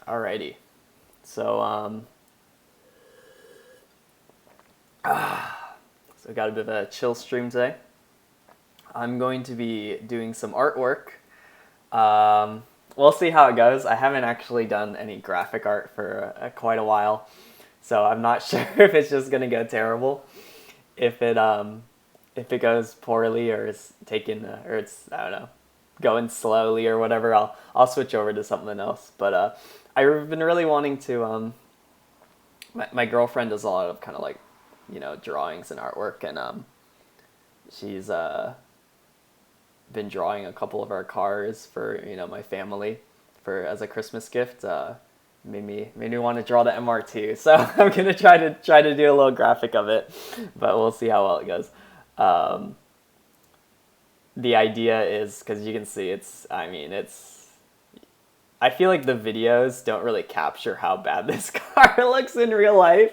Alrighty. So, so we got a bit of a chill stream today. I'm going to be doing some artwork. We'll see how it goes. I haven't actually done any graphic art for quite a while, so I'm not sure if it's just gonna go terrible. If it goes poorly or it's taking or it's I don't know going slowly or whatever, I'll switch over to something else. But I've been really wanting to my girlfriend does a lot of kind of like drawings and artwork, and she's been drawing a couple of our cars for my family for as a Christmas gift. Made me want to draw the MR2, so I'm gonna try to do a little graphic of it, but we'll see how well it goes. The idea is, because you can see I feel like the videos don't really capture how bad this car looks in real life.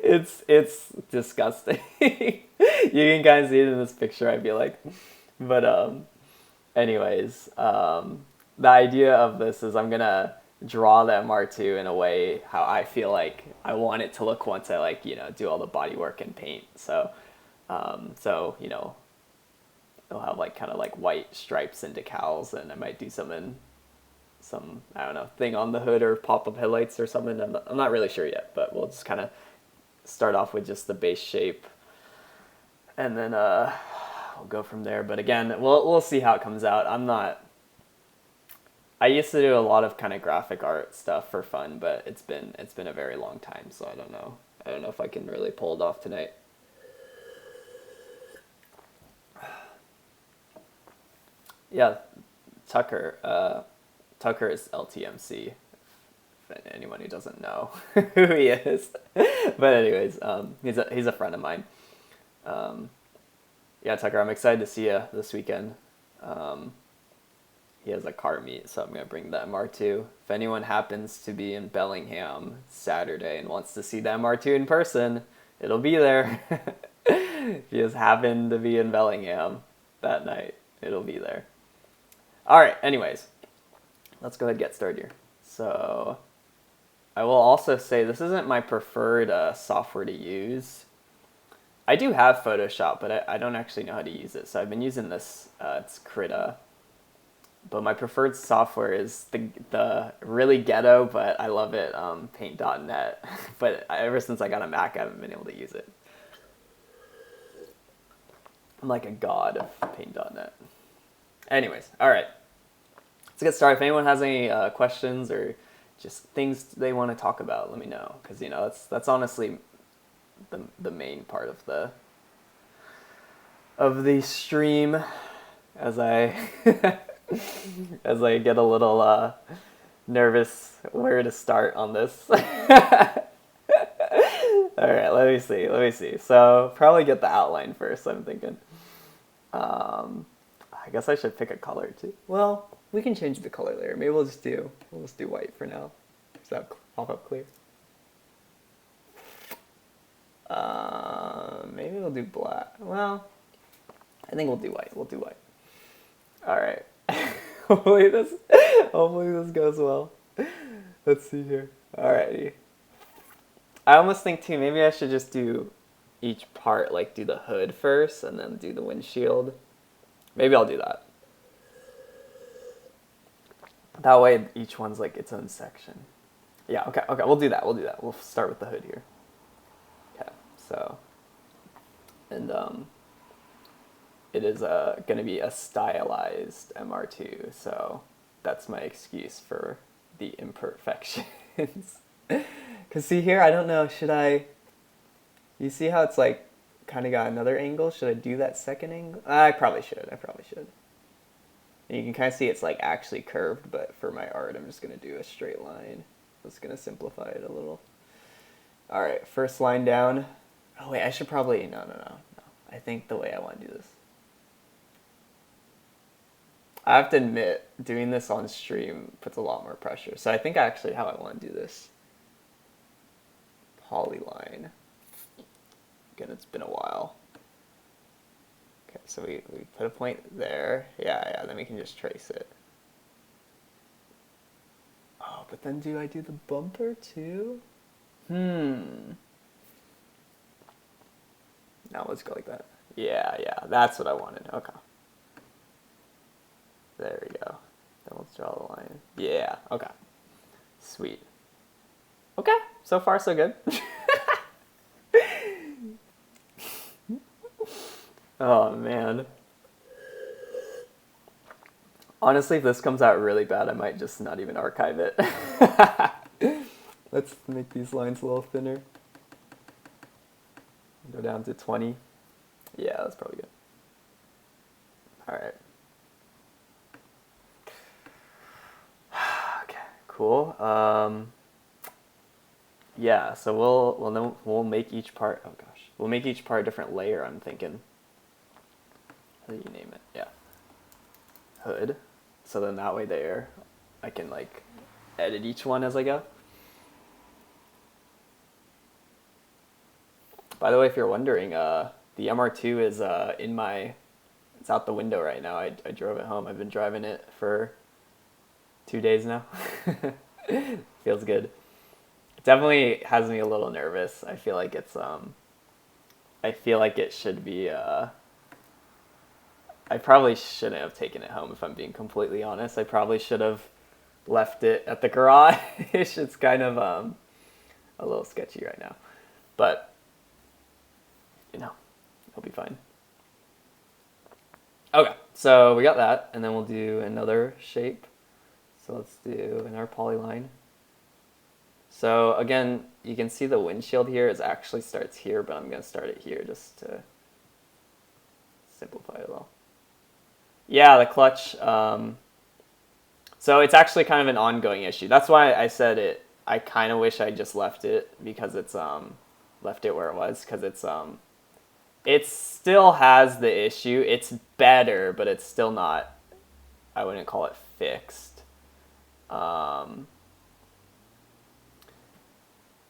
It's disgusting. You can kind of see it in this picture, I feel like. But anyways, the idea of this is I'm gonna draw the MR2 in a way how I feel like I want it to look once I do all the body work and paint. So it'll have like kind of like white stripes and decals, and I might do some I don't know thing on the hood or pop-up headlights or something. I'm not really sure yet, but we'll just kind of start off with just the base shape, and then we'll go from there. But again, we'll see how it comes out. I used to do a lot of kind of graphic art stuff for fun, but it's been a very long time, so I don't know if I can really pull it off tonight. Yeah, Tucker. Tucker is LTMC. For anyone who doesn't know who he is, but anyways, he's a friend of mine. Yeah, Tucker, I'm excited to see you this weekend. He has a car meet, so I'm gonna bring the MR2. If anyone happens to be in Bellingham Saturday and wants to see the MR2 in person, it'll be there. If you just happen to be in Bellingham that night, it'll be there. All right. Anyways, let's go ahead and get started here. So I will also say this isn't my preferred software to use. I do have Photoshop, but I don't actually know how to use it. So I've been using this. It's Krita. But my preferred software is the really ghetto, but I love it, Paint.net. But ever since I got a Mac, I haven't been able to use it. I'm like a god of Paint.net. Anyways, all right. Let's get started. If anyone has any questions or just things they want to talk about, let me know. Because, that's honestly the main part of the stream, as I as I get a little nervous where to start on this. All right, let me see. So probably get the outline first, I'm thinking. I guess I should pick a color too. Well, we can change the color later. Maybe we'll just do white for now. Does that pop up clear? Maybe we'll do black. Well, I think we'll do white. All right. hopefully this goes well. Let's see here. Alrighty. I almost think too, maybe I should just do each part, like do the hood first and then do the windshield. Maybe I'll do that. That way each one's like its own section. Yeah, okay, we'll do that. We'll start with the hood here. Okay, so, and it is going to be a stylized MR2, so that's my excuse for the imperfections. Because see here, I don't know, you see how it's like kind of got another angle? Should I do that second angle? I probably should. And you can kind of see it's like actually curved, but for my art, I'm just going to do a straight line. I'm just going to simplify it a little. All right, first line down. Oh wait, I should probably, no. I think the way I want to do this. I have to admit, doing this on stream puts a lot more pressure. So I think actually how I want to do this. Polyline. Again, it's been a while. Okay, so we put a point there. Yeah, then we can just trace it. Oh, But then do I do the bumper too? No, let's go like that. Yeah, that's what I wanted. Okay. There we go. Then let's draw the line. Yeah, okay. Sweet. Okay, so far so good. Oh, man. Honestly, if this comes out really bad, I might just not even archive it. Let's make these lines a little thinner. Go down to 20. Yeah, that's probably good. All right. Okay, cool. Yeah, so we'll make each part. Oh gosh, we'll make each part a different layer. I'm thinking. How do you name it? Yeah. Hood. So then that way there, I can like edit each one as I go. By the way, if you're wondering, the MR2 is it's out the window right now. I drove it home. I've been driving it for 2 days now. Feels good. It definitely has me a little nervous. I feel like it's I feel like it should be I probably shouldn't have taken it home, if I'm being completely honest. I probably should have left it at the garage. It's kind of a little sketchy right now. But you know, it'll be fine. Okay, so we got that, and then we'll do another shape. So let's do another polyline. So again, you can see the windshield here is actually starts here, but I'm going to start it here just to simplify it a little. Yeah, the clutch. So it's actually kind of an ongoing issue. That's why I said it. I kind of wish I just left it, because it's left it where it was, because it's it still has the issue. It's better, but it's still not, I wouldn't call it fixed.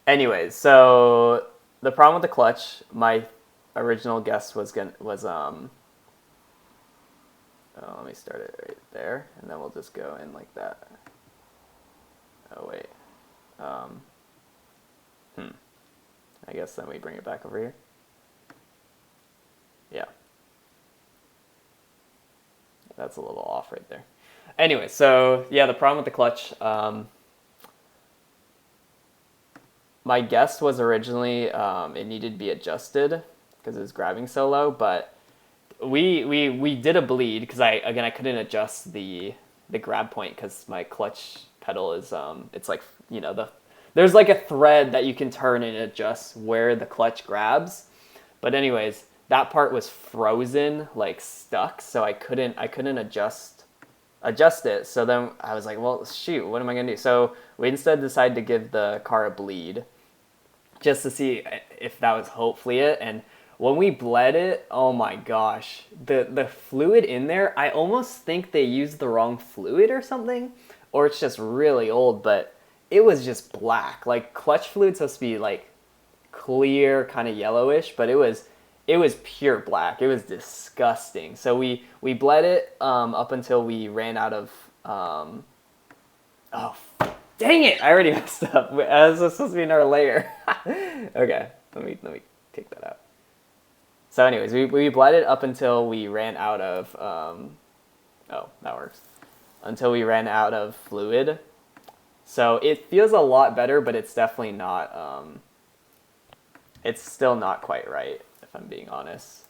Anyways, so the problem with the clutch, my original guess was let me start it right there, and then we'll just go in like that. Oh wait. I guess then we bring it back over here. Yeah. That's a little off right there. Anyway, so yeah, the problem with the clutch, my guess was originally it needed to be adjusted because it was grabbing so low, but we did a bleed because I couldn't adjust the grab point because my clutch pedal is it's like, you know, there's like a thread that you can turn and adjust where the clutch grabs. But anyways, that part was frozen, like stuck, so I couldn't adjust it. So then I was like, well, shoot, what am I gonna do? So we instead decided to give the car a bleed just to see if that was hopefully it. And when we bled it, oh my gosh, the fluid in there, I almost think they used the wrong fluid or something, or it's just really old, but it was just black. Like clutch fluid's supposed to be like clear, kind of yellowish, but it was pure black. It was disgusting. So we bled it up until we ran out of oh, dang it! I already messed up. This was supposed to be another layer. Okay, let me take that out. So anyways, we bled it up until we ran out of oh, that works. Until we ran out of fluid. So it feels a lot better, but it's definitely not it's still not quite right, if I'm being honest.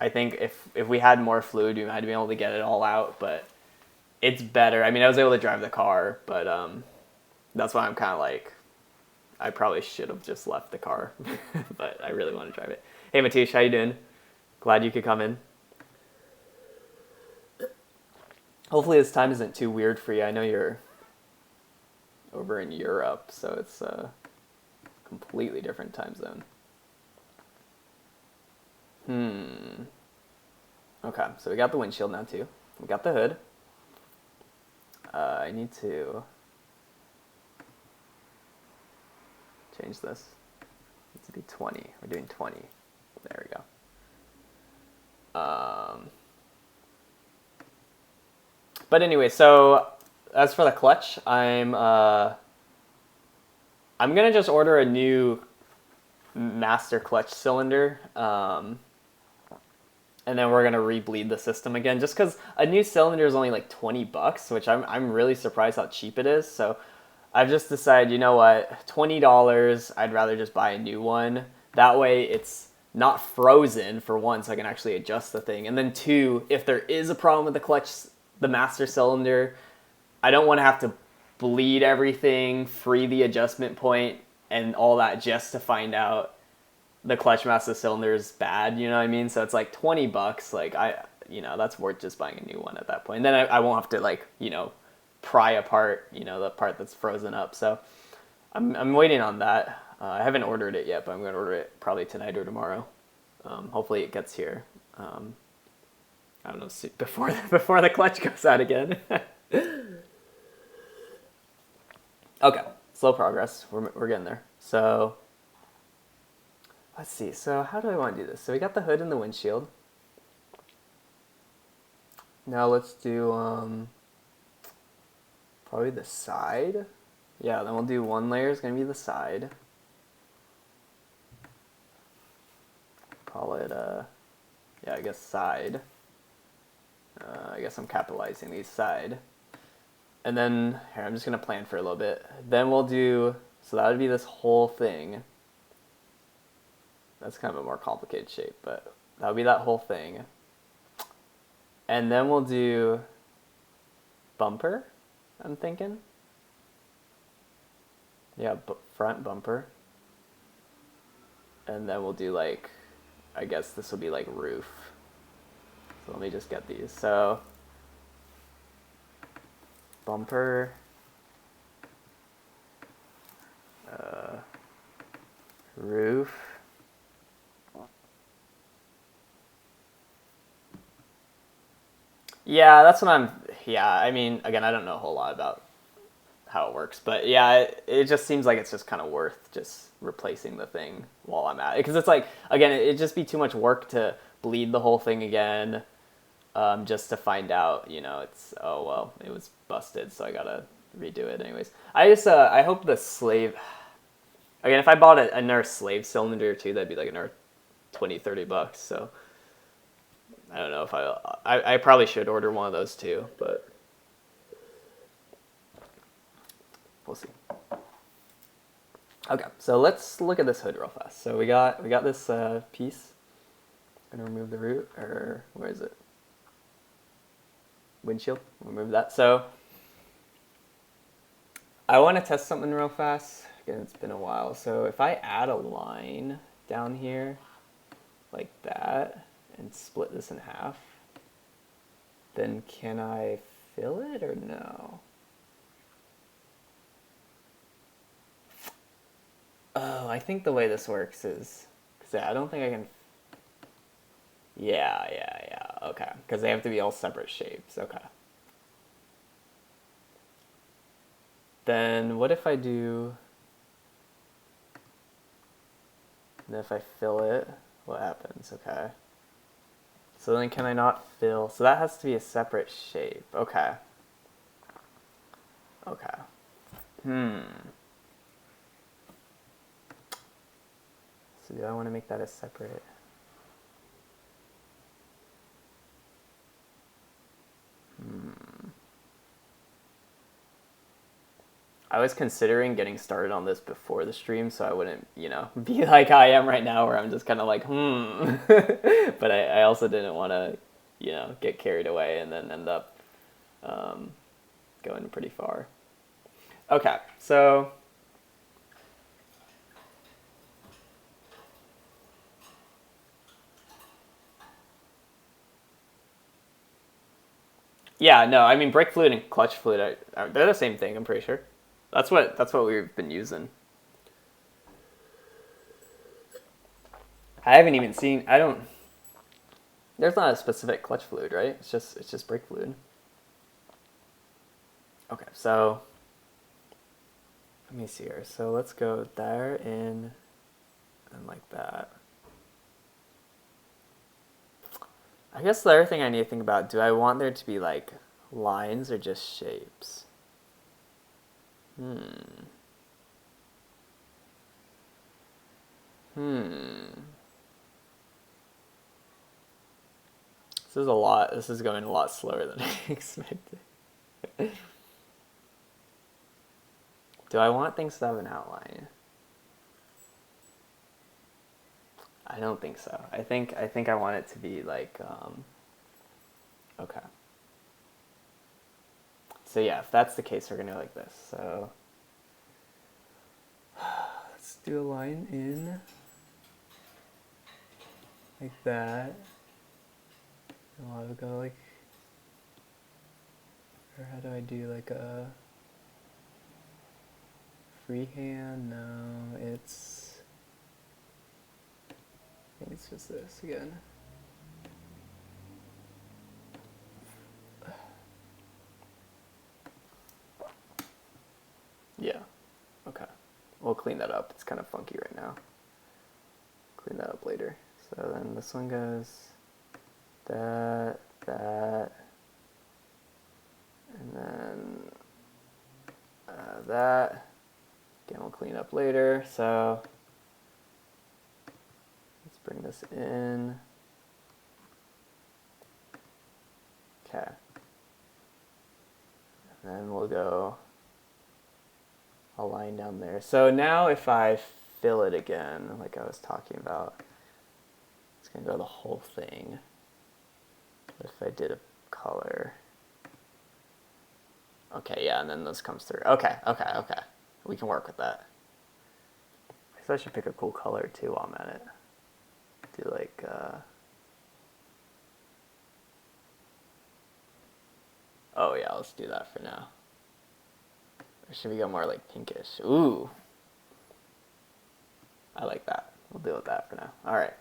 I think if we had more fluid, we might have been able to get it all out, but it's better. I mean, I was able to drive the car, but that's why I'm kind of like, I probably should have just left the car, but I really want to drive it. Hey, Matish, how you doing? Glad you could come in. Hopefully this time isn't too weird for you. I know you're over in Europe, so it's a completely different time zone. Okay, so we got the windshield now too. We got the hood. I need to change this. It needs to be 20. We're doing 20. There we go. But anyway, so as for the clutch, I'm gonna just order a new master clutch cylinder, and then we're gonna rebleed the system again. Just because a new cylinder is only like $20, which I'm really surprised how cheap it is. So I've just decided, you know what, $20. I'd rather just buy a new one. That way, it's not frozen for one, so I can actually adjust the thing. And then two, if there is a problem with the clutch, the master cylinder, I don't want to have to bleed everything, free the adjustment point, and all that just to find out the clutch master cylinder is bad. You know what I mean? So it's like $20. Like that's worth just buying a new one at that point. And then I won't have to pry apart the part that's frozen up. So I'm waiting on that. I haven't ordered it yet, but I'm going to order it probably tonight or tomorrow. Hopefully it gets here. I don't know, before the clutch goes out again. Okay, slow progress. We're getting there. So let's see. So how do I want to do this? So we got the hood and the windshield. Now let's do probably the side. Yeah, then we'll do one layer is going to be the side. Call it, yeah, I guess side. I guess I'm capitalizing these side. And then, here, I'm just going to plan for a little bit. Then we'll do, so that would be this whole thing. That's kind of a more complicated shape, but that would be that whole thing. And then we'll do bumper, I'm thinking. Yeah, front bumper. And then we'll do like, I guess this will be like roof. So let me just get these. So bumper, roof, yeah, that's what I mean, again, I don't know a whole lot about how it works, but yeah, it just seems like it's just kind of worth just replacing the thing while I'm at it, because it's like, again, it'd just be too much work to bleed the whole thing again, just to find out, it's, oh well, it was busted, so I gotta redo it anyways. I hope the slave, again, if I bought another slave cylinder too, that'd be like another $20-30, so I don't know if I probably should order one of those too, but we'll see. Okay, so let's look at this hood real fast. So we got this piece. I'm gonna remove the root, or where is it? Windshield. Remove that. So I want to test something real fast. Again, it's been a while. So if I add a line down here like that and split this in half, then can I fill it or no? Oh, I think the way this works is, because I don't think I can, yeah, okay, because they have to be all separate shapes, okay. Then what if I do, and if I fill it, what happens, okay. So then can I not fill, so that has to be a separate shape, okay. Okay. So do I want to make that a separate? I was considering getting started on this before the stream, so I wouldn't, be like I am right now, where I'm just kind of like, But I also didn't want to, get carried away and then end up going pretty far. Okay, so yeah, no, I mean brake fluid and clutch fluid, they're the same thing. I'm pretty sure. That's what we've been using. I haven't even seen. There's not a specific clutch fluid, right? It's just brake fluid. Okay, so let me see here. So let's go there and like that. I guess the other thing I need to think about, do I want there to be like lines or just shapes? Hmm. Hmm. This is a lot. This is going a lot slower than I expected. Do I want things to have an outline? I don't think so. I think I want it to be like okay. So yeah, if that's the case, we're gonna go like this. So let's do a line in like that. And I'll go like, or how do I do like a freehand? No, I think it's just this again. Yeah. Okay. We'll clean that up. It's kind of funky right now. Clean that up later. So then this one goes that, and then that. Again, we'll clean up later. So let's bring this in. Okay. And then we'll go a line down there. So now if I fill it again, like I was talking about, it's going to go the whole thing. But if I did a color, okay, yeah, and then this comes through. Okay. We can work with that. I guess I should pick a cool color too while I'm at it. Do like, oh yeah, let's do that for now. Or should we go more like pinkish? Ooh. I like that. We'll deal with that for now. All right.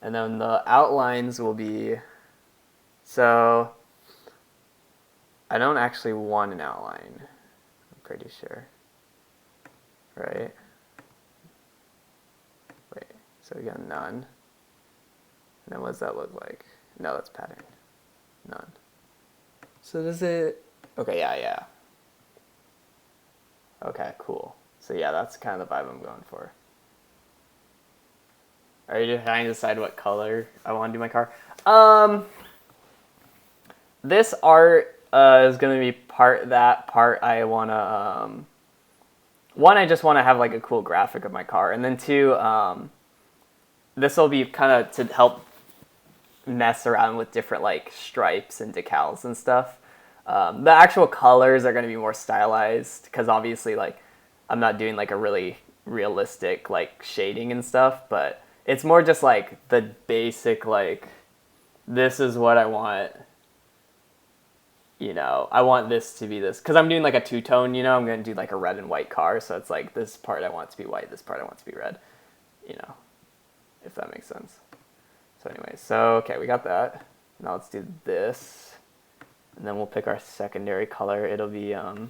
And then the outlines will be, so I don't actually want an outline. I'm pretty sure. Right? Wait, so we got none. And then what does that look like? No, that's pattern. None. So does it, okay, yeah. Okay, cool. So yeah, that's kind of the vibe I'm going for. Are you trying to decide what color I want to do my car? This art is going to be part that, part I want to, one, I just want to have like a cool graphic of my car. And then two, this will be kind of to help mess around with different like stripes and decals and stuff. The actual colors are going to be more stylized because obviously like I'm not doing like a really realistic like shading and stuff, but it's more just like the basic like this is what I want. You know, I want this to be this because I'm doing like a two-tone. You know, I'm going to do like a red and white car, so it's like this part I want to be white, this part I want to be red. You know, if that makes sense. So anyway, so okay, we got that. Now let's do this. And then we'll pick our secondary color. It'll be how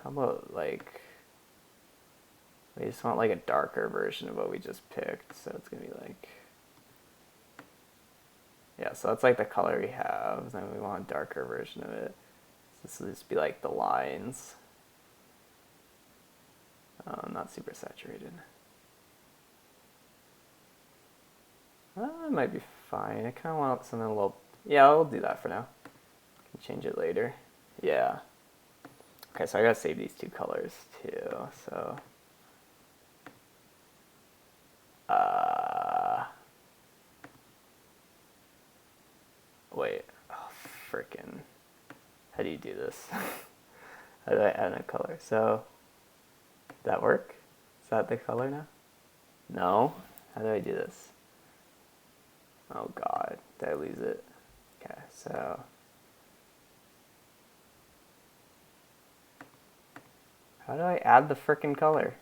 about like, we just want like a darker version of what we just picked. So it's gonna be like, yeah, so that's like the color we have. Then we want a darker version of it. So this will just be like the lines. Not super saturated. It might be fine. I kind of want something a little, yeah, I'll do that for now. Can change it later. Yeah. Okay, so I gotta save these two colors too. So, wait. Oh, frickin'. How do you do this? How do I add a color? So, did that work? Is that the color now? No? How do I do this? Oh god, did I lose it? Okay, so how do I add the frickin' color?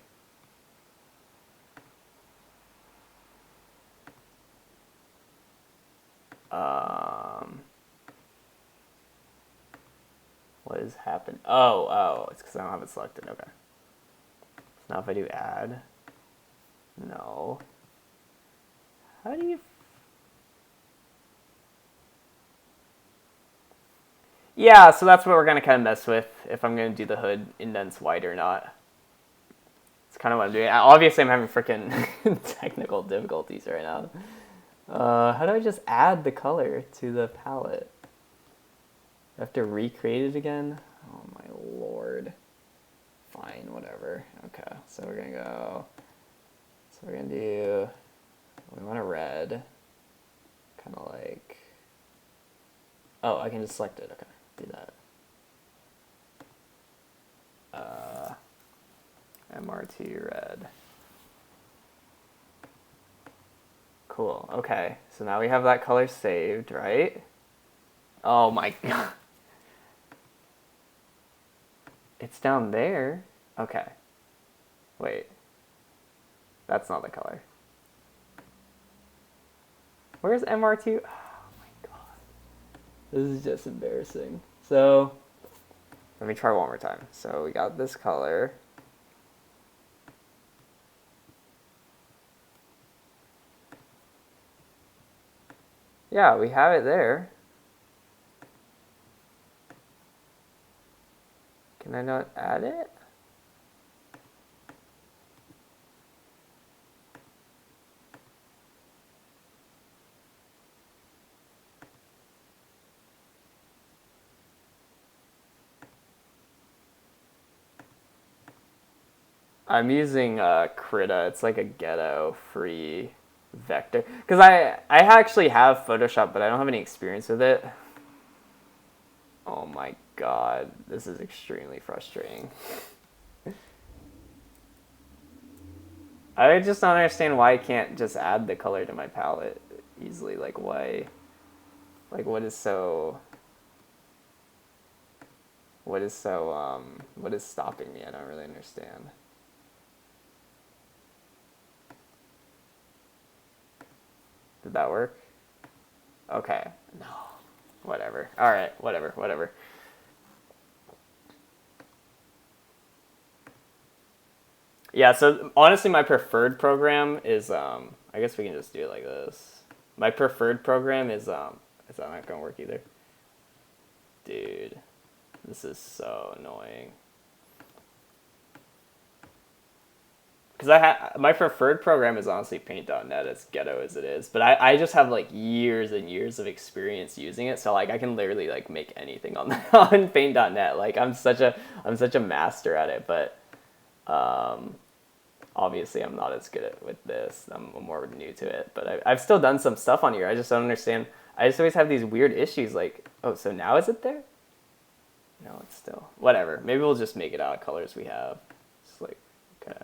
What has happened? Oh, it's because I don't have it selected. Okay. So now if I do add, no. How do you? Yeah, so that's what we're gonna kind of mess with if I'm gonna do the hood indents white or not. It's kind of what I'm doing. Obviously, I'm having freaking technical difficulties right now. How do I just add the color to the palette? I have to recreate it again? Oh my lord. Fine, whatever. Okay, so we're gonna go. So we're gonna do. We want a red. Kind of like. Oh, I can just select it. Okay, do that. MR2 red. Cool. Okay, so now we have that color saved, right? Oh my god. It's down there. Okay. Wait. That's not the color. Where's MR2? Oh my god. This is just embarrassing. So, let me try one more time. So we got this color. Yeah, we have it there. Can I not add it? I'm using Krita. It's like a ghetto free vector. Because I actually have Photoshop, but I don't have any experience with it. Oh my god. This is extremely frustrating. I just don't understand why I can't just add the color to my palette easily. Like, why? Like, what is so... What is stopping me? I don't really understand. Did that work? Okay. No. Whatever. Alright, whatever. Yeah, so honestly my preferred program is I guess we can just do it like this. My preferred program is that not gonna work either? Dude. This is so annoying. Because my preferred program is honestly Paint.net, as ghetto as it is. But I just have like years and years of experience using it, so like I can literally like make anything on on Paint.net. Like I'm such a master at it, but obviously I'm not as good at with this. I'm more new to it, but I've still done some stuff on here. I just don't understand. I just always have these weird issues. Like, oh, so now is it there? No, it's still whatever. Maybe we'll just make it out of colors we have. Just like okay.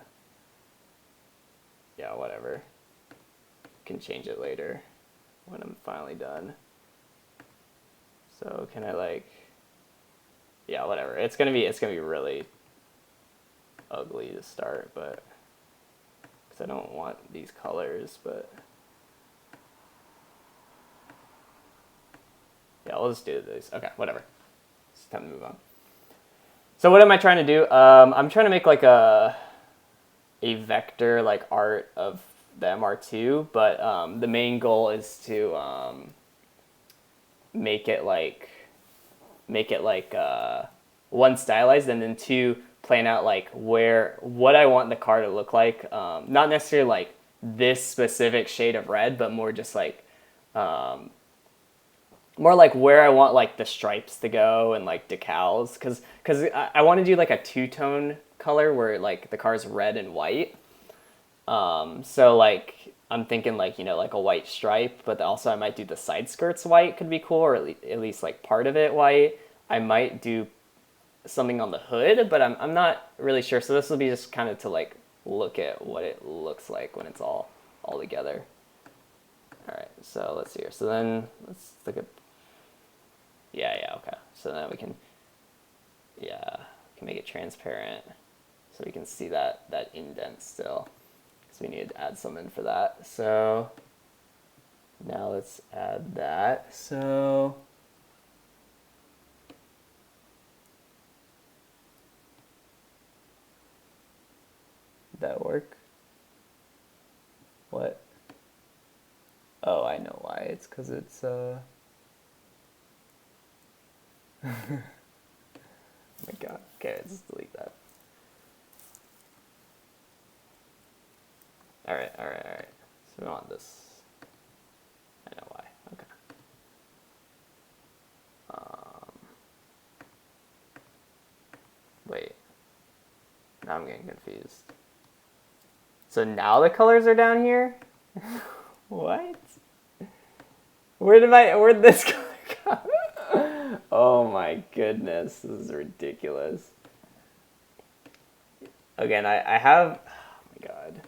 Yeah, whatever. Can change it later when I'm finally done. So can I like, yeah, whatever. It's gonna be really ugly to start, but because I don't want these colors, but yeah, I'll just do this. Okay, whatever. It's time to move on. So what am I trying to do? I'm trying to make like a vector like art of the MR2, but the main goal is to make it like one stylized, and then two plan out like what I want the car to look like. Not necessarily like this specific shade of red, but more just like more like where I want like the stripes to go and like decals, because I want to do like a two-tone color where like the car's red and white. So like I'm thinking like like a white stripe, but also I might do the side skirts white, could be cool, or at least like part of it white. I might do something on the hood, but I'm not really sure. So this will be just kind of to like look at what it looks like when it's all together. All right, so let's see here. So then let's look at. Yeah, okay. So then we can make it transparent so we can see that indent still. So we need to add some in for that. So now let's add that. So did that work? What? Oh, I know why. It's because it's Oh my god. Okay, let's just delete that. Alright. So we want this. I know why. Okay. Wait. Now I'm getting confused. So now the colors are down here? What? Where'd this color go? Oh my goodness, this is ridiculous. Again, I have, oh my god.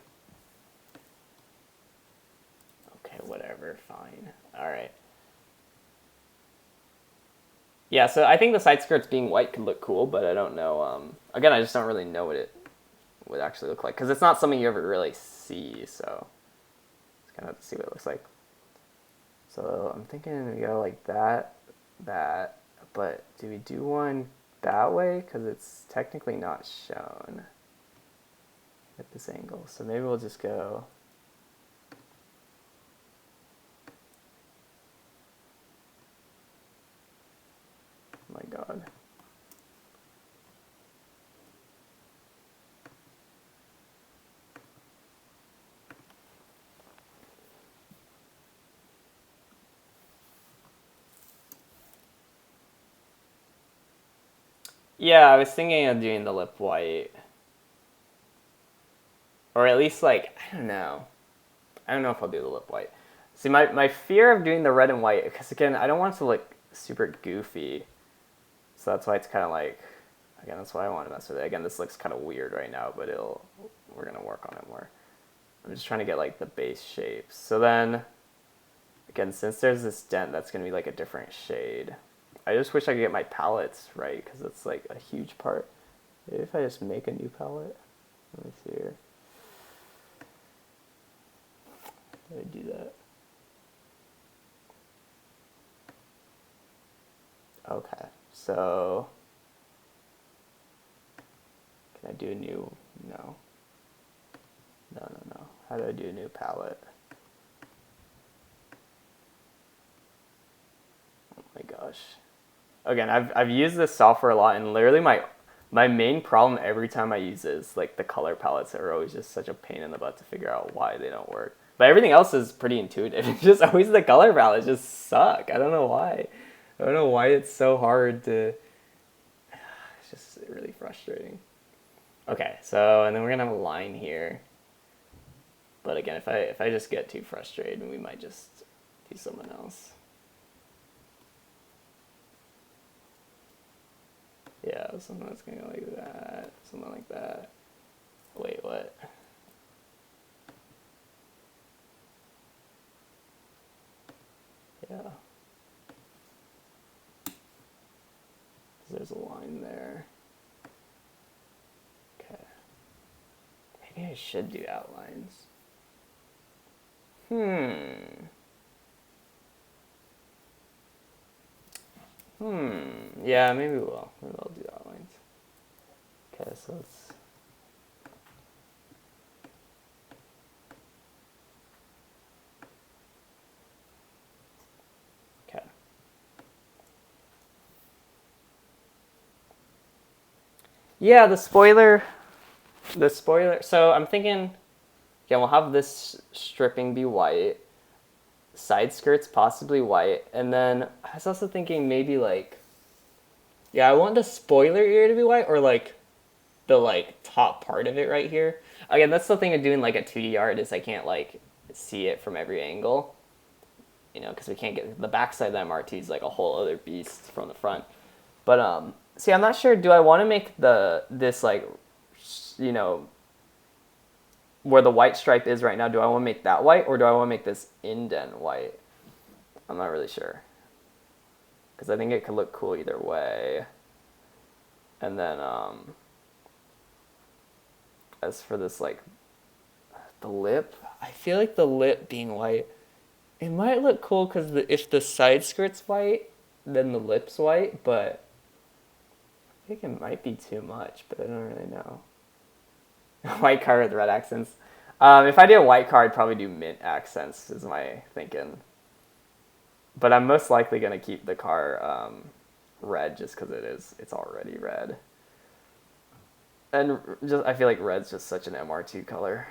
Okay, whatever, fine. Alright. Yeah, so I think the side skirts being white could look cool, but I don't know, again, I just don't really know what it would actually look like, because it's not something you ever really see, so just kind of have to see what it looks like. So I'm thinking we go like that, but do we do one that way? Because it's technically not shown at this angle. So maybe we'll just go. Oh my god. Yeah, I was thinking of doing the lip white. Or at least, like, I don't know. I don't know if I'll do the lip white. See, my fear of doing the red and white, because again, I don't want it to look super goofy. So that's why it's kind of like, again, that's why I want to mess with it. Again, this looks kind of weird right now, but we're going to work on it more. I'm just trying to get, like, the base shapes. So then, again, since there's this dent, that's going to be, like, a different shade. I just wish I could get my palettes right, because it's, like, a huge part. Maybe if I just make a new palette. Let me see here. How do I do that? Okay, so can I do a new, no. How do I do a new palette? Oh my gosh. Again, I've used this software a lot, and literally my main problem every time I use it is like the color palettes are always just such a pain in the butt to figure out why they don't work. But everything else is pretty intuitive. It's just always the color palettes just suck. I don't know why. I don't know why it's so hard to. It's just really frustrating. Okay, so and then we're gonna have a line here. But again, if I just get too frustrated, we might just do someone else. Yeah, something that's gonna go like that, something like that. Wait, what? Yeah. There's a line there. Okay. Maybe I should do outlines. Yeah, maybe we will. Maybe I'll do outlines. Okay, so let's. Okay. Yeah, the spoiler. So I'm thinking, again, we'll have this stripping be white, side skirts possibly white, and then I was also thinking maybe like, yeah, I want the spoiler ear to be white, or like the like top part of it right here. Again, that's the thing of doing like a 2D art is I can't like see it from every angle, you know, because we can't get the backside of the MR2 is like a whole other beast from the front. But see, I'm not sure. Do I want to make this like, you know, where the white stripe is right now? Do I want to make that white, or do I want to make this indent white? I'm not really sure, because I think it could look cool either way. And then as for this like the lip, I feel like the lip being white, it might look cool because if the side skirt's white, then the lip's white, but I think it might be too much, but I don't really know. White car with red accents. If I did a white car, I'd probably do mint accents, is my thinking. But I'm most likely going to keep the car red just because it's already red. And just I feel like red's just such an MR2 color.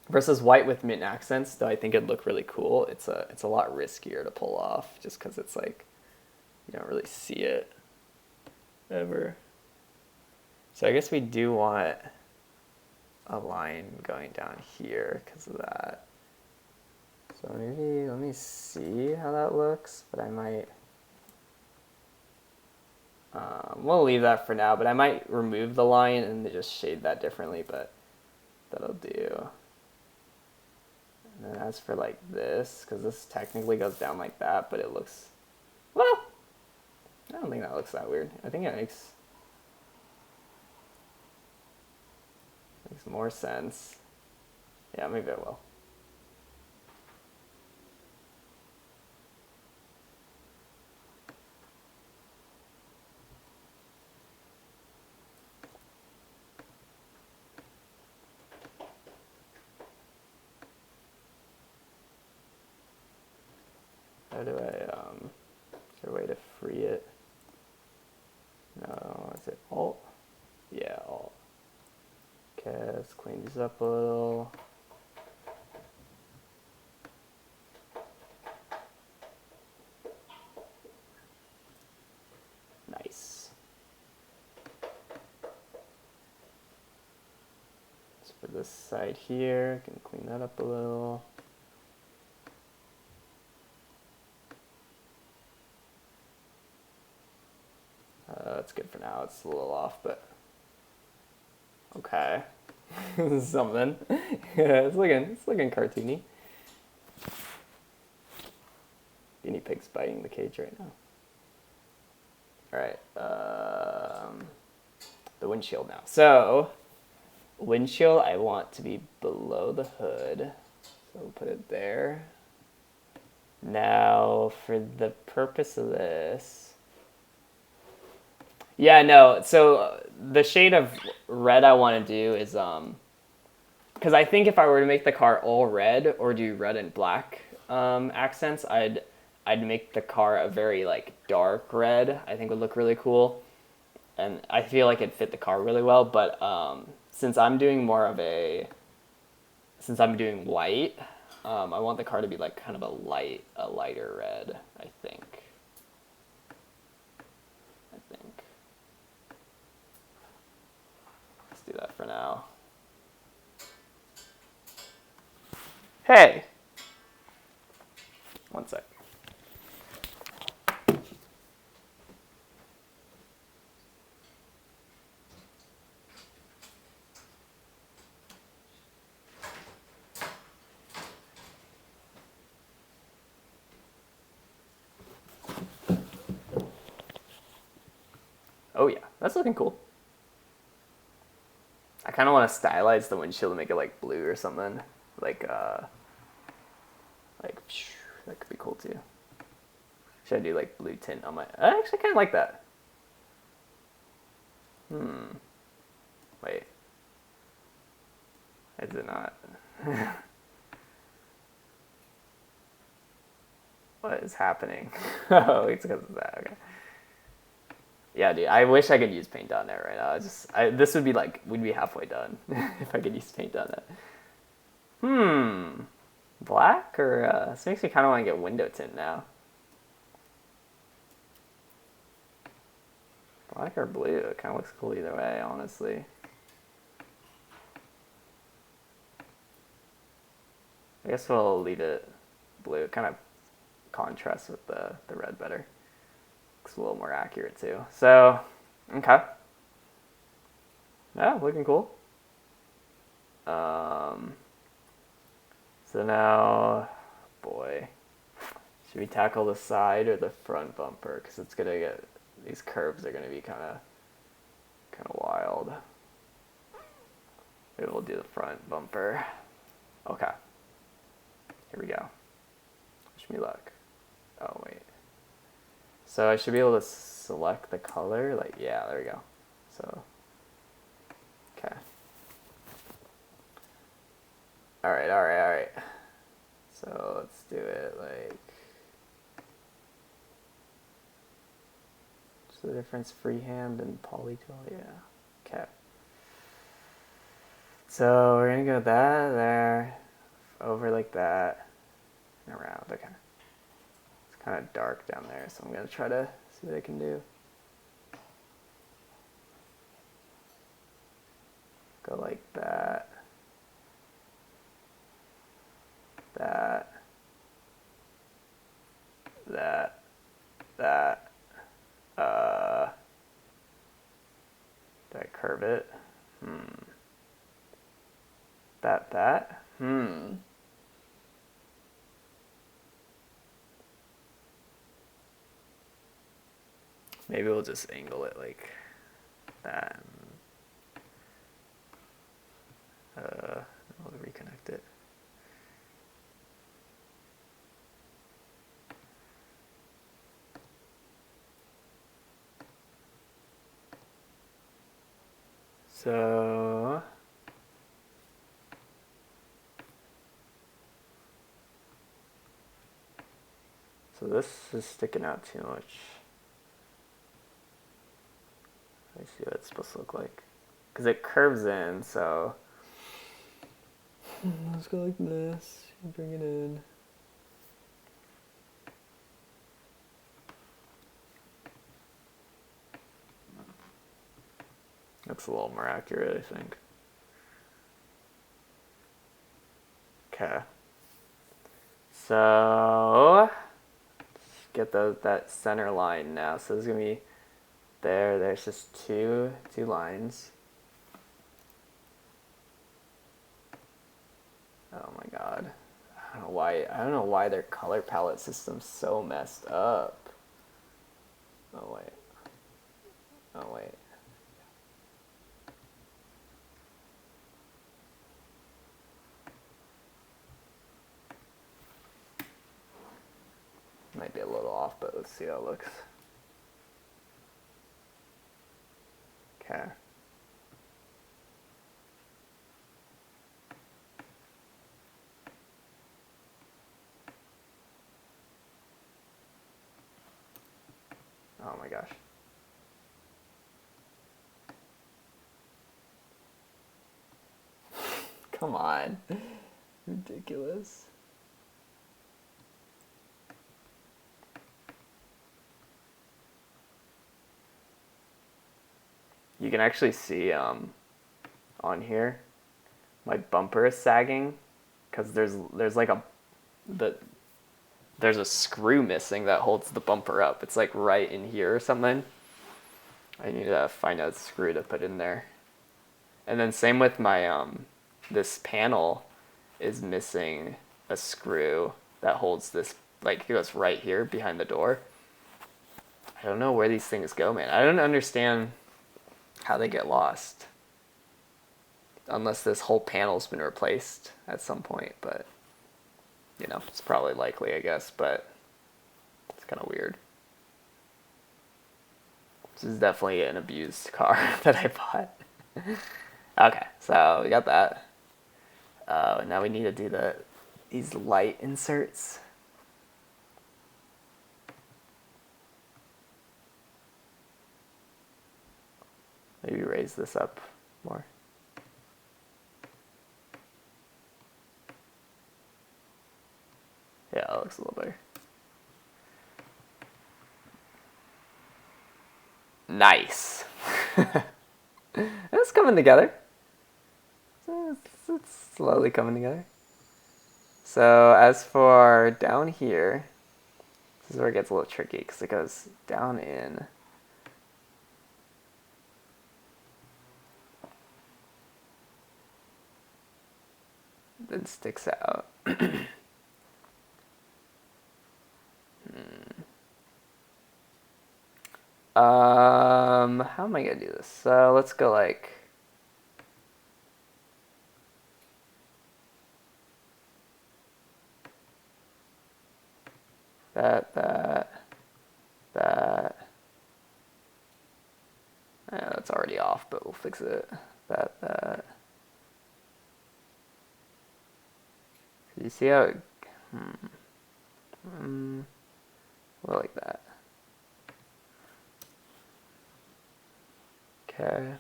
Versus white with mint accents, though I think it'd look really cool. It's a lot riskier to pull off just because it's like you don't really see it ever. So I guess we do want a line going down here because of that. So maybe let me see how that looks, but I might. We'll leave that for now, but I might remove the line and just shade that differently, but that'll do. And then as for like this, because this technically goes down like that, but it looks, well, I don't think that looks that weird. I think it makes more sense. Yeah, maybe it will. How do I, is there a way to free it? No, is it Alt? Yeah, Alt. Okay, let's clean these up a little. Nice. So for this side here, I can clean that up a little. That's good for now. It's a little off, but okay. This is something. Yeah, it's looking cartoony. Guinea pig's biting the cage right now. All right, the windshield now. So, windshield I want to be below the hood. So we'll put it there. Now, for the purpose of this, yeah, no. So the shade of red I want to do is because I think if I were to make the car all red or do red and black accents, I'd make the car a very like dark red. I think would look really cool, and I feel like it'd fit the car really well. But since I'm doing white, I want the car to be like kind of a lighter red. I think. Let's do that for now. Hey! One sec. Oh yeah, that's looking cool. I kind of want to stylize the windshield to make it like blue or something. Like that could be cool too. Should I do like blue tint on my? I actually kind of like that. Wait. Is it not? What is happening? Oh, it's because of that. Okay. Yeah, dude. I wish I could use paint on there right now. This would be like we'd be halfway done if I could use paint on that. Black or this makes me kind of want to get window tint now. Black or blue? It kind of looks cool either way, honestly. I guess we'll leave it blue. It kind of contrasts with the red better. Looks a little more accurate too. So, okay. Yeah, looking cool. So now, boy, should we tackle the side or the front bumper? Because it's gonna get, these curves are gonna be kind of wild. Maybe we'll do the front bumper. Okay. Here we go. Wish me luck. Oh wait. So I should be able to select the color. Like, yeah, there we go. So, okay. All right. So let's do it like, What's the difference freehand and poly tool? Yeah. Okay. So we're gonna go that there, over like that, and around. Okay. It's kind of dark down there, so I'm gonna try to see what I can do. Go like that. That. That. That. Did I curve it? That. Maybe we'll just angle it like that. I'll reconnect it. So this is sticking out too much. Let me see what it's supposed to look like. Because it curves in, so let's go like this. Bring it in. Looks a little more accurate, I think. Okay. So let's get that center line now. So there's gonna be there's just two lines. Oh my god. I don't know why their color palette system's so messed up. Oh wait. Might be a little off, but let's see how it looks. Okay. Oh my gosh. Come on. Ridiculous. You can actually see on here my bumper is sagging because there's like there's a screw missing that holds the bumper up. It's like right in here or something. I need to find a screw to put in there. And then same with my this panel is missing a screw that holds this, like it goes right here behind the door. I don't know where these things go, man. I don't understand how they get lost. Unless this whole panel's been replaced at some point, but you know, it's probably likely, I guess, but it's kind of weird. This is definitely an abused car that I bought. Okay, so we got that. Now we need to do these light inserts. Maybe raise this up more. Yeah, that looks a little better. Nice. It's coming together. It's slowly coming together. So as for down here, this is where it gets a little tricky because it goes down in. Then sticks out. How am I gonna do this? So let's go like that. Yeah, that's already off, but we'll fix it. That. You see how it, well, like that. Okay.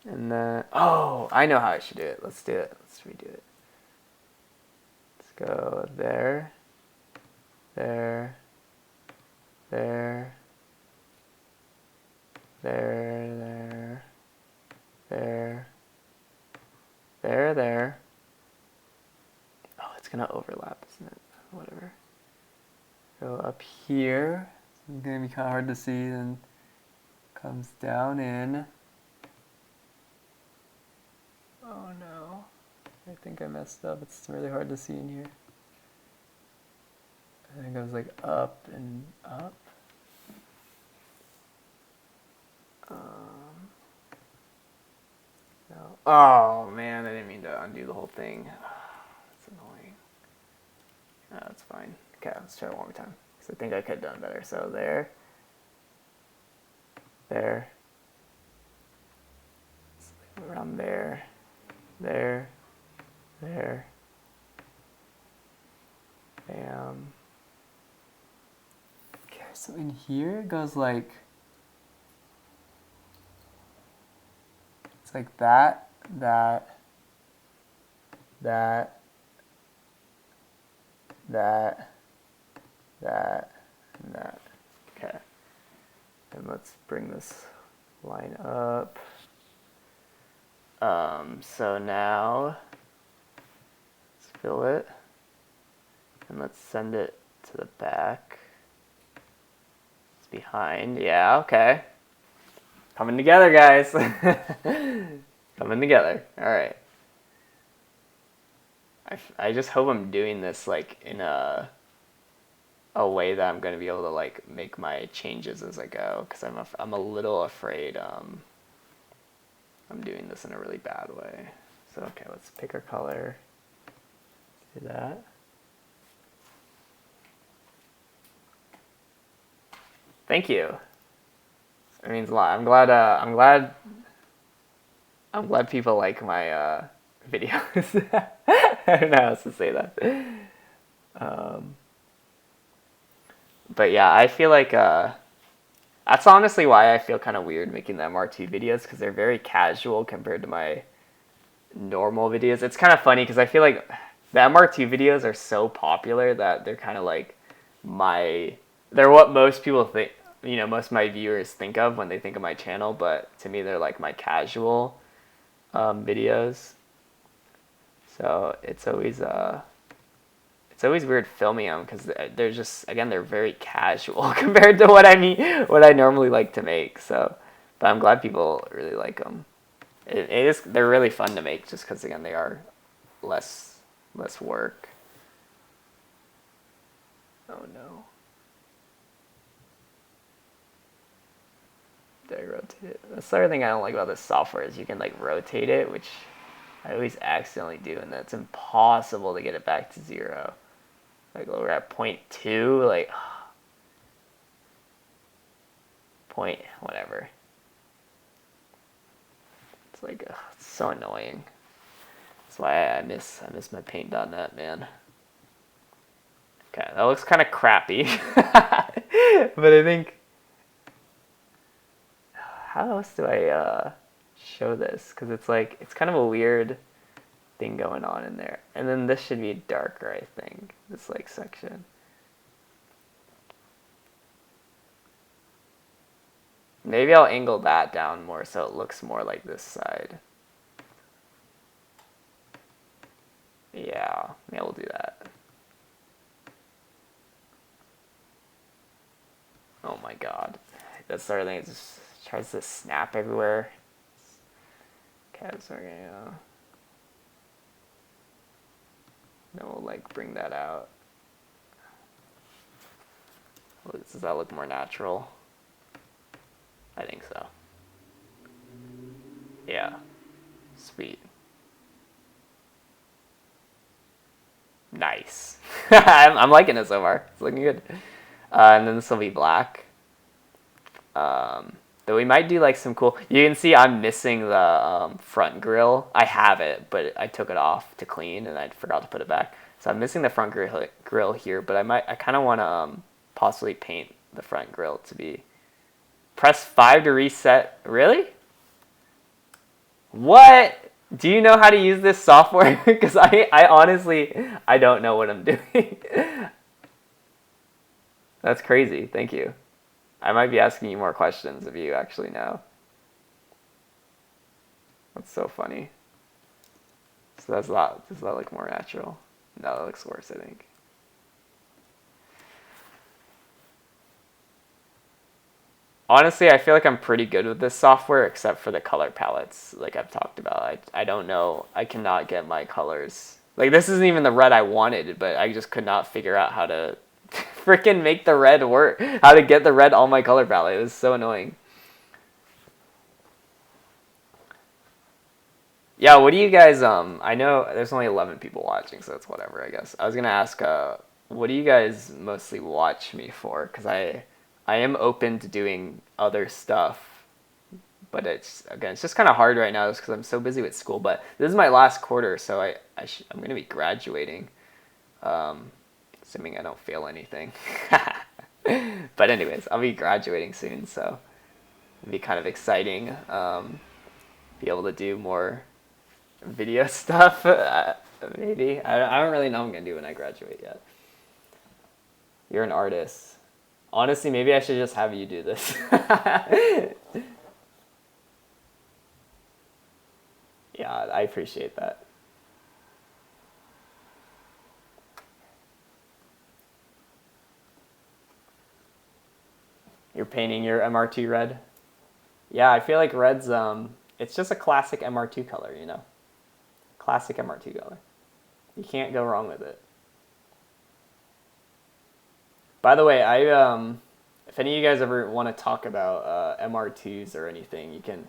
And then, oh, I know how I should do it. Let's do it. Let's redo it. Let's go there, there, there, there, there, there, there. Oh, it's gonna overlap, isn't it? Whatever. Go up here. It's gonna be kind of hard to see. Then comes down in. Oh no. I think I messed up. It's really hard to see in here. I think it goes like up and up. No. Oh man, I didn't mean to undo the whole thing. That's annoying. No, that's fine. Okay, let's try it one more time. Because I think I could have done better. So there. There. Around there. There. There. Bam. Okay, so in here it goes like, it's like that, that, that, that, that, and that. Okay. And let's bring this line up. So now let's fill it and let's send it to the back. It's behind. Yeah, okay. Coming together, guys. Coming together. All right. I just hope I'm doing this like in a way that I'm going to be able to like make my changes as I go, because I'm a little afraid I'm doing this in a really bad way. So okay, let's pick our color. Do that. Thank you. It means a lot. I'm glad people like my videos. I don't know how else to say that. But yeah, I feel like that's honestly why I feel kind of weird making the MR2 videos, because they're very casual compared to my normal videos. It's kind of funny because I feel like the MR2 videos are so popular that they're kind of like they're what most people think, most of my viewers think of when they think of my channel, but to me they're like my casual videos. So it's always weird filming them because they're just, again, they're very casual compared to what I normally like to make. So, but I'm glad people really like them. They're really fun to make just because, again, they are less work. Oh no. Did I rotate it? That's the other thing I don't like about this software is you can like rotate it, which I always accidentally do, and that's impossible to get it back to 0. Like we're at 0.2, like point whatever. It's like it's so annoying. That's why I miss my paint.net, man. Okay, that looks kind of crappy, but I think, how else do I show this? Because it's like, it's kind of a weird thing going on in there. And then this should be darker, I think, this like section. Maybe I'll angle that down more so it looks more like this side. Yeah, we'll do that. Oh my god. That's the other thing, it just tries to snap everywhere. Okay, so we're gonna then we'll like bring that out. Does that look more natural? I think so. Yeah. Sweet. Nice. I'm liking it so far. It's looking good. And then this will be black. Though we might do like some cool. You can see I'm missing the front grille. I have it, but I took it off to clean, and I forgot to put it back. So I'm missing the front grille here. But I kind of want to possibly paint the front grille to be Press 5 to reset. Really? What? Do you know how to use this software? Because I honestly, I don't know what I'm doing. That's crazy. Thank you. I might be asking you more questions if you actually know. That's so funny. So does that look more natural? No, that looks worse, I think. Honestly, I feel like I'm pretty good with this software, except for the color palettes, like I've talked about. I don't know. I cannot get my colors. Like, this isn't even the red I wanted, but I just could not figure out how to freaking make the red work. How to get the red on my color palette. It was so annoying. Yeah, what do you guys, I know there's only 11 people watching, so it's whatever, I guess. I was gonna ask, what do you guys mostly watch me for? Because I am open to doing other stuff, but it's just kind of hard right now just because I'm so busy with school. But this is my last quarter, so I'm gonna be graduating, assuming I don't fail anything. But anyways, I'll be graduating soon, so it'll be kind of exciting. Be able to do more video stuff, maybe. I don't really know what I'm gonna do when I graduate yet. You're an artist. Honestly, maybe I should just have you do this. Yeah, I appreciate that. You're painting your MR2 red? Yeah, I feel like red's, it's just a classic MR2 color, you know? Classic MR2 color. You can't go wrong with it. By the way, if any of you guys ever want to talk about MR2s or anything, you can.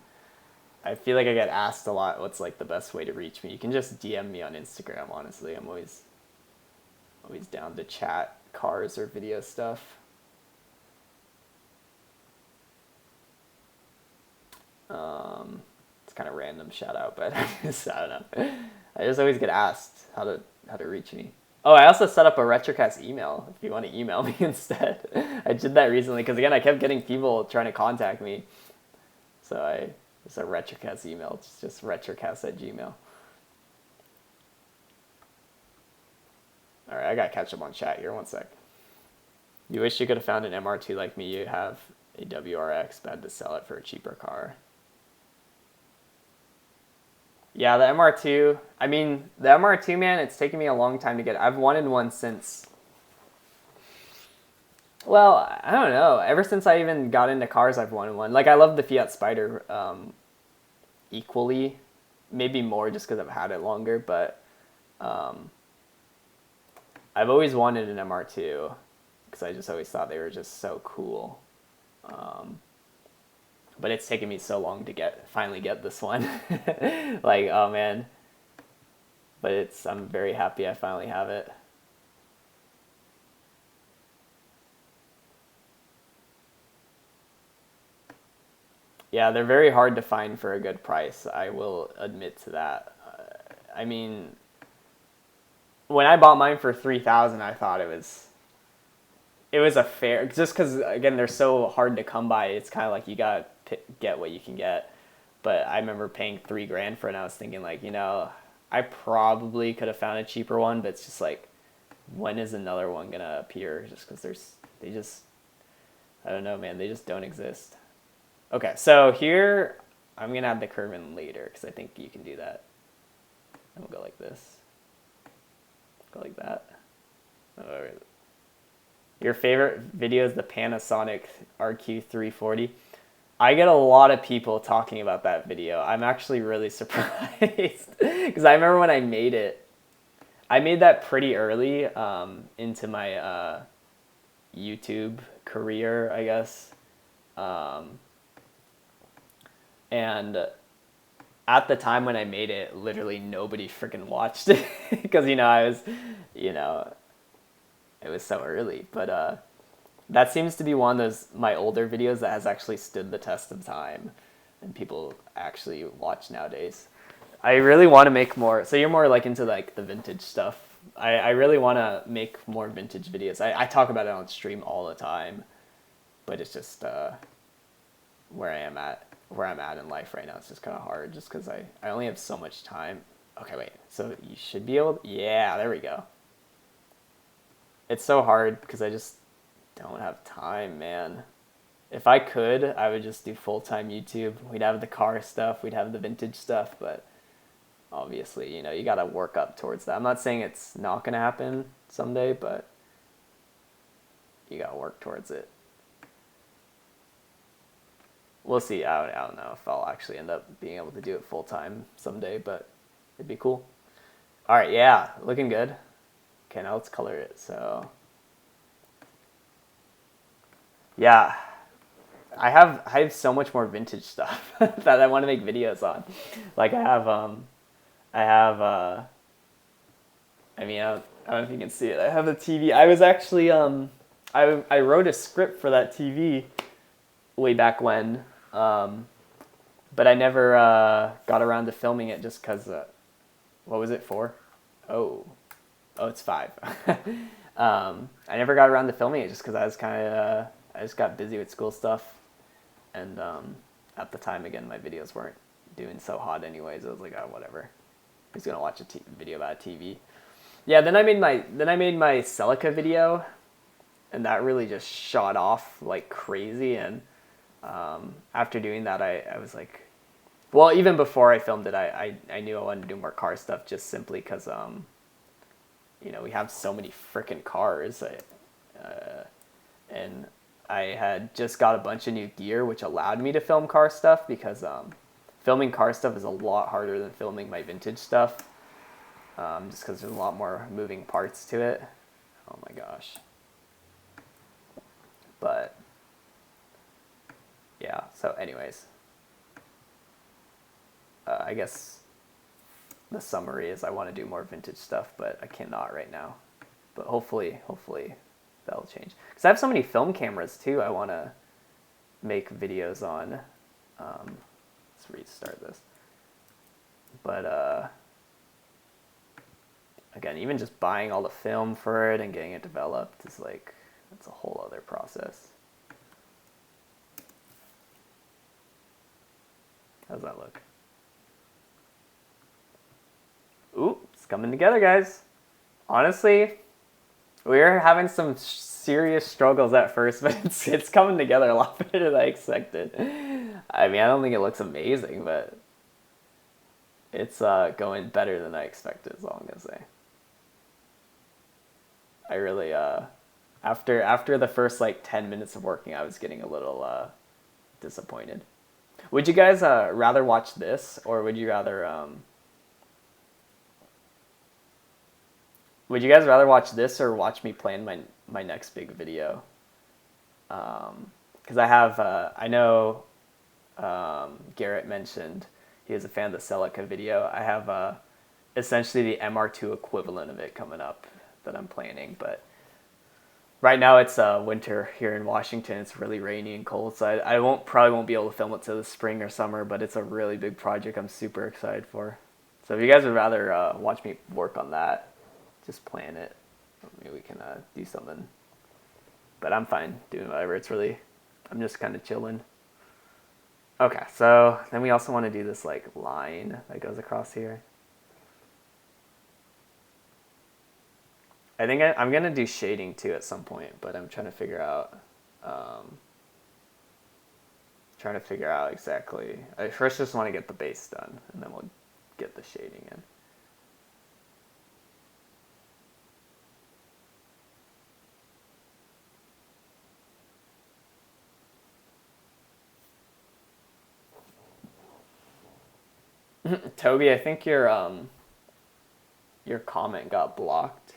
I feel like I get asked a lot what's like the best way to reach me. You can just DM me on Instagram, honestly. I'm always down to chat cars or video stuff. It's kind of random shout out, but I don't know. I just always get asked how to reach me. Oh, I also set up a Retrocast email if you want to email me instead. I did that recently because, again, I kept getting people trying to contact me. So it's a Retrocast email. It's just retrocast@gmail. All right, I got to catch up on chat here. 1 sec. You wish you could have found an MR2 like me. You have a WRX, but had to sell it for a cheaper car. Yeah, the MR2. I mean, the MR2, man, it's taken me a long time to get. I've wanted one since. Well, I don't know. Ever since I even got into cars, I've wanted one. Like, I love the Fiat Spider equally. Maybe more just because I've had it longer, but I've always wanted an MR2 because I just always thought they were just so cool. But it's taken me so long to finally get this one. Like, oh man. But I'm very happy I finally have it. Yeah, they're very hard to find for a good price. I will admit to that. I mean, when I bought mine for $3,000, I thought it was a fair, just because, again, they're so hard to come by. It's kind of like you gotta get what you can get. But I remember paying $3,000 for it, and I was thinking, like, I probably could have found a cheaper one, but it's just like, when is another one gonna appear? Just because I don't know, man, they just don't exist. Okay, so here I'm gonna add the curve in later because I think you can do that. And we'll go like this. Go like that. Your favorite video is the Panasonic RQ340. I get a lot of people talking about that video. I'm actually really surprised because I remember when I made it. I made that pretty early into my YouTube career, I guess. And at the time when I made it, literally nobody freaking watched it because, I was, it was so early. But that seems to be one of those my older videos that has actually stood the test of time and people actually watch nowadays. I really want to make more. So you're more like into like the vintage stuff. I really want to make more vintage videos. I talk about it on stream all the time, but it's just where I'm at in life right now. It's just kind of hard just because I only have so much time. Okay, wait. So you should be able to, yeah, there we go. It's so hard because I just don't have time, man. If I could, I would just do full-time YouTube. We'd have the car stuff, we'd have the vintage stuff, but obviously, you know, you got to work up towards that. I'm not saying it's not going to happen someday, but you got to work towards it. We'll see. I don't know if I'll actually end up being able to do it full-time someday, but it'd be cool. All right, yeah, looking good. Okay, now let's color it. So, yeah, I have so much more vintage stuff that I want to make videos on. Like I have I mean, I don't know if you can see it. I have a TV. I was actually I wrote a script for that TV way back when, but I never got around to filming it just because. What was it for? Oh, it's 5. I never got around to filming it just because I was I just got busy with school stuff, and at the time again my videos weren't doing so hot anyways. I was like, oh, whatever. Who's gonna watch a video about a TV? Yeah. Then I made my Celica video, and that really just shot off like crazy. And after doing that, I was like, well, even before I filmed it, I knew I wanted to do more car stuff just simply because, you know, we have so many freaking cars. And I had just got a bunch of new gear, which allowed me to film car stuff because filming car stuff is a lot harder than filming my vintage stuff, just because there's a lot more moving parts to it. Oh my gosh. But, yeah, so anyways. I guess the summary is I want to do more vintage stuff, but I cannot right now. But hopefully that'll change. Because I have so many film cameras too I want to make videos on. Let's restart this. But again, even just buying all the film for it and getting it developed is like, that's a whole other process. How's that look? Ooh, it's coming together, guys. Honestly, we were having some serious struggles at first, but it's coming together a lot better than I expected. I mean, I don't think it looks amazing, but it's going better than I expected, as long as I really after the first like 10 minutes of working, I was getting a little disappointed. Would you guys rather watch this, or would you rather would you guys rather watch this or watch me plan my next big video? Because I have, I know Garrett mentioned he was a fan of the Celica video. I have essentially the MR2 equivalent of it coming up that I'm planning. But right now it's winter here in Washington. It's really rainy and cold, so I probably won't be able to film it till the spring or summer, but it's a really big project I'm super excited for. So if you guys would rather watch me work on that, just plan it. Maybe we can do something. But I'm fine doing whatever. It's really, I'm just kind of chilling. Okay, so then we also want to do this like line that goes across here. I think I'm going to do shading too at some point, but I'm trying to figure out exactly. I first just want to get the base done, and then we'll get the shading in. Toby, I think your comment got blocked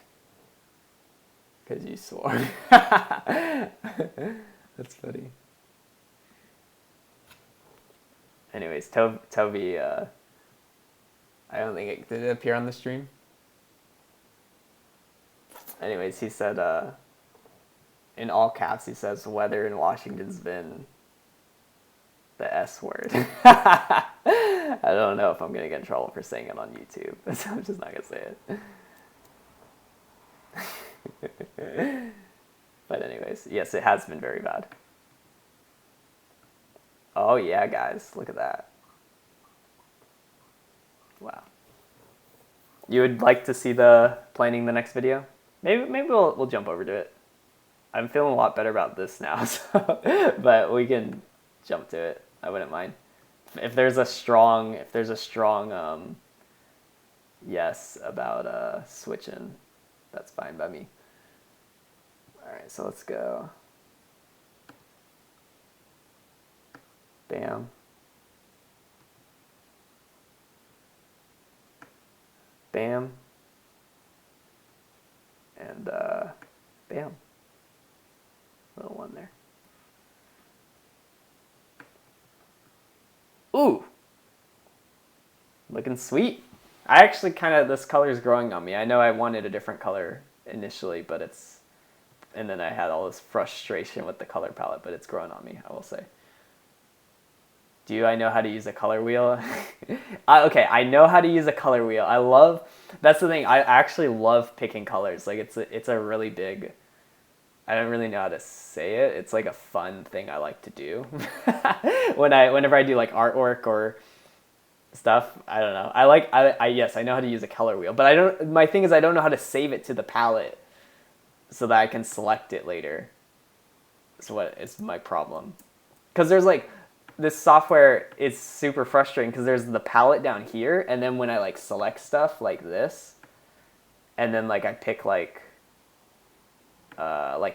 because you swore. That's funny. Anyways, Toby, I don't think did it appear on the stream? Anyways, he said, in all caps, he says, weather in Washington's been the S word. I don't know if I'm going to get in trouble for saying it on YouTube, so I'm just not going to say it. But anyways, yes, it has been very bad. Oh yeah, guys, look at that. Wow. You would like to see the planning the next video? Maybe we'll jump over to it. I'm feeling a lot better about this now, so but we can jump to it. I wouldn't mind. If there's a strong yes about switching, that's fine by me. All right, so let's go. Bam. Bam. And bam. Little one there. Ooh. Looking sweet. I actually this color is growing on me. I know I wanted a different color initially, but and then I had all this frustration with the color palette, but it's growing on me, I will say. Do I know how to use a color wheel? Okay, I know how to use a color wheel. That's the thing, I actually love picking colors. Like it's a really big, I don't really know how to say it. It's like a fun thing I like to do. Whenever I do like artwork or stuff, I don't know. Yes, I know how to use a color wheel, but my thing is I don't know how to save it to the palette so that I can select it later. That's what is my problem. Because there's like, this software is super frustrating because there's the palette down here, and then when I like select stuff like this, and then like I pick like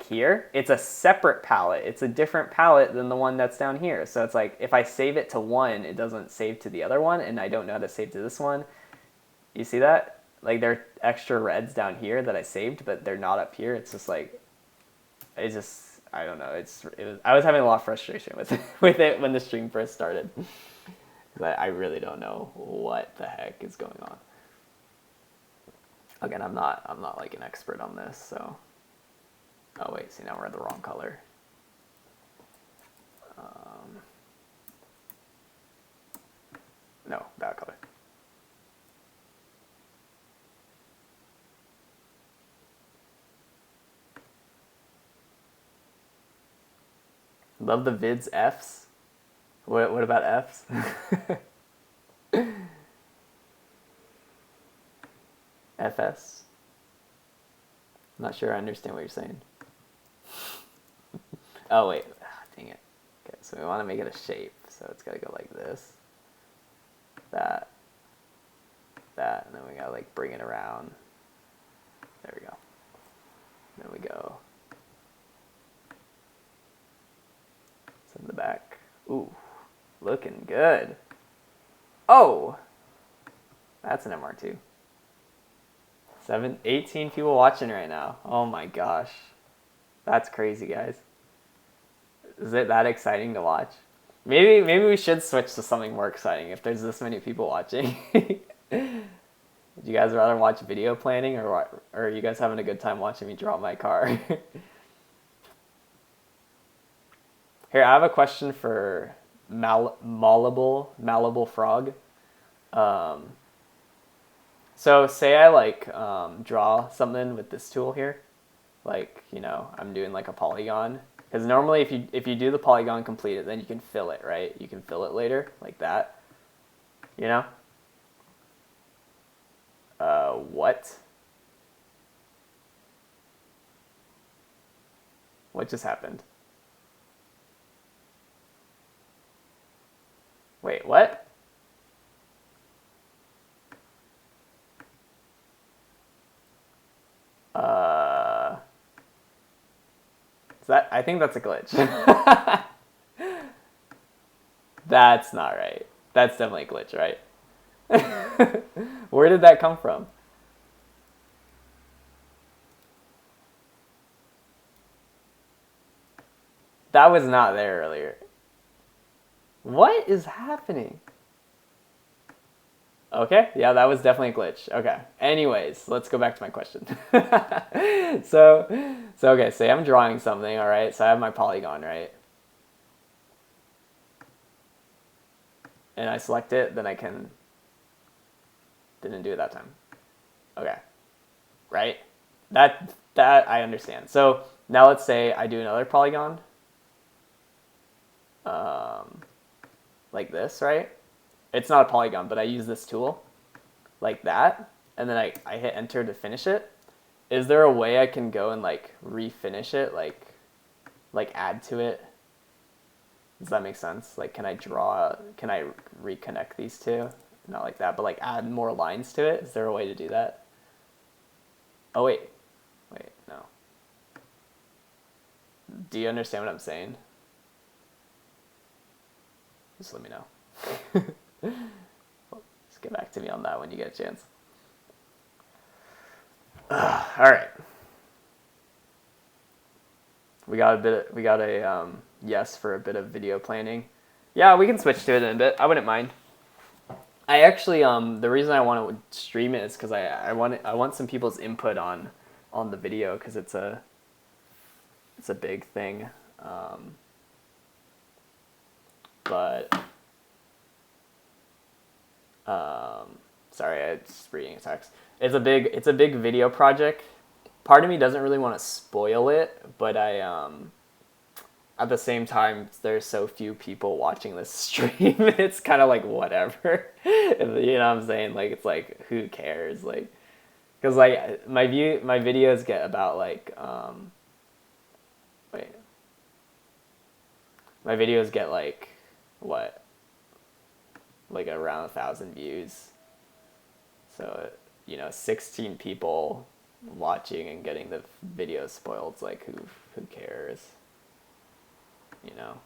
here, it's a separate palette. It's a different palette than the one that's down here. So it's like if I save it to one, it doesn't save to the other one, and I don't know how to save to this one. You see that? Like there are extra reds down here that I saved, but they're not up here. It's just like, I don't know. I was having a lot of frustration with it when the stream first started. But I really don't know what the heck is going on. Again, I'm not like an expert on this, so. Oh wait, see now we're at the wrong color. No, that color. Love the vids Fs. What about Fs? FS? I'm not sure I understand what you're saying. Oh wait, dang it. Okay, so we want to make it a shape, so it's got to go like this. That, and then we got to like bring it around. There we go. Then we go. In the back. Ooh, looking good. Oh, that's an MR2. 18 people watching right now. Oh my gosh. That's crazy, guys. Is it that exciting to watch? Maybe we should switch to something more exciting if there's this many people watching. Would you guys rather watch video planning or are you guys having a good time watching me draw my car? Here, I have a question for Malleable Frog. So say I like draw something with this tool here, like I'm doing like a polygon. Because normally if you do the polygon, complete it, then you can fill it, right? You can fill it later like that. What? What just happened? Wait, what? I think that's a glitch. That's not right. That's definitely a glitch, right? Where did that come from? That was not there earlier. What is happening? Okay, yeah, that was definitely a glitch. Okay, anyways, let's go back to my question. So okay, say I'm drawing something, all right? So I have my polygon, right? And I select it, then I can... Didn't do it that time. Okay, right? That I understand. So now let's say I do another polygon. like this, right? It's not a polygon, but I use this tool like that, and then I hit enter to finish it. Is there a way I can go and like refinish it, like add to it? Does that make sense? Like, can I reconnect these two? Not like that, but like add more lines to it. Is there a way to do that? Oh wait, no. Do you understand what I'm saying? Just let me know. Just get back to me on that when you get a chance. All right. We got a yes for a bit of video planning. Yeah, we can switch to it in a bit. I wouldn't mind. I actually the reason I want to stream it is because I want some people's input on the video, because it's a big thing. But sorry, I'm just reading a text. It's a big video project. Part of me doesn't really want to spoil it, but I at the same time, there's so few people watching this stream. It's kind of like whatever. You know what I'm saying? Like, it's like, who cares? Like, because like my videos get about like my videos get like what, like around 1,000 views. So 16 people watching and getting the video spoiled. It's like, who cares? You know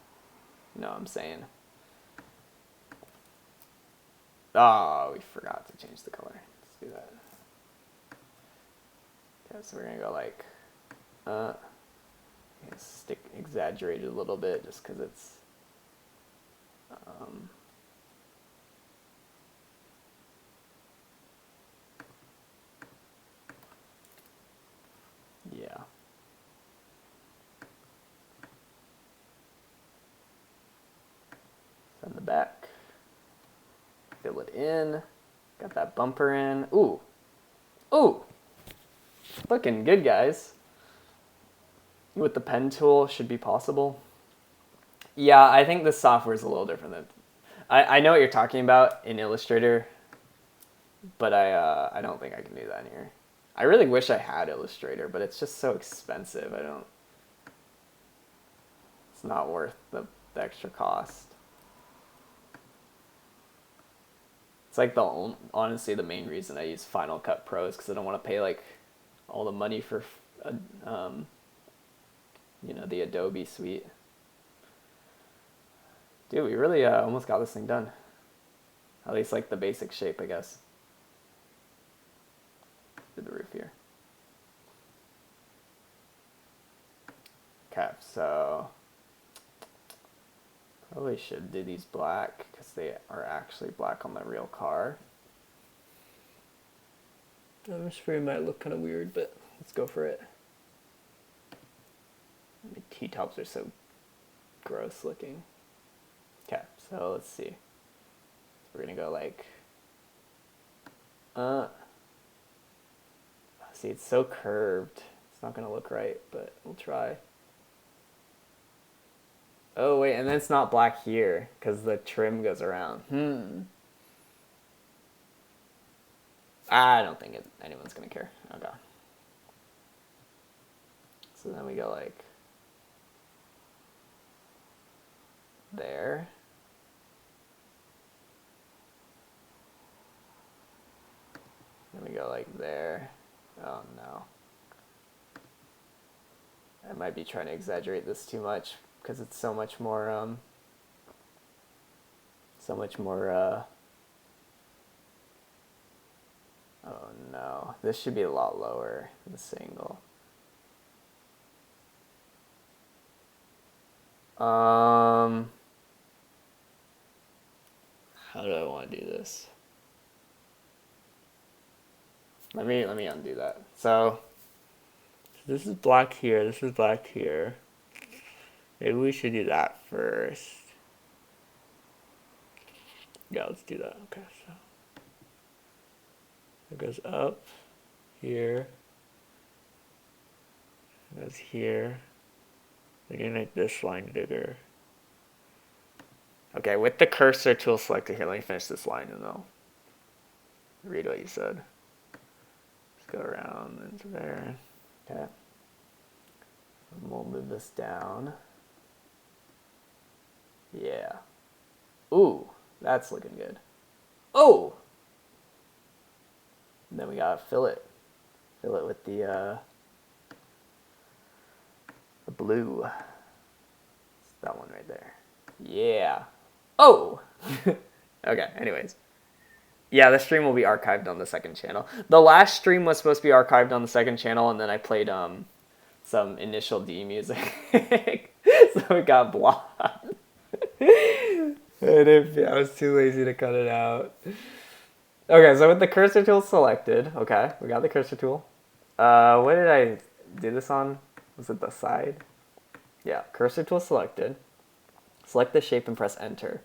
what I'm saying? Oh, we forgot to change the color. Let's do that. Okay, so we're gonna go like stick exaggerated a little bit just because it's yeah. Send the back. Fill it in. Got that bumper in. Ooh. Looking good, guys. With the pen tool, should be possible. Yeah, I think this software is a little different than... I know what you're talking about in Illustrator, but I don't think I can do that in here. I really wish I had Illustrator, but it's just so expensive. It's not worth the extra cost. It's like honestly the main reason I use Final Cut Pro is because I don't want to pay like all the money for the Adobe suite. Dude, we really almost got this thing done. At least like the basic shape, I guess. Did the roof here. Okay, so probably should do these black because they are actually black on the real car. I'm sure it might look kind of weird, but let's go for it. The T-tops are so gross looking. Okay, so let's see. We're gonna go like, see, it's so curved. It's not gonna look right, but we'll try. Oh wait, and then it's not black here because the trim goes around. I don't think anyone's gonna care. Okay. So then we go like there. Then we go like there. Oh no. I might be trying to exaggerate this too much because it's so much more oh no. This should be a lot lower, this angle. How do I want to do this? Let me undo that. So this is black here, this is black here. Maybe we should do that first. Yeah, let's do that. Okay, so it goes up here. It goes here. We're gonna make this line bigger. Okay, with the cursor tool selected here, let me finish this line and I'll read what you said. Just go around into there. Okay. And we'll move this down. Yeah. Ooh, that's looking good. Oh! And then we gotta fill it. Fill it with the blue. It's that one right there. Yeah. Oh! Okay, anyways. Yeah, the stream will be archived on the second channel. The last stream was supposed to be archived on the second channel, and then I played some Initial D music. So it got blocked. I was too lazy to cut it out. Okay, so with the cursor tool selected, okay, we got the cursor tool. What did I do this on? Was it the side? Yeah, cursor tool selected. Select the shape and press enter.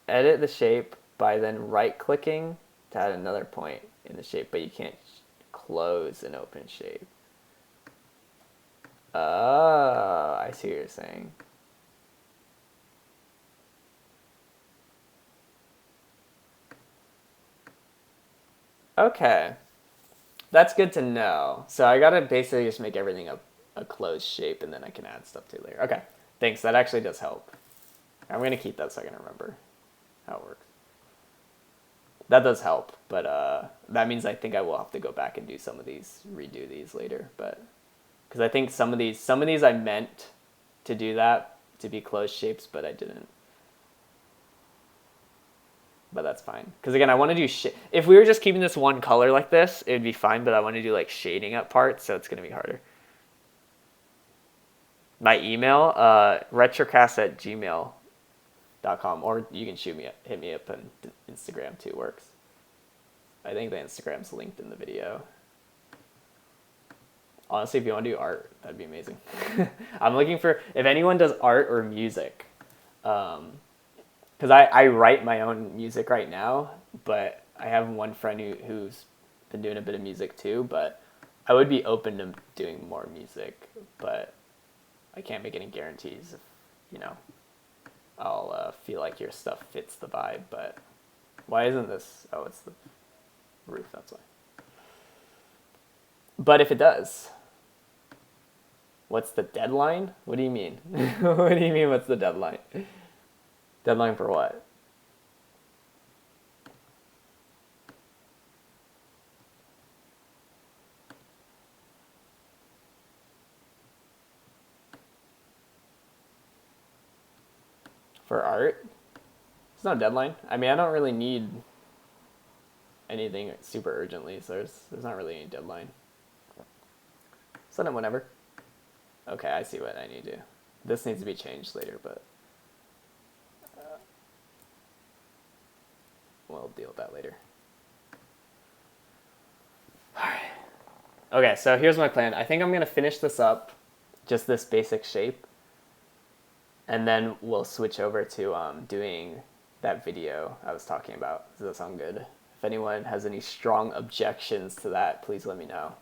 Edit the shape by then right-clicking to add another point in the shape, but you can't close an open shape. Oh, I see what you're saying. Okay. That's good to know. So I gotta basically just make everything a closed shape, and then I can add stuff to it later. Okay, thanks. That actually does help. I'm gonna keep that so I can remember how it works. That does help, but that means I think I will have to go back and do some of these, redo these later. But because I think some of these I meant to do that to be closed shapes, but I didn't. But that's fine. Because again, I want to do if we were just keeping this one color like this, it would be fine. But I want to do like shading at parts, so it's gonna be harder. My email, retrocast@gmail.com, or you can hit me up on Instagram too. Works. I think the Instagram's linked in the video. Honestly, if you want to do art, that'd be amazing. I'm looking for if anyone does art or music. Because I write my own music right now, but I have one friend who's been doing a bit of music too, but I would be open to doing more music, but I can't make any guarantees if, I'll feel like your stuff fits the vibe, but why isn't this? Oh, it's the roof, that's why. But if it does, what's the deadline? What do you mean? What do you mean, what's the deadline? Deadline for what? For art? There's no deadline. I mean, I don't really need anything super urgently, so there's not really any deadline. Send it whenever. Okay, I see what I need to do. This needs to be changed later, but we'll deal with that later. Alright. Okay, so here's my plan. I think I'm going to finish this up, just this basic shape, and then we'll switch over to doing that video I was talking about. Does that sound good? If anyone has any strong objections to that, please let me know.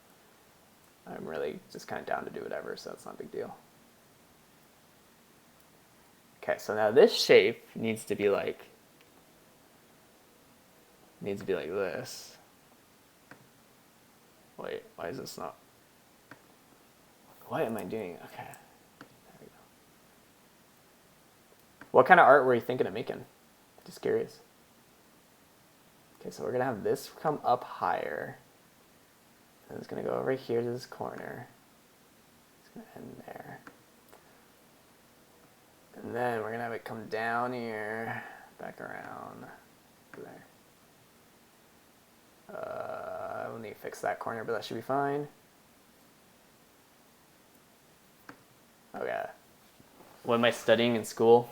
I'm really just kind of down to do whatever, so it's not a big deal. Okay, so now this shape needs to be like this. Wait, why is this not? What am I doing? Okay, there we go. What kind of art were you thinking of making? Just curious. Okay, so we're gonna have this come up higher. And it's gonna go over here to this corner. It's gonna end there. And then we're gonna have it come down here, back around there. We'll need to fix that corner, but that should be fine. Okay. What am I studying in school?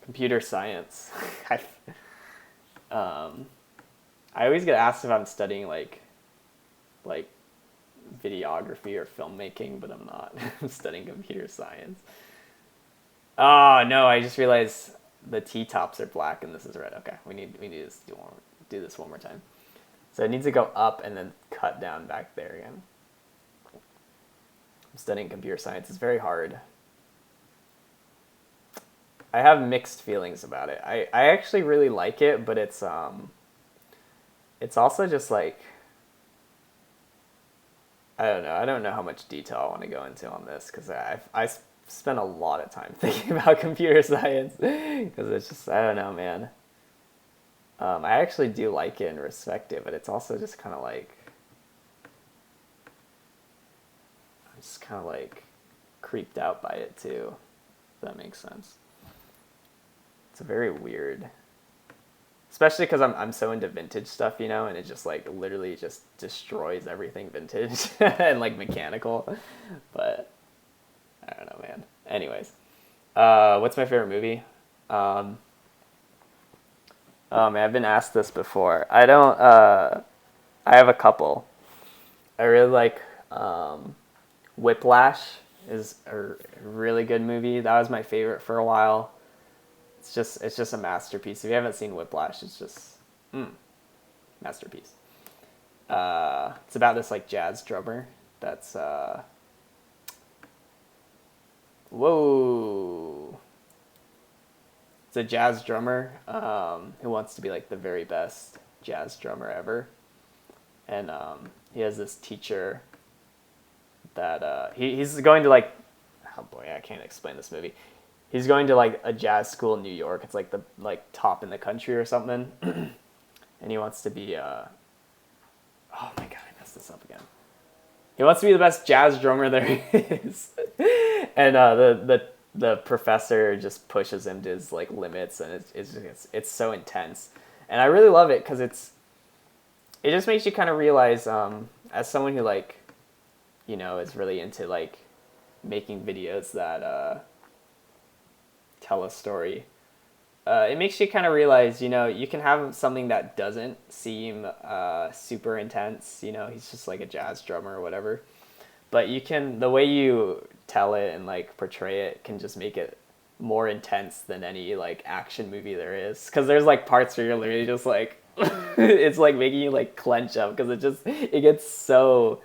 Computer science. I always get asked if I'm studying like videography or filmmaking, but I'm not. I'm studying computer science. Oh no, I just realized the T-tops are black and this is red. Okay, we need to do this one more time. So it needs to go up and then cut down back there again. I'm studying computer science. It's very hard. I have mixed feelings about it. I actually really like it, but it's also just like, I don't know. I don't know how much detail I want to go into on this because I spent a lot of time thinking about computer science because it's just, I don't know, man. I actually do like it and respect it, but it's also just kind of like, I'm just kind of like creeped out by it too. If that makes sense. It's a very weird, especially because I'm so into vintage stuff, you know, and it just like literally just destroys everything vintage and like mechanical. But I don't know, man. Anyways, what's my favorite movie? Um, oh man, I've been asked this before. I don't. I have a couple. I really like Whiplash. Is a really good movie. That was my favorite for a while. It's just a masterpiece. If you haven't seen Whiplash, it's just masterpiece. It's about this like jazz drummer that's whoa. It's a jazz drummer who wants to be like the very best jazz drummer ever, and he has this teacher that he's going to like, oh boy, I can't explain this movie. He's going to like a jazz school in New York. It's like the like top in the country or something, and he wants to be oh my god, I messed this up again. He wants to be the best jazz drummer there is, and the professor just pushes him to his like limits, and it's so intense, and I really love it because it just makes you kind of realize as someone who like, you know, is really into like making videos that tell a story. It makes you kind of realize, you know, you can have something that doesn't seem super intense. You know, he's just like a jazz drummer or whatever. But you can, the way you tell it and like portray it can just make it more intense than any like action movie there is. Because there's like parts where you're literally just like, it's like making you like clench up because it gets so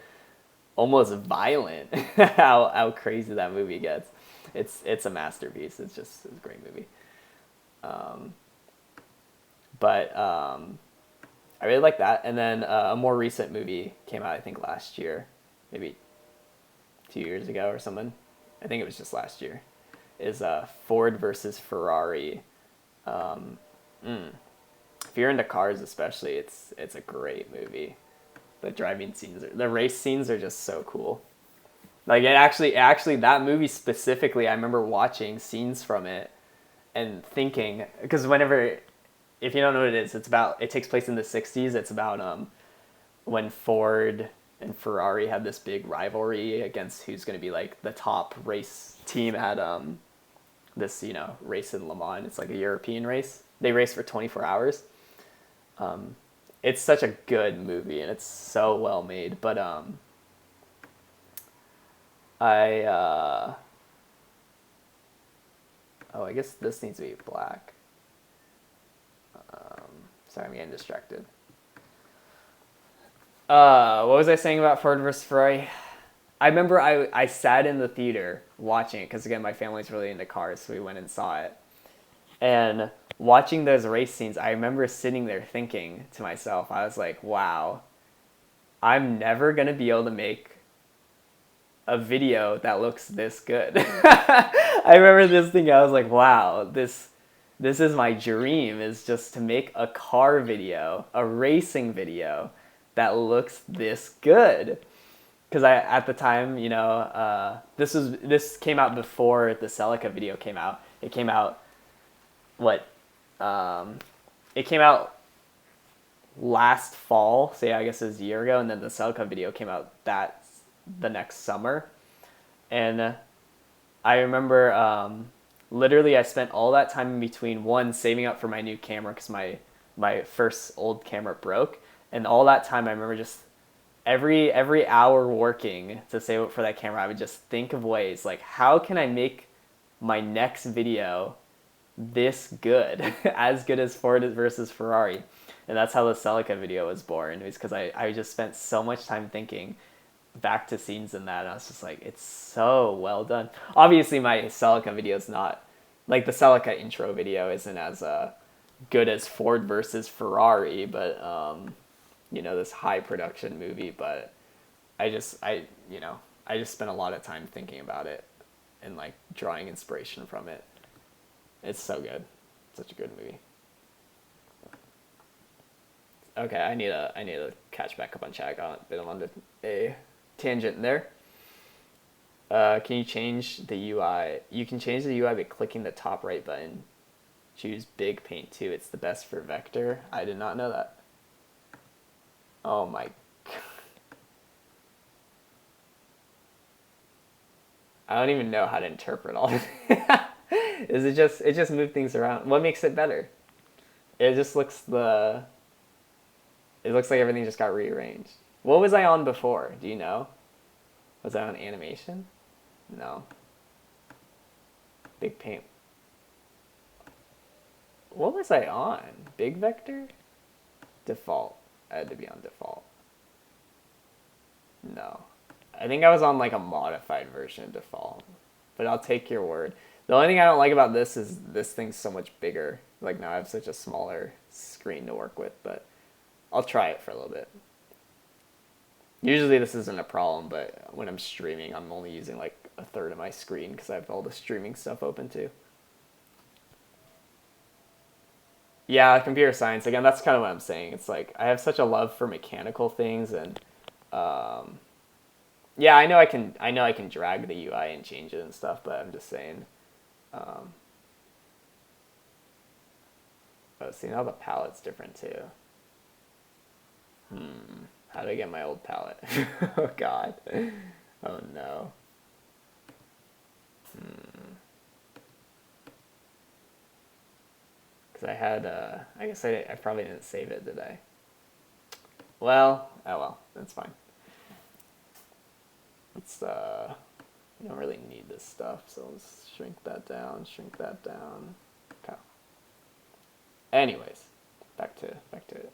almost violent how crazy that movie gets. It's a masterpiece. It's a great movie. But I really like that. And then a more recent movie came out, I think last year, maybe 2 years ago or something. I think it was just last year. Is Ford versus Ferrari. If you're into cars, especially, it's a great movie. The driving scenes, the race scenes are just so cool. Like it actually that movie specifically, I remember watching scenes from it and thinking, because whenever, if you don't know what it is, it takes place in the 60s. It's about when Ford and Ferrari had this big rivalry against who's going to be like the top race team at this, you know, race in Le Mans. It's like a European race. They race for 24 hours. It's such a good movie and it's so well made, but I I guess this needs to be black. Sorry, I'm getting distracted. What was I saying about Ford vs. Ferrari? I remember I sat in the theater watching it because again my family's really into cars, so we went and saw it. And watching those race scenes, I remember sitting there thinking to myself, I was like, wow, I'm never gonna be able to make a video that looks this good. I remember this thing, I was like, wow, this is my dream, is just to make a car video, a racing video that looks this good. Because at the time, you know, this came out before the Celica video came out. It came out it came out last fall, so yeah, I guess it was a year ago, and then the Celica video came out the next summer. And I remember literally I spent all that time in between, one, saving up for my new camera because my first old camera broke, and all that time I remember just every hour working to save up for that camera, I would just think of ways like, how can I make my next video this good, as good as Ford versus Ferrari. And that's how the Celica video was born. It was because I just spent so much time thinking back to scenes in that, and I was just like, it's so well done. Obviously my Celica video is not like the Celica intro video isn't as good as Ford versus Ferrari, but you know, this high production movie. But you know, I just spent a lot of time thinking about it and like drawing inspiration from it. It's so good, such a good movie. Okay, I need to catch back up on chat. I got a bit on a tangent there. Can you change the UI? You can change the UI by clicking the top right button. Choose Big Paint 2. It's the best for vector. I did not know that. Oh my. I don't even know how to interpret all of it. Is it just move things around? What makes it better? It just looks it looks like everything just got rearranged. What was I on before? Do you know? Was I on animation? No. Big paint. What was I on? Big vector? Default. I had to be on default. No. I think I was on like a modified version of default. But I'll take your word. The only thing I don't like about this is this thing's so much bigger. Like now I have such a smaller screen to work with, but I'll try it for a little bit. Usually this isn't a problem, but when I'm streaming, I'm only using like a third of my screen because I have all the streaming stuff open too. Yeah, computer science. Again, that's kind of what I'm saying. It's like I have such a love for mechanical things, and yeah, I know I can drag the UI and change it and stuff, but I'm just saying. Oh, see, now the palette's different too. How do I get my old palette? Oh God. Oh no. Because I had, I guess I probably didn't save it, did I? Well, oh well, that's fine. Let's, we don't really need this stuff, so let's shrink that down, Okay. Anyways, back to it.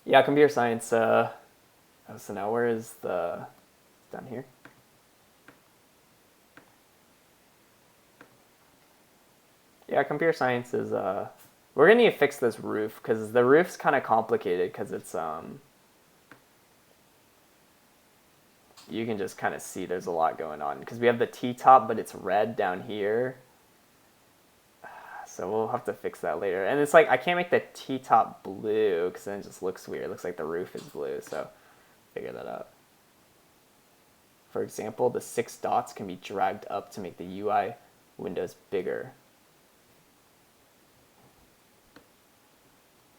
Yeah, computer science, so now where is down here? Yeah, computer science is, we're gonna need to fix this roof, because the roof's kind of complicated, because it's, you can just kind of see there's a lot going on, because we have the T-top, but it's red down here. So we'll have to fix that later. And it's like, I can't make the T-top blue, because then it just looks weird. It looks like the roof is blue, so figure that out. For example, the 6 dots can be dragged up to make the UI windows bigger.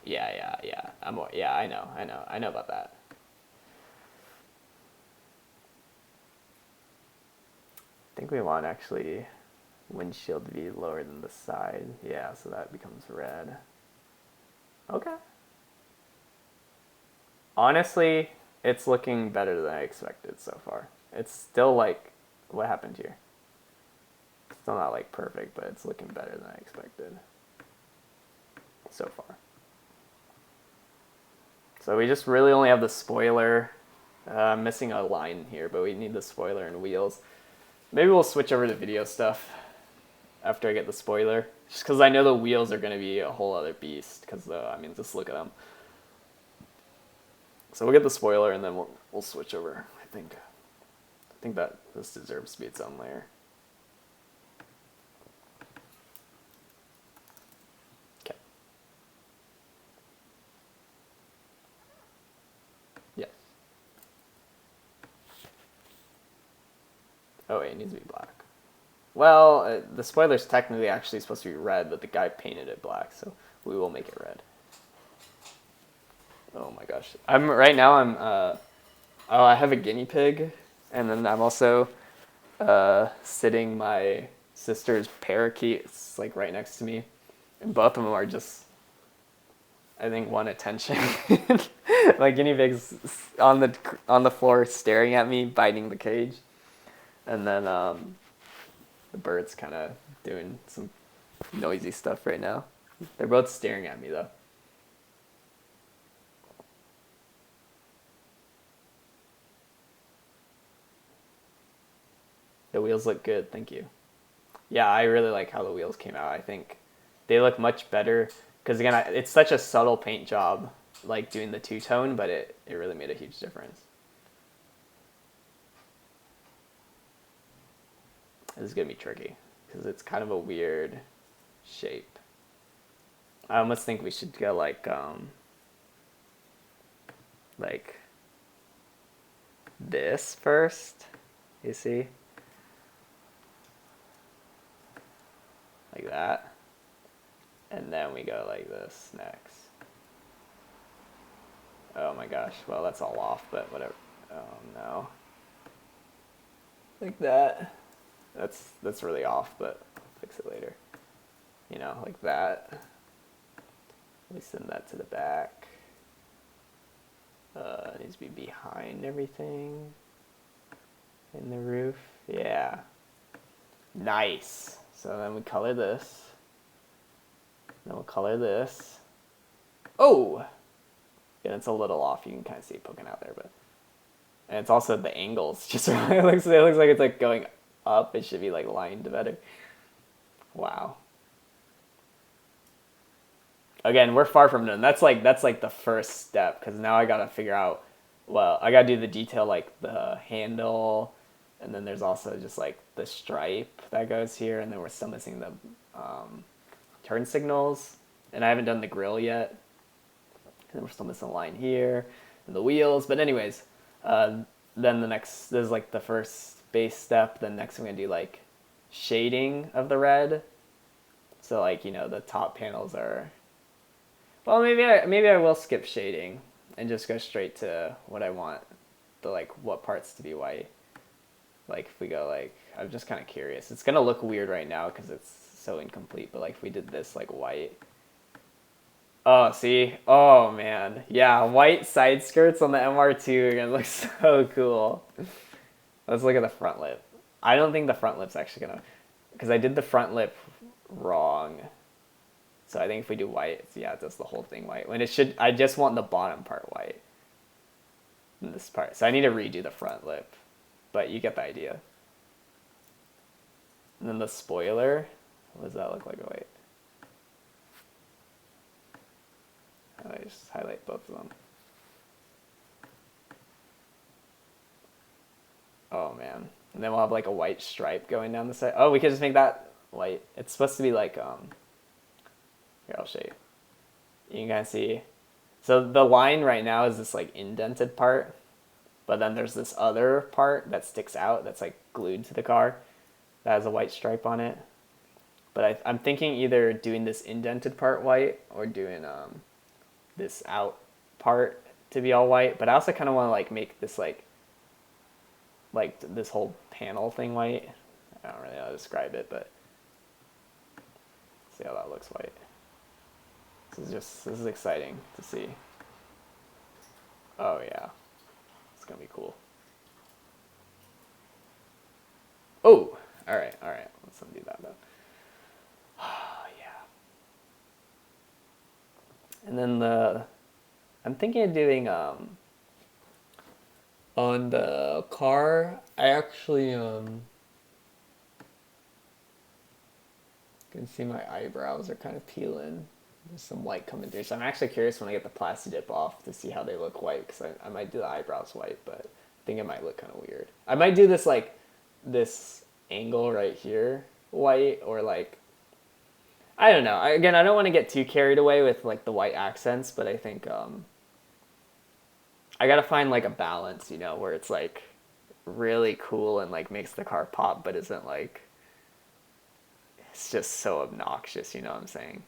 Yeah. Yeah, I know about that. I think we want actually windshield to be lower than the side. Yeah, so that becomes red. Okay. Honestly, it's looking better than I expected so far. It's still like, what happened here? It's still not like perfect, but it's looking better than I expected so far. So we just really only have the spoiler. I'm missing a line here, but we need the spoiler and wheels. Maybe we'll switch over to video stuff after I get the spoiler. Just because I know the wheels are going to be a whole other beast. Because, I mean, just look at them. So we'll get the spoiler and then we'll switch over, I think. I think that this deserves to be its own layer. Okay. Yes. Oh wait, it needs to be black. Well, the spoiler's technically actually supposed to be red, but the guy painted it black, so we will make it red. Oh my gosh. Right now I have a guinea pig, and then I'm also sitting my sister's parakeets like right next to me, and both of them are just, I think, want attention. My guinea pig's on the floor staring at me, biting the cage, and then the bird's kind of doing some noisy stuff right now. They're both staring at me though. The wheels look good, thank you. Yeah, I really like how the wheels came out. I think they look much better because again, it's such a subtle paint job, like doing the two-tone, but it really made a huge difference. This is gonna be tricky because it's kind of a weird shape. I almost think we should go like this first. You see? Like that. And then we go like this next. Oh my gosh. Well, that's all off, but whatever. Oh no. Like that. That's really off, but I'll fix it later. You know, like that. We send that to the back. It needs to be behind everything. In the roof. Yeah. Nice. So then we color this. Then we'll color this. Oh! Yeah, it's a little off. You can kind of see it poking out there, but... And it's also the angles. Just it looks like it's like going up. It should be like lined better. Wow. Again, we're far from done. That's like the first step, because now I gotta figure out, well, I gotta do the detail like the handle, and then there's also just like the stripe that goes here, and then we're still missing the turn signals, and I haven't done the grill yet, and we're still missing a line here, and the wheels. But anyways, then this is like the first base step. Then next I'm gonna do like shading of the red, so like, you know, the top panels are. Well, maybe I will skip shading and just go straight to what I want, the like what parts to be white. Like if we go like, I'm just kind of curious. It's gonna look weird right now because it's so incomplete. But like if we did this like white. Oh, see? Oh man, yeah, white side skirts on the MR2 are gonna look so cool. Let's look at the front lip. I don't think the front lip's actually gonna, because I did the front lip wrong. So I think if we do white, yeah, it does the whole thing white. When it should, I just want the bottom part white. And this part. So I need to redo the front lip. But you get the idea. And then the spoiler. What does that look like? Oh, wait. I just highlight both of them. Oh, man. And then we'll have like a white stripe going down the side. Oh, we could just make that white. It's supposed to be like, here, I'll show you. You can kind of see. So the line right now is this like indented part, but then there's this other part that sticks out that's like glued to the car that has a white stripe on it. But I'm thinking either doing this indented part white or doing this out part to be all white. But I also kind of want to like make this like this whole panel thing white. I don't really know how to describe it, but see how that looks white. This is exciting to see. Oh yeah, it's gonna be cool. Oh, all right. Let's undo that though. Oh yeah. And then I'm thinking of doing on the car. I actually can see my eyebrows are kind of peeling. There's some light coming through. So I'm actually curious when I get the plasti dip off to see how they look white, because I might do the eyebrows white, but I think it might look kind of weird. I might do this like this angle right here white, or like, I don't know. Again, I don't want to get too carried away with like the white accents, but I think I gotta find like a balance, you know, where it's like really cool and like makes the car pop, but isn't like, it's just so obnoxious, you know what I'm saying?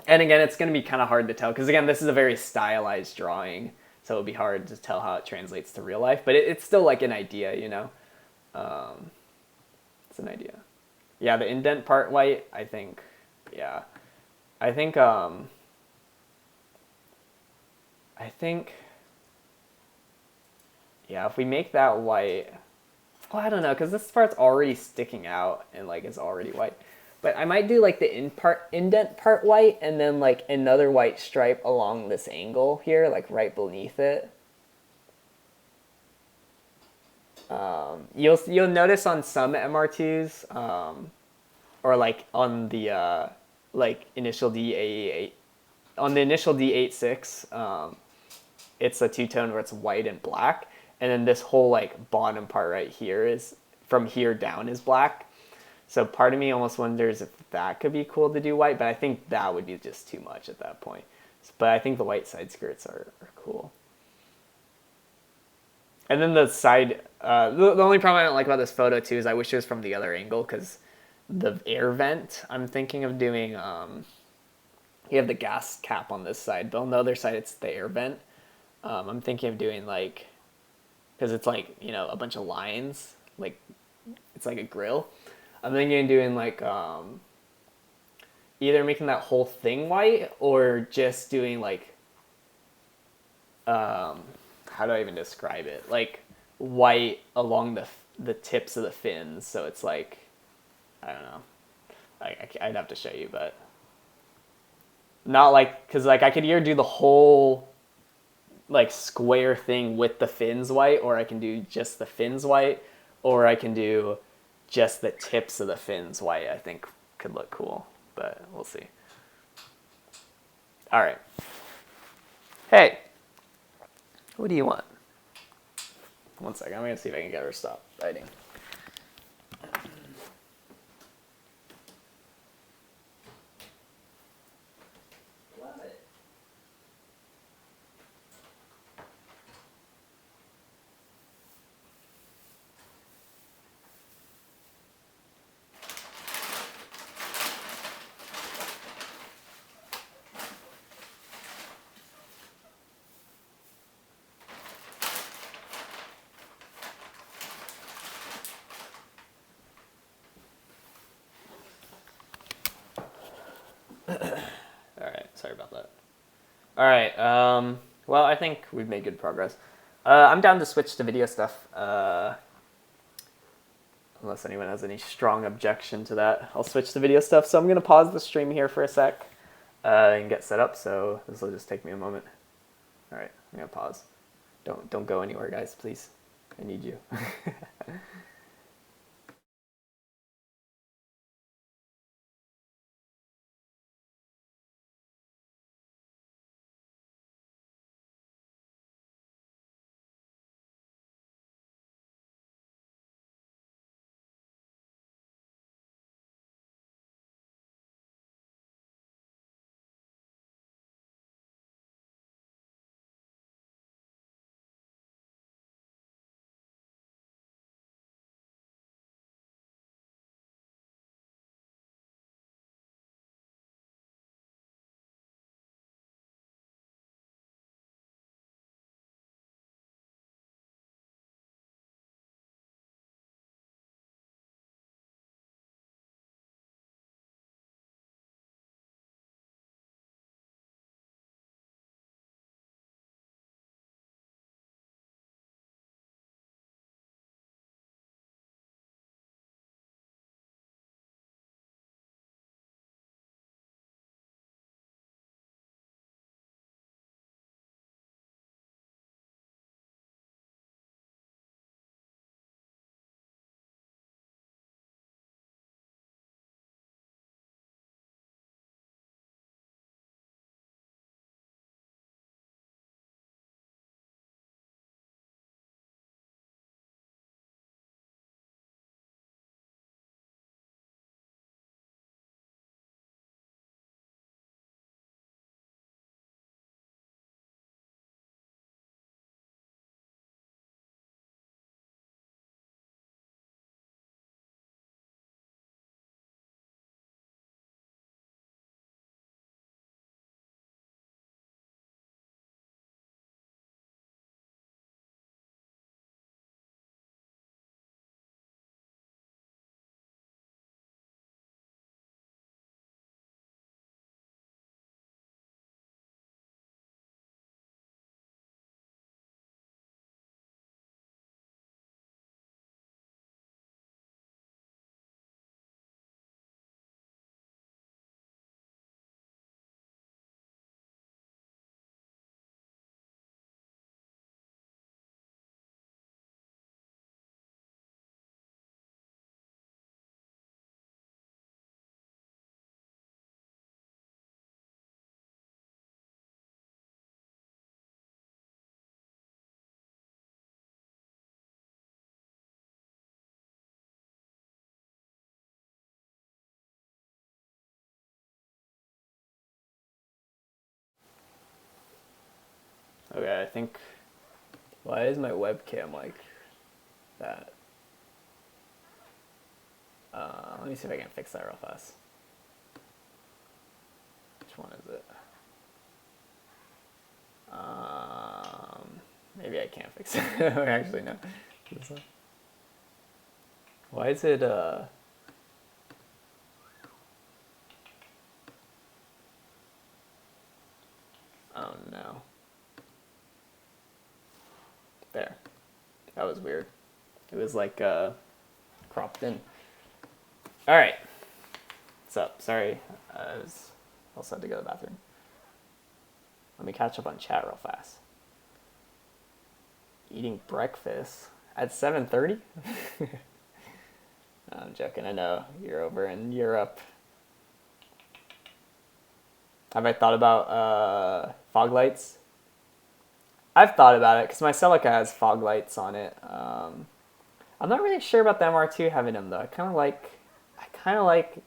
And again, it's going to be kind of hard to tell, because again, this is a very stylized drawing, so it would be hard to tell how it translates to real life, but it's still like an idea, you know? It's an idea. Yeah, the indent part white, I think, yeah. I think, yeah, if we make that white, well, I don't know, because this part's already sticking out and like is already white. But I might do like the indent part white, and then like another white stripe along this angle here, like right beneath it. You'll notice on some MR2s, or like on the like initial D8, on the initial D86, it's a two-tone where it's white and black, and then this whole like bottom part right here is from here down is black. So part of me almost wonders if that could be cool to do white, but I think that would be just too much at that point. But I think the white side skirts are cool. And then the side, the only problem I don't like about this photo too is I wish it was from the other angle, because the air vent, I'm thinking of doing, you have the gas cap on this side, but on the other side it's the air vent. I'm thinking of doing like, because it's like, you know, a bunch of lines, like it's like a grill. I'm thinking of doing like either making that whole thing white or just doing like how do I even describe it? Like white along the tips of the fins, so it's like, I don't know. I'd have to show you, but not like, because like I could either do the whole like square thing with the fins white, or I can do just the fins white, or I can do just the tips of the fins white. I think could look cool, but we'll see. All right. Hey, what do you want? One second, I'm gonna see if I can get her to stop biting. Love it. All right, sorry about that. All right, well, I think we've made good progress. I'm down to switch to video stuff, unless anyone has any strong objection to that. I'll switch to video stuff, so I'm going to pause the stream here for a sec and get set up, so this will just take me a moment. All right, I'm going to pause. Don't go anywhere, guys, please. I need you. think, why is my webcam like that? Let me see if I can fix that real fast. Which one is it? Maybe I can't fix it. Actually, no. Why is it, oh no. There. That was weird. It was like, cropped in. Alright. What's up? Sorry. I also had to go to the bathroom. Let me catch up on chat real fast. Eating breakfast at 7:30? I'm joking. I know you're over in Europe. Have I thought about fog lights? I've thought about it because my Celica has fog lights on it. I'm not really sure about the MR2 having them though. I kind of like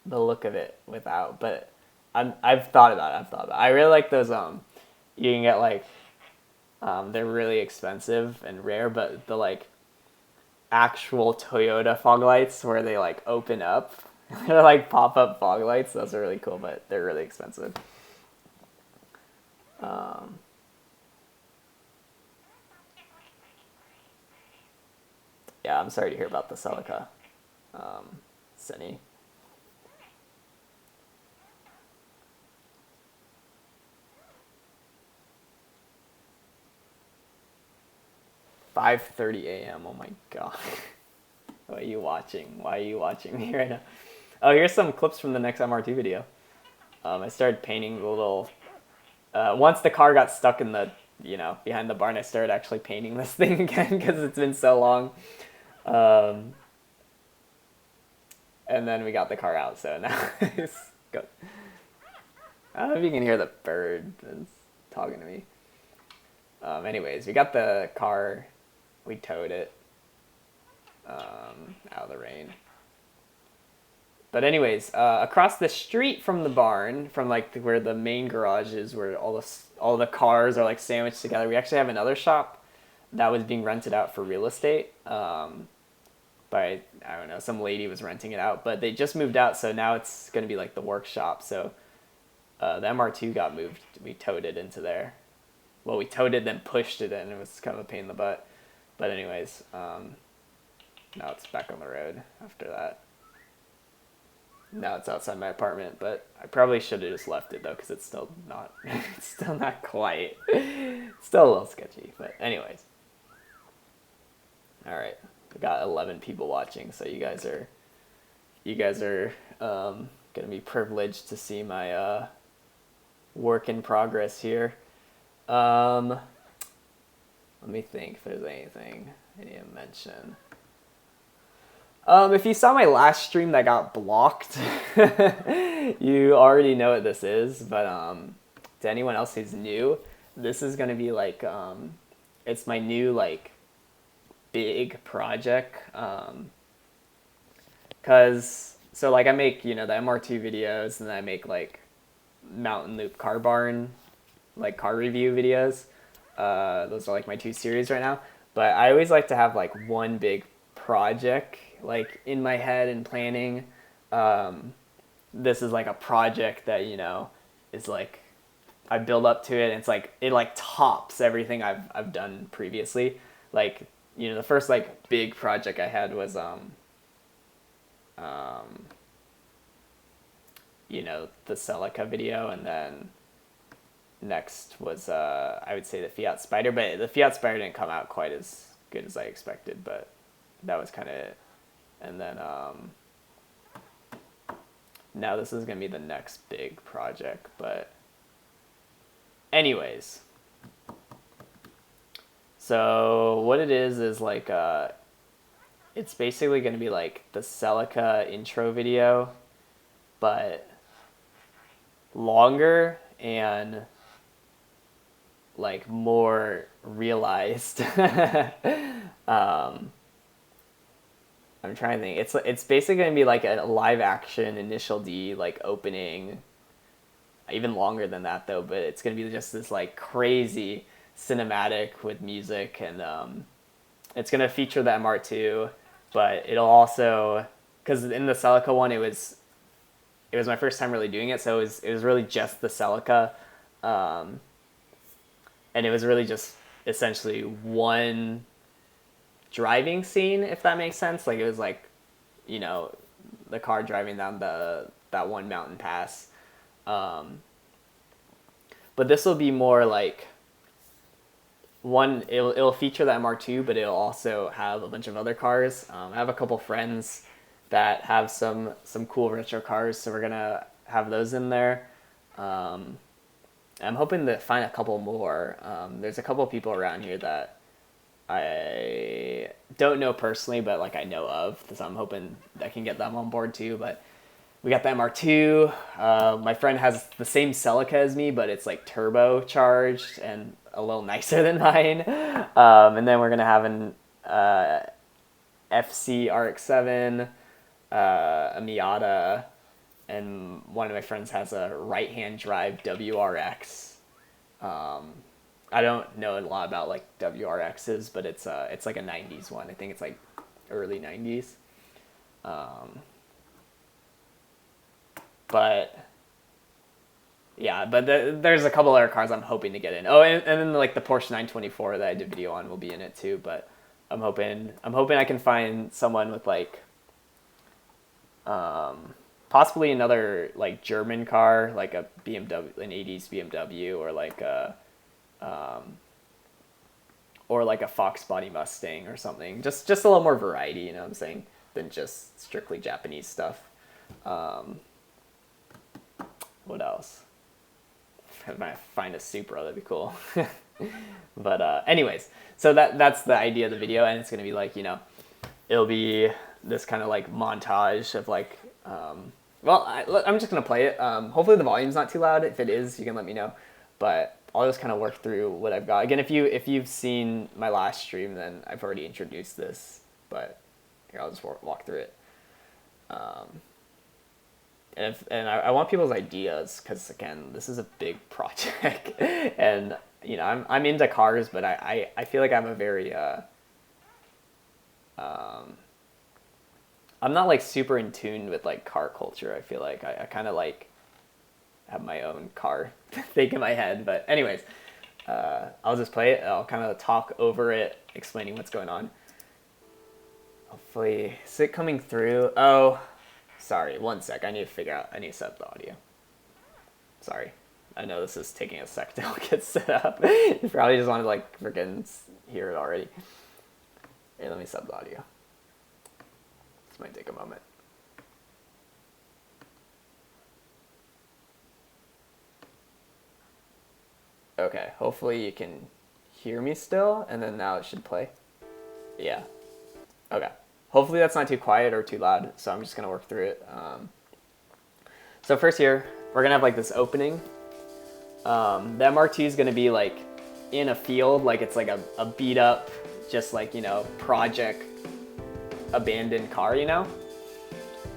the look of it without, but I've thought about it. I really like those. You can get like, they're really expensive and rare, but the like actual Toyota fog lights where they like open up, they're like pop up fog lights. Those are really cool, but they're really expensive. Yeah, I'm sorry to hear about the Celica, Cindy. $5:30 a.m. Oh my god. Why are you watching? Why are you watching me right now? Oh, here's some clips from the next MR2 video. I started painting the little... once the car got stuck in the, behind the barn, I started actually painting this thing again because it's been so long. And then we got the car out, so now it's good. I don't know if you can hear the bird that's talking to me. Anyways, we got the car, we towed it out of the rain. But anyways, across the street from the barn, from like where the main garage is, where all the cars are like sandwiched together, we actually have another shop that was being rented out for real estate. By, I don't know, some lady was renting it out, but they just moved out, so now it's going to be like the workshop. So the MR2 got moved. We towed it into there. Well, we towed it, then pushed it in. It was kind of a pain in the butt. But anyways, now it's back on the road after that. Now it's outside my apartment, but I probably should have just left it though, because it's still not, it's still not quite, it's still a little sketchy. But anyways, all right, we got 11 people watching, so you guys are gonna be privileged to see my work in progress here. Let me think if there's anything I need to mention. If you saw my last stream that got blocked, you already know what this is, but to anyone else who's new, this is going to be like, it's my new like big project, because, so like I make, the MR2 videos, and then I make like Mountain Loop Car Barn, like car review videos. Those are like my two series right now, but I always like to have like one big project like in my head and planning. This is like a project that, is like, I build up to it, and it's like, it like tops everything I've done previously. Like, the first like big project I had was, the Celica video, and then next was, I would say the Fiat Spider, but the Fiat Spider didn't come out quite as good as I expected, but that was kind of it. And then now this is going to be the next big project. But anyways, so what it is like, it's basically going to be like the Celica intro video, but longer and like more realized. I'm trying to think. It's basically going to be like a live action Initial D like opening, even longer than that though, but it's going to be just this like crazy cinematic with music, and it's gonna feature the MR2, but it'll also, because in the Celica one, it was my first time really doing it, so it was really just the Celica, and it was really just essentially one driving scene, if that makes sense. Like, it was like, you know, the car driving down that one mountain pass. But this will be more like it'll feature the MR2, but it'll also have a bunch of other cars. I have a couple friends that have some cool retro cars, so we're gonna have those in there. I'm hoping to find a couple more. There's a couple people around here that I don't know personally, but like I know of, so I'm hoping I can get them on board too. But we got the MR2. My friend has the same Celica as me, but it's like turbocharged and a little nicer than mine. And then we're gonna have an FC RX-7, a Miata, and one of my friends has a right-hand drive WRX. I don't know a lot about like WRXs, but it's like a 90s one. I think it's like early 90s. But yeah, but there's a couple other cars I'm hoping to get in. Oh, and then like the Porsche 924 that I did video on will be in it too. But I'm hoping I can find someone with like possibly another like German car, like a BMW, an 80s BMW, or like a Fox Body Mustang or something. Just a little more variety, you know what I'm saying, than just strictly Japanese stuff. What else? If I find a Supra, that'd be cool. But anyways, so that's the idea of the video, and it's gonna be like, you know, it'll be this kind of like montage of like, I'm just gonna play it. Hopefully the volume's not too loud. If it is, you can let me know. But I'll just kind of work through what I've got. Again, if you've seen my last stream, then I've already introduced this. But here, I'll just walk through it. And I want people's ideas, because again, this is a big project, and you know, I'm into cars, but I feel like I'm a very I'm not like super in tune with like car culture. I feel like I kind of like have my own car thing in my head. But anyways, I'll just play it. I'll kind of talk over it, explaining what's going on. Hopefully, is it coming through? Oh. Sorry, one sec. I need to set up the audio. Sorry. I know this is taking a sec to get set up. You probably just want to like freaking hear it already. Here, let me set up the audio. This might take a moment. Okay, hopefully you can hear me still, and then now it should play. Yeah. Okay. Hopefully that's not too quiet or too loud, so I'm just going to work through it. So first here, we're going to have like this opening. The MR2 is going to be like in a field, like it's like a beat up, just like, you know, project abandoned car, you know?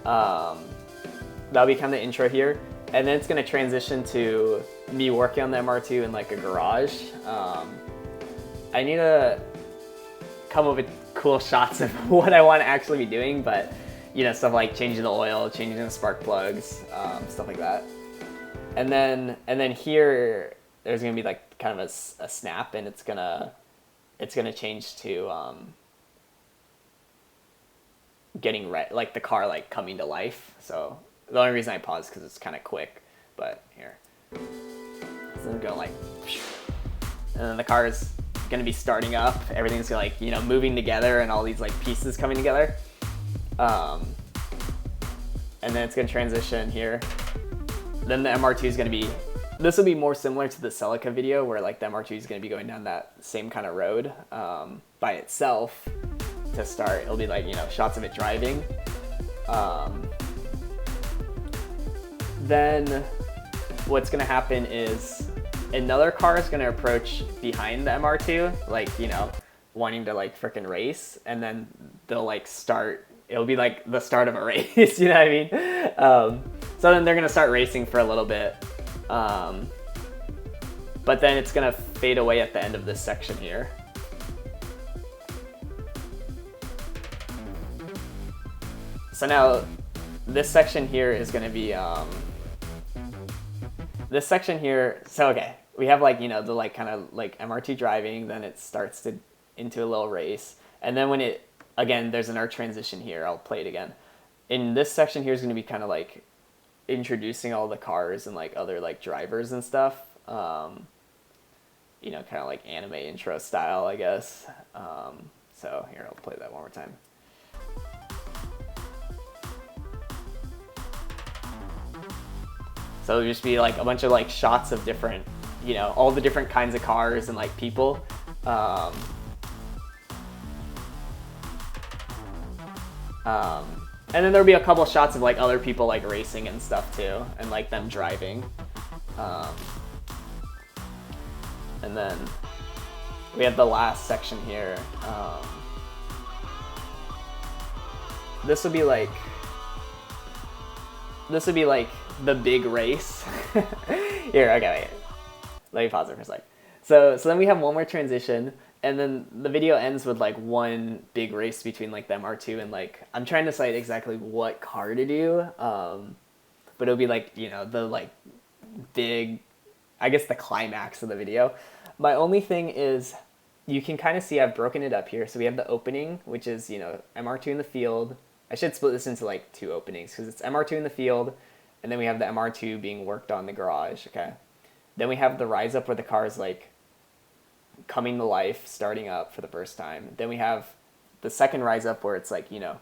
That'll be kind of the intro here. And then it's going to transition to me working on the MR2 in like a garage. I need to come up with cool shots of what I want to actually be doing, but you know, stuff like changing the oil, changing the spark plugs, stuff like that. And then here there's gonna be like kind of a snap, and it's gonna change to getting like the car like coming to life. So the only reason I paused because it's kind of quick, but here, so I'm going like, and then the car is going to be starting up. Everything's like, you know, moving together, and all these like pieces coming together. And then it's going to transition here. Then the MR2 is going to be, this will be more similar to the Celica video, where like the MR2 is going to be going down that same kind of road by itself to start. It'll be like, you know, shots of it driving. Then what's going to happen is another car is going to approach behind the MR2, like, you know, wanting to like freaking race, and then they'll like start, it'll be like the start of a race, you know what I mean? So then they're going to start racing for a little bit. but then it's gonna fade away at the end of this section here. So now this section here is gonna be this section here. So okay, we have like, you know, the like kind of like MR2 driving, then it starts to into a little race, and then when it again, there's an arc transition here. I'll play it again. In this section here is going to be kind of like introducing all the cars and like other like drivers and stuff. You know, kind of like anime intro style, I guess. So here, I'll play that one more time. So it'll just be like a bunch of like shots of different, you know, all the different kinds of cars and like people. And then there'll be a couple shots of like other people like racing and stuff too, and like them driving. And then we have the last section here. This would be like the big race. Here, okay, wait. Let me pause it for a sec. So then we have one more transition, and then the video ends with like one big race between like the MR2 and like, I'm trying to decide exactly what car to do, but it'll be like, you know, the like big, I guess the climax of the video. My only thing is, you can kind of see I've broken it up here. So we have the opening, which is, you know, MR2 in the field. I should split this into like two openings because it's MR2 in the field, and then we have the MR2 being worked on in the garage, okay? Then we have the rise up where the car is like coming to life, starting up for the first time. Then we have the second rise up where it's like, you know,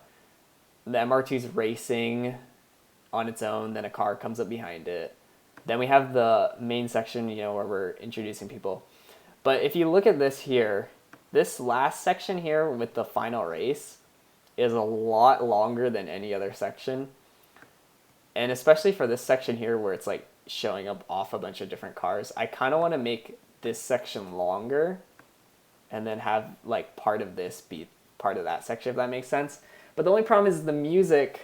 the MR2's racing on its own, then a car comes up behind it. Then we have the main section, you know, where we're introducing people. But if you look at this here, this last section here with the final race is a lot longer than any other section. And especially for this section here where it's like showing up off a bunch of different cars, I kind of want to make this section longer and then have like part of this be part of that section, if that makes sense. But the only problem is the music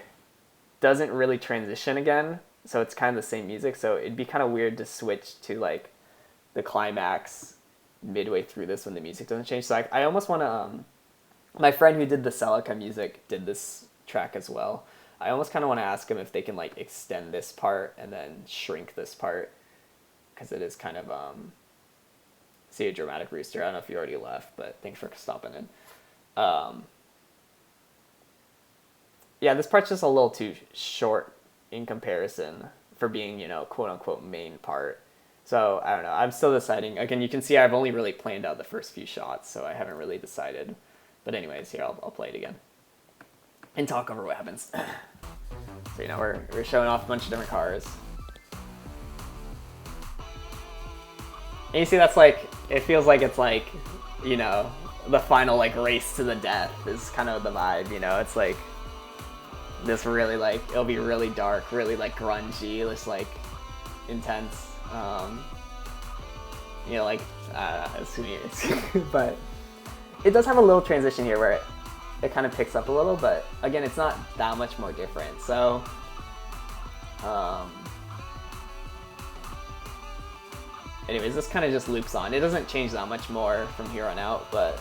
doesn't really transition again, so it's kind of the same music, so it'd be kind of weird to switch to like the climax midway through this when the music doesn't change. So I almost want to my friend who did the Celica music did this track as well. I almost kind of want to ask him if they can like extend this part and then shrink this part, because it is kind of see a dramatic rooster. I don't know if you already left, but thanks for stopping in. Yeah, this part's just a little too short in comparison for being, you know, quote unquote main part. So I don't know. I'm still deciding. Again, you can see I've only really planned out the first few shots, so I haven't really decided. But anyways, here I'll play it again and talk over what happens. So, you know, we're showing off a bunch of different cars. And you see that's like, it feels like it's like, you know, the final like race to the death is kind of the vibe, you know? It's like this really like, it'll be really dark, really like grungy, just like intense. You know, like, it's weird. But it does have a little transition here where it kind of picks up a little, but again, it's not that much more different. So, anyways, this kind of just loops on. It doesn't change that much more from here on out, but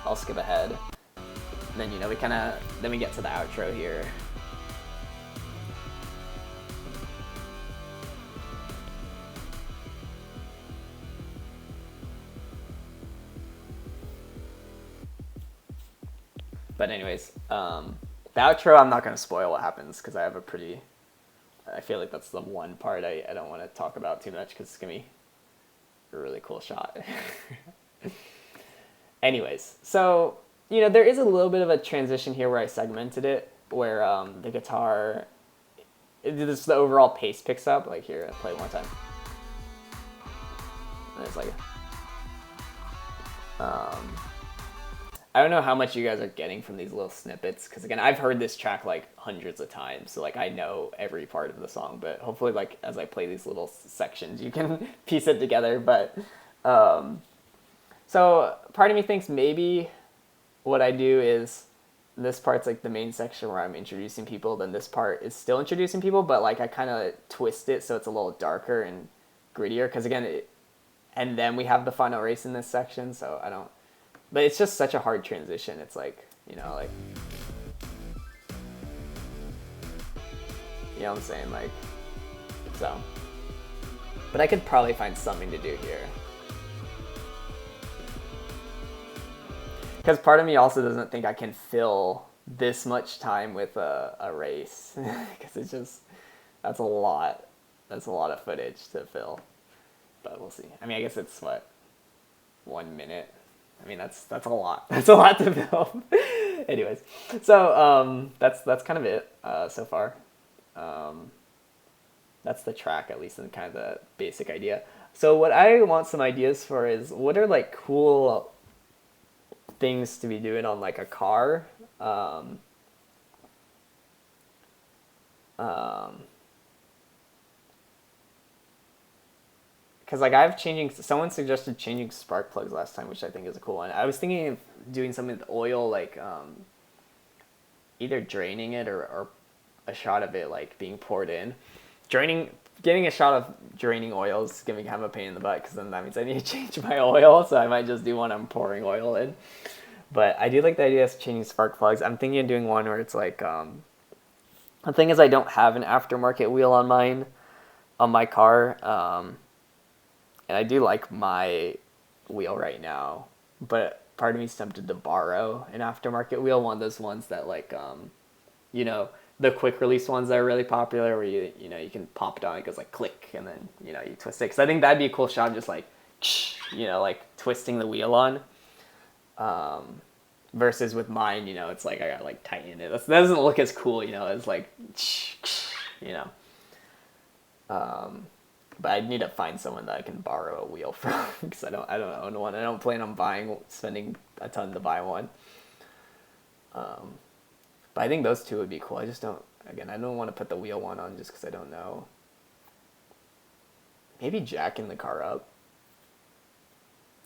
I'll skip ahead. And then, you know, then we get to the outro here. But anyways, the outro, I'm not going to spoil what happens because I feel like that's the one part I don't want to talk about too much because it's going to be a really cool shot. Anyways, so, you know, there is a little bit of a transition here where I segmented it, where the guitar, the overall pace picks up. Like here, I'll play it one time. And it's like, I don't know how much you guys are getting from these little snippets, because again, I've heard this track like hundreds of times, so like I know every part of the song, but hopefully like as I play these little sections, you can piece it together. But so part of me thinks maybe what I do is this part's like the main section where I'm introducing people, then this part is still introducing people, but like I kind of twist it so it's a little darker and grittier, because again, and then we have the final race in this section. So I don't. But it's just such a hard transition. It's like, you know, like, you know what I'm saying, like, so. But I could probably find something to do here. Because part of me also doesn't think I can fill this much time with a race. Because it's just, that's a lot. That's a lot of footage to fill. But we'll see. I mean, I guess it's what, 1 minute? I mean, that's a lot. That's a lot to film. Anyways, so that's kind of it so far. That's the track, at least in kind of the basic idea. So what I want some ideas for is, what are like cool things to be doing on like a car? Because like someone suggested changing spark plugs last time, which I think is a cool one. I was thinking of doing something with oil, like either draining it or a shot of it like being poured in. Getting a shot of draining oil is gonna be kind of a pain in the butt, because then that means I need to change my oil, so I might just do one I'm pouring oil in. But I do like the idea of changing spark plugs. I'm thinking of doing one where it's like, the thing is, I don't have an aftermarket wheel on my car, and I do like my wheel right now, but part of me is tempted to borrow an aftermarket wheel, one of those ones that like, you know, the quick release ones that are really popular, where you know, you can pop it on, it goes like click, and then, you know, you twist it. Because I think that'd be a cool shot, just like, you know, like twisting the wheel on. Versus with mine, you know, it's like I gotta like tighten it. That doesn't look as cool, you know, as like, you know. But I need to find someone that I can borrow a wheel from, because I don't own one. I don't plan on spending a ton to buy one. But I think those two would be cool. I just don't, again, I don't want to put the wheel one on just because I don't know. Maybe jacking the car up.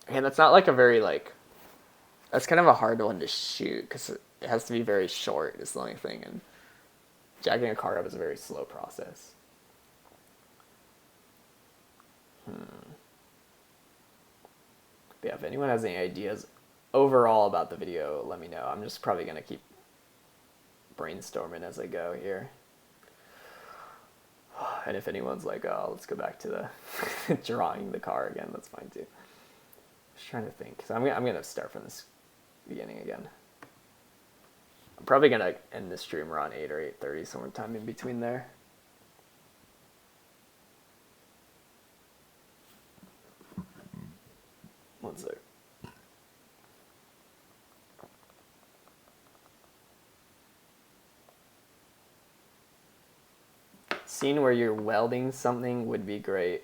Again, that's not like a very like, that's kind of a hard one to shoot, because it has to be very short, is the only thing. And jacking a car up is a very slow process. Yeah, if anyone has any ideas overall about the video, let me know. I'm just probably going to keep brainstorming as I go here. And if anyone's like, oh, let's go back to the drawing the car again, that's fine too. Just trying to think. So I'm gonna start from this beginning again. I'm probably gonna end this stream around 8 or 8:30, somewhere time in between there. One sec. Scene where you're welding something would be great.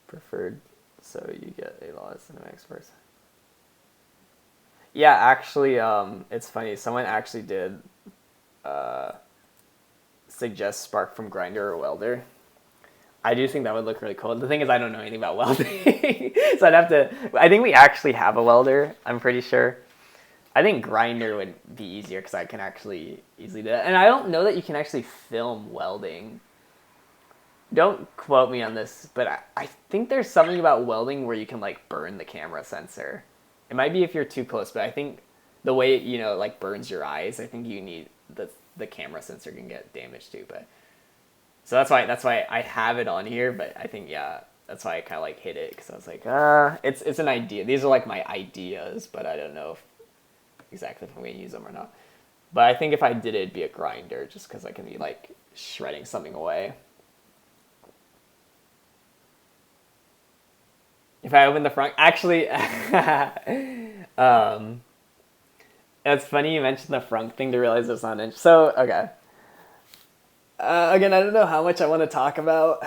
Preferred so you get a lot of cinematics first. Yeah, actually, it's funny. Someone actually did suggest spark from grinder or welder. I do think that would look really cool. The thing is, I don't know anything about welding, so I'd have to. I think we actually have a welder. I'm pretty sure. I think grinder would be easier because I can actually easily do that. And I don't know that you can actually film welding. Don't quote me on this, but I think there's something about welding where you can like burn the camera sensor. It might be if you're too close, but I think the way it, you know, like burns your eyes, I think you need the camera sensor can get damaged too. But so that's why I have it on here. But I think, yeah, that's why I kind of like hit it, because I was like, it's an idea. These are like my ideas, but I don't know if exactly if I'm gonna use them or not. But I think if I did it, it'd be a grinder, just because I can be like shredding something away. If I open the front, actually, it's funny you mentioned the front thing to realize it's not an inch. So, okay. Again, I don't know how much I want to talk about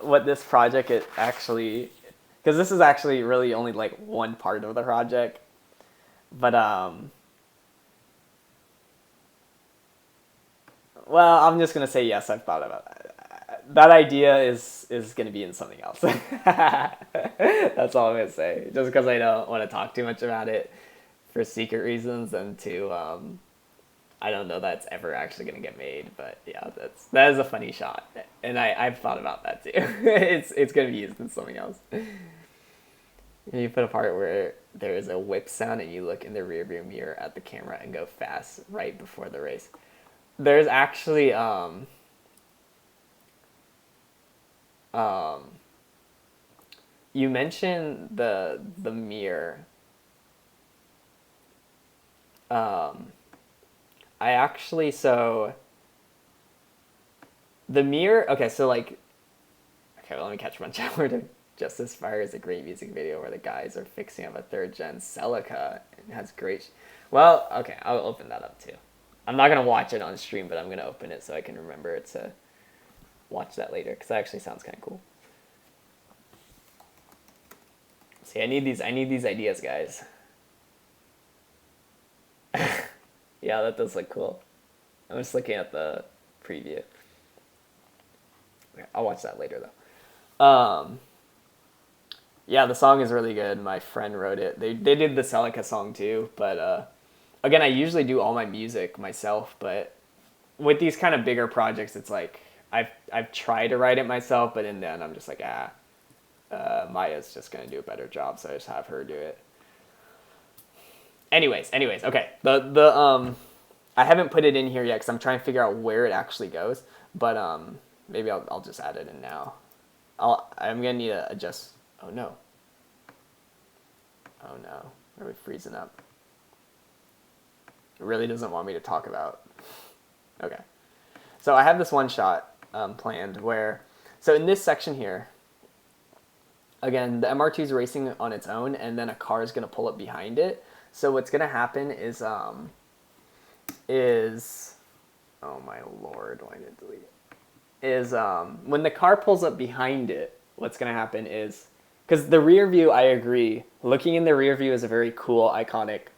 what this project it actually, because this is actually really only like one part of the project. But, well, I'm just going to say yes, I've thought about that. That idea is going to be in something else. That's all I'm going to say. Just because I don't want to talk too much about it for secret reasons, and to, I don't know that's ever actually going to get made. But yeah, that is a funny shot. And I've thought about that too. It's going to be used in something else. You put a part where there is a whip sound and you look in the rearview mirror at the camera and go fast right before the race. There's actually you mentioned the mirror. I actually, so the mirror, okay, so like, okay, well, let me catch my Word. Justice Fire is a great music video where the guys are fixing up a third gen Celica. It has great, well, okay, I'll open that up too. I'm not gonna watch it on stream, but I'm gonna open it so I can remember to watch that later, because that actually sounds kind of cool. See, I need these ideas, guys. Yeah, that does look cool. I'm just looking at the preview. Okay, I'll watch that later though. Yeah, the song is really good. My friend wrote it. They did the Celica song too, but again, I usually do all my music myself, but with these kind of bigger projects, it's like I've tried to write it myself, but in the end, I'm just like, Maya's just gonna do a better job, so I just have her do it. Anyways, okay. The I haven't put it in here yet because I'm trying to figure out where it actually goes, but maybe I'll just add it in now. I'm gonna need to adjust. Oh no. Are we freezing up? It really doesn't want me to talk about. Okay. So I have this one shot planned where, so in this section here, again, the MR2 is racing on its own, and then a car is going to pull up behind it. So what's going to happen is oh my lord, why did it delete? Is when the car pulls up behind it, what's going to happen is, because the rear view, I agree, looking in the rear view is a very cool, iconic,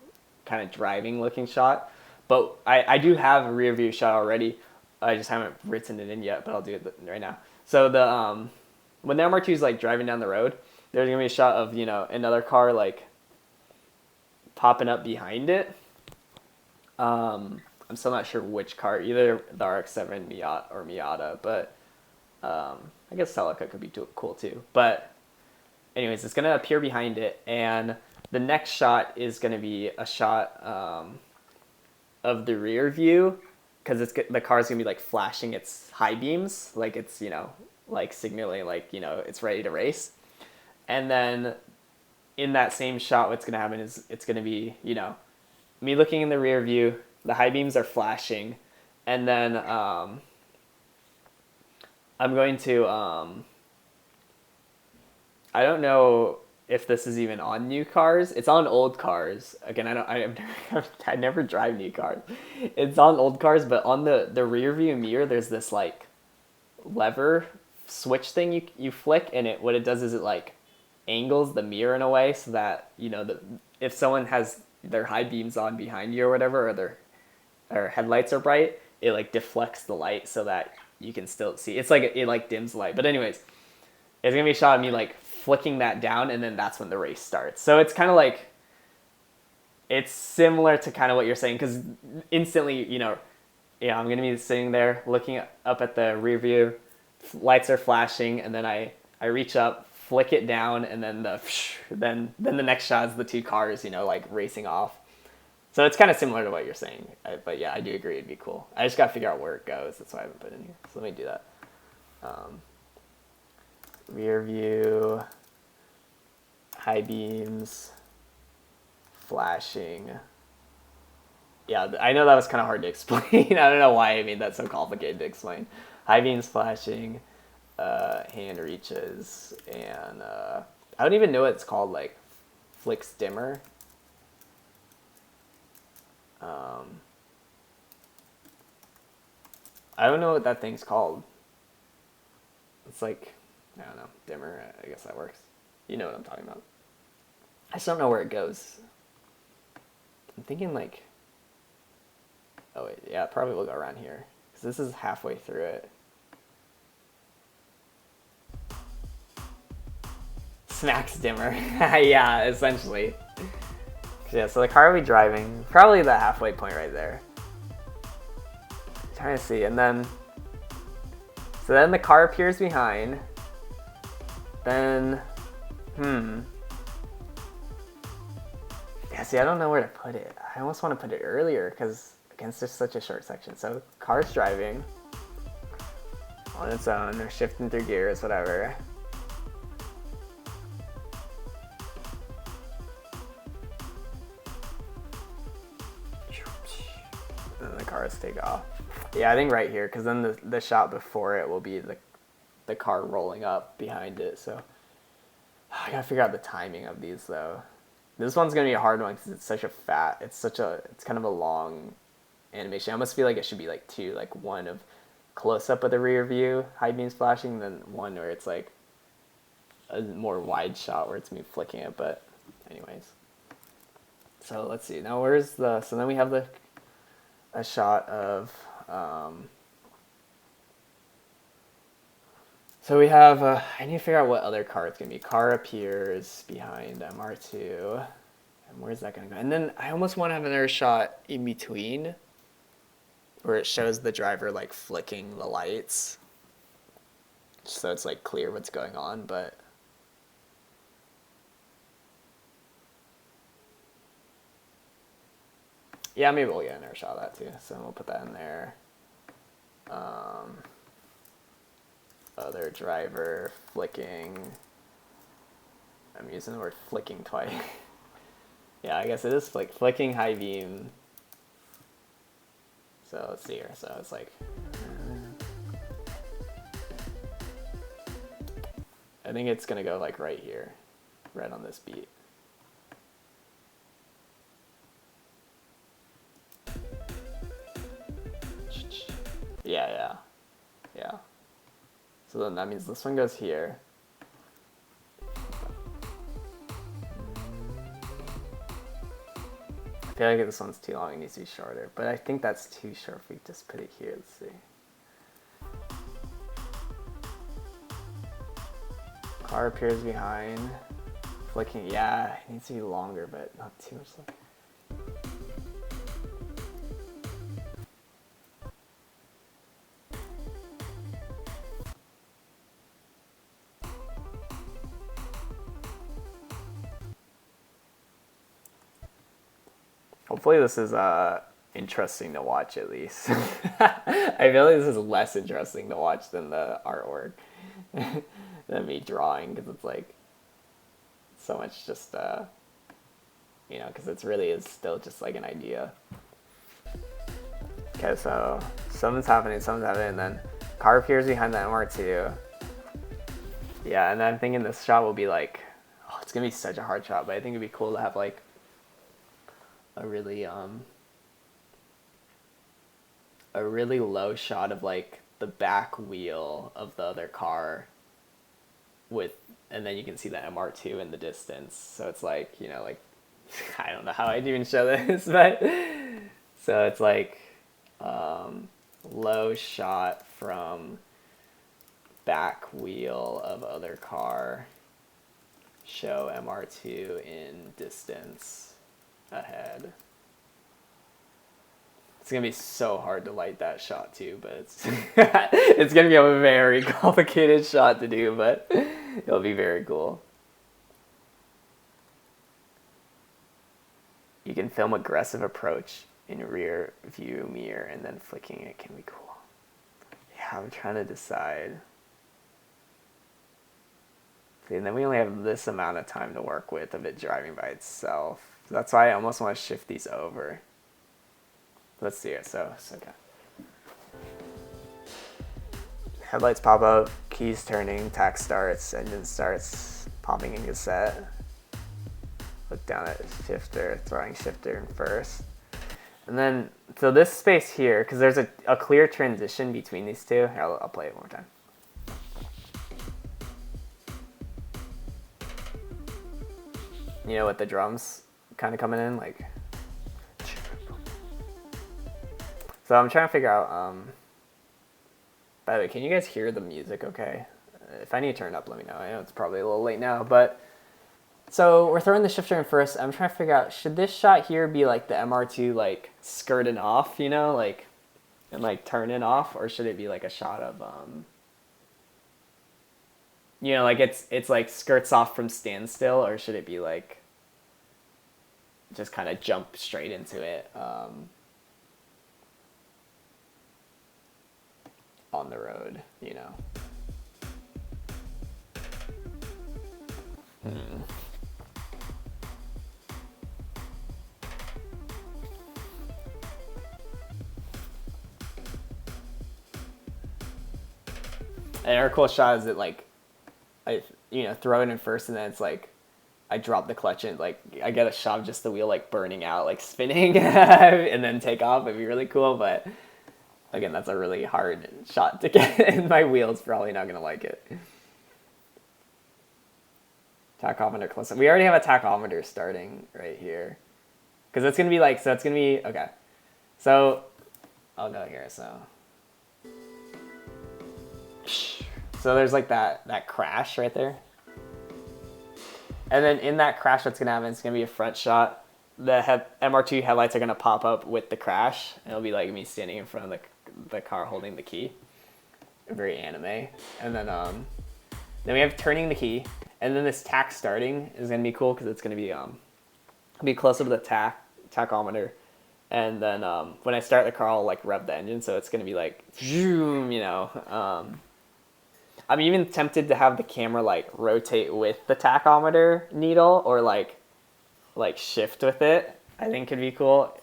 kind of driving looking shot. But I do have a rear view shot already. I just haven't written it in yet, but I'll do it right now. So the when the MR2 is like driving down the road, there's gonna be a shot of, you know, another car like popping up behind it. I'm still not sure which car, either the RX-7 Miata, but I guess Celica could be cool too. But anyways, it's gonna appear behind it, and the next shot is gonna be a shot of the rear view, because the car's gonna be like flashing its high beams, like it's, you know, like signaling like, you know, it's ready to race. And then in that same shot, what's gonna happen is it's gonna be, you know, me looking in the rear view, the high beams are flashing, and then I'm going to I don't know if this is even on new cars. It's on old cars. Again, I never drive new cars. It's on old cars, but on the rear view mirror, there's this like lever switch thing you flick, and what it does is it like angles the mirror in a way so that, you know, if someone has their high beams on behind you or whatever, or their headlights are bright, it like deflects the light so that you can still see. It's like it like dims the light. But anyways, it's gonna be a shot of me like flicking that down, and then that's when the race starts. So it's kind of like, it's similar to kind of what you're saying, because instantly, you know, yeah, I'm gonna be sitting there looking up at the rear view, lights are flashing, and then I reach up, flick it down, and then then the next shot is the two cars, you know, like racing off. So it's kind of similar to what you're saying, but yeah, I do agree it'd be cool. I just gotta figure out where it goes. That's why I haven't put it in here. So let me do that. Rear view, high beams, flashing. Yeah, I know that was kind of hard to explain. I don't know why I made that so complicated to explain. High beams flashing, hand reaches, and I don't even know what it's called, like flicks dimmer. I don't know what that thing's called. It's like, I don't know, dimmer, I guess that works. You know what I'm talking about. I just don't know where it goes. I'm thinking like, oh wait, yeah, it probably will go around here, because this is halfway through it. Smacks dimmer. Yeah, essentially. Yeah, so the car will be driving, probably the halfway point right there. Trying to see, and then, so then the car appears behind. Then, Yeah, see, I don't know where to put it. I almost want to put it earlier because against just such a short section. So car's driving on its own, or shifting through gears, whatever. And then the cars take off. Yeah, I think right here, because then the shot before it will be the car rolling up behind it. So I gotta figure out the timing of these though. This one's gonna be a hard one because it's such a it's kind of a long animation. I almost feel like it should be like two, like one of close up of the rear view, high beams flashing, then one where it's like a more wide shot where it's me flicking it. But anyways, so let's see. Now so then we have a shot of, so we have, I need to figure out what other car it's going to be. Car appears behind MR2. And where's that going to go? And then I almost want to have another shot in between where it shows the driver like flicking the lights. So it's like clear what's going on, but yeah, maybe we'll get another shot of that too. So we'll put that in there. Other driver flicking. I'm using the word flicking twice. Yeah, I guess it is flicking high beam. So let's see here. So it's like, I think it's gonna go like right here, right on this beat. Yeah. So then that means this one goes here. I feel like this one's too long, it needs to be shorter, but I think that's too short if we just put it here. Let's see. Car appears behind. Flicking, yeah, it needs to be longer, but not too much longer. Hopefully this is interesting to watch at least. I feel like this is less interesting to watch than the artwork. Than me drawing, because it's like so much just, you know, because it really is still just like an idea. Okay, so something's happening, and then car appears behind the MR2. Yeah, and then I'm thinking this shot will be like, oh, it's gonna be such a hard shot, but I think it'd be cool to have like a really low shot of like the back wheel of the other car and then you can see the MR2 in the distance. So it's like, you know, like, I don't know how I'd even show this, but so it's like low shot from back wheel of other car, show MR2 in distance ahead. It's gonna be so hard to light that shot too, but it's it's gonna be a very complicated shot to do, but it'll be very cool. You can film aggressive approach in rear view mirror and then flicking it can be cool. Yeah, I'm trying to decide. See, and then we only have this amount of time to work with of it driving by itself. So that's why I almost want to shift these over. Let's see it. So okay. Headlights pop up, keys turning, tach starts, engine starts, popping in cassette. Look down at shifter, throwing shifter in first. And then, so this space here, because there's a clear transition between these two. Here, I'll play it one more time. You know, with the drums kind of coming in, like. So I'm trying to figure out, by the way, can you guys hear the music okay? If I need to turn it up, let me know. I know it's probably a little late now, but so we're throwing the shifter in first. I'm trying to figure out, should this shot here be like the MR2 like skirting off, you know, like, and like turning off, or should it be like a shot of, you know, like it's like skirts off from standstill, or should it be like just kind of jump straight into it on the road, you know. And our cool shot is that like I throw it in first, and then it's like I drop the clutch and like I get a shot of just the wheel like burning out, like spinning, and then take off. It'd be really cool, but again, that's a really hard shot to get, and my wheel's probably not gonna like it. Tachometer close up. We already have a tachometer starting right here, because it's gonna be like, so it's gonna be okay. So I'll go here. So there's like that crash right there. And then in that crash, what's going to happen is going to be a front shot. The MR2 headlights are going to pop up with the crash. And it'll be like me standing in front of the car holding the key. Very anime. And then we have turning the key. And then this tach starting is going to be cool because it's going to be close up to the tachometer. And then when I start the car, I'll like rev the engine. So it's going to be like, zoom, you know. I'm even tempted to have the camera like rotate with the tachometer needle, or like shift with it. I think could be cool.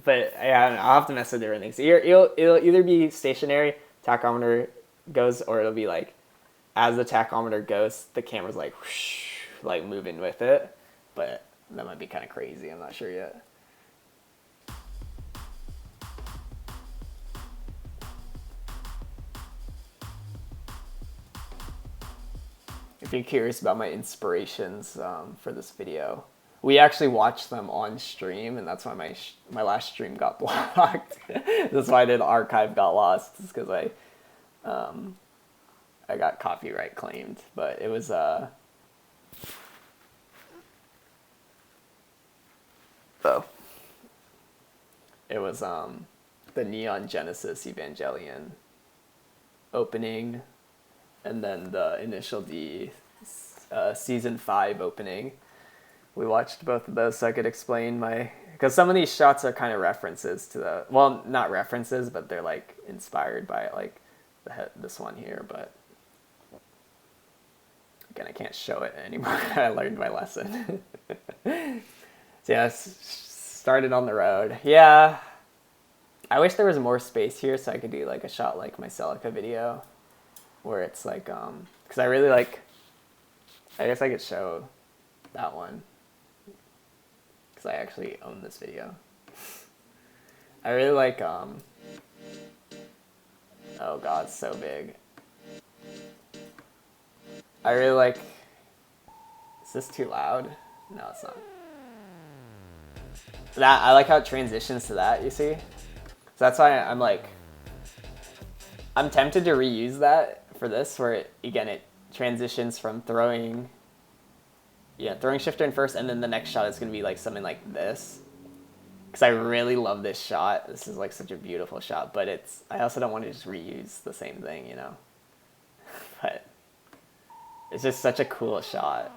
But yeah, I don't know, I'll have to mess with different things. It'll either be stationary, tachometer goes, or it'll be like as the tachometer goes, the camera's like whoosh, like moving with it. But that might be kind of crazy. I'm not sure yet. If you're curious about my inspirations for this video, we actually watched them on stream, and that's why my last stream got blocked. That's why the archive got lost. It's because I got copyright claimed, but it was it was the Neon Genesis Evangelion opening, and then the Initial D season 5 opening. We watched both of those so I could explain because some of these shots are kind of references to well, not references, but they're like inspired by like this one here, but again, I can't show it anymore. I learned my lesson. So yeah, started on the road. Yeah, I wish there was more space here so I could do like a shot like my Celica video, where it's like, because I really like, I guess I could show that one, because I actually own this video. I really like, oh god, it's so big. I really like, is this too loud? No, it's not. That, I like how it transitions to that, you see? So that's why I'm like, I'm tempted to reuse that for this, where it transitions from throwing shifter in first, and then the next shot is going to be like something like this. Because I really love this shot. This is like such a beautiful shot, but I also don't want to just reuse the same thing, you know? But it's just such a cool shot.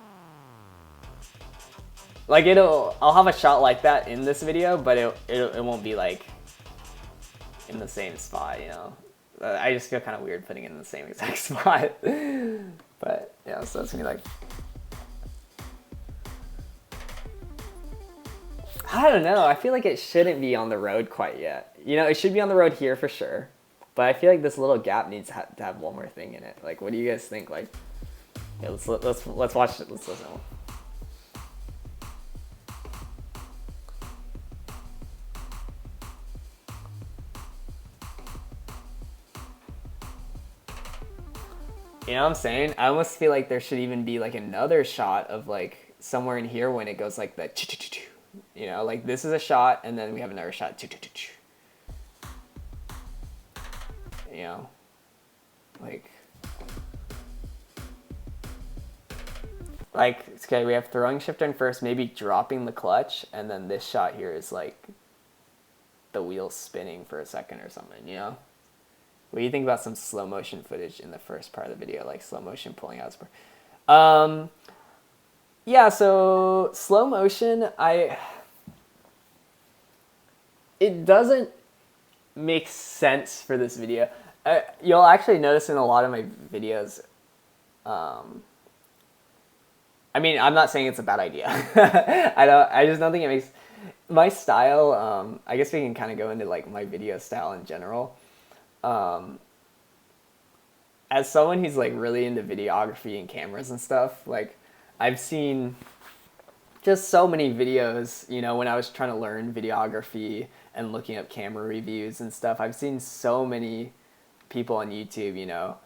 Like I'll have a shot like that in this video, but it won't be like in the same spot, you know? I just feel kind of weird putting it in the same exact spot. But yeah, so it's gonna be like, I don't know. I feel like it shouldn't be on the road quite yet. You know, it should be on the road here for sure. But I feel like this little gap needs to have one more thing in it. Like, what do you guys think? Like, yeah, let's watch it. Let's listen. You know what I'm saying? I almost feel like there should even be like another shot of like somewhere in here when it goes like the, you know, like this is a shot, and then we have another shot. You know, like okay, we have throwing shifter in first, maybe dropping the clutch, and then this shot here is like the wheels spinning for a second or something, you know? What do you think about some slow motion footage in the first part of the video, like slow motion pulling out spur? Yeah, so slow motion, it doesn't make sense for this video. You'll actually notice in a lot of my videos, I mean, I'm not saying it's a bad idea. I just don't think it makes my style. I guess we can kind of go into like my video style in general. As someone who's like really into videography and cameras and stuff, like I've seen just so many videos, you know, when I was trying to learn videography and looking up camera reviews and stuff. I've seen so many people on YouTube, you know,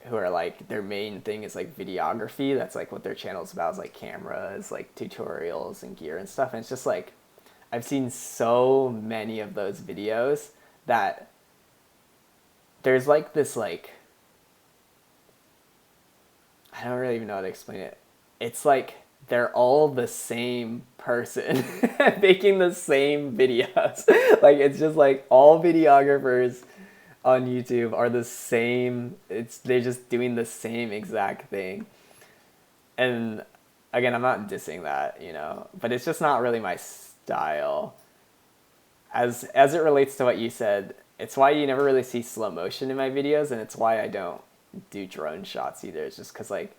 who are like their main thing is like videography. That's like what their channel's about, is like cameras, like tutorials and gear and stuff. And it's just like I've seen so many of those videos that there's like this like, I don't really even know how to explain it. It's like they're all the same person making the same videos. Like it's just like all videographers on YouTube are the same. They're just doing the same exact thing. And again, I'm not dissing that, you know, but it's just not really my style. As it relates to what you said, it's why you never really see slow motion in my videos, and it's why I don't do drone shots either. It's just because like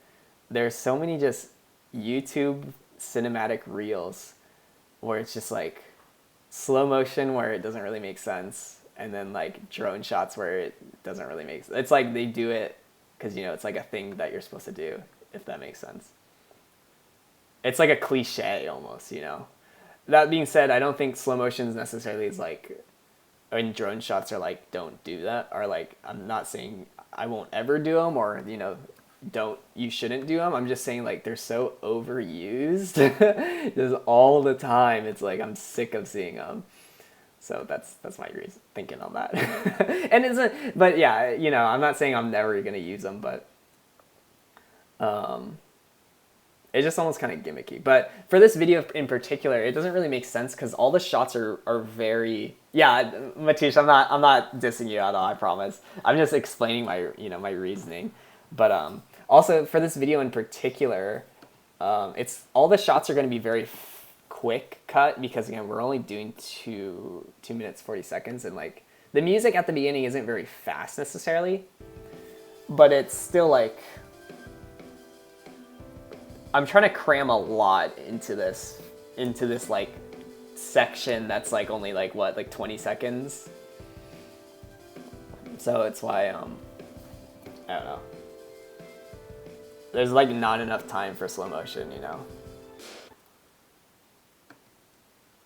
there's so many just YouTube cinematic reels where it's just like slow motion where it doesn't really make sense, and then like drone shots where it doesn't really make sense. It's like they do it because, you know, it's like a thing that you're supposed to do, if that makes sense. It's like a cliche almost, you know. That being said, I don't think slow motions necessarily is like, and drone shots are like, don't do that, or like, I'm not saying I won't ever do them, or, you know, you shouldn't do them. I'm just saying like they're so overused just all the time. It's like I'm sick of seeing them. So that's my reason thinking on that. And but yeah, you know, I'm not saying I'm never gonna use them, but it's just almost kind of gimmicky. But for this video in particular, it doesn't really make sense because all the shots are very, yeah, Matish, I'm not dissing you at all, I promise. I'm just explaining my, you know, my reasoning. But also for this video in particular, it's all the shots are going to be very quick cut because, again, we're only doing 2 minutes 40 seconds, and like the music at the beginning isn't very fast necessarily, but it's still like I'm trying to cram a lot into this like section that's like only like what, like 20 seconds. So it's why I don't know. There's like not enough time for slow motion, you know.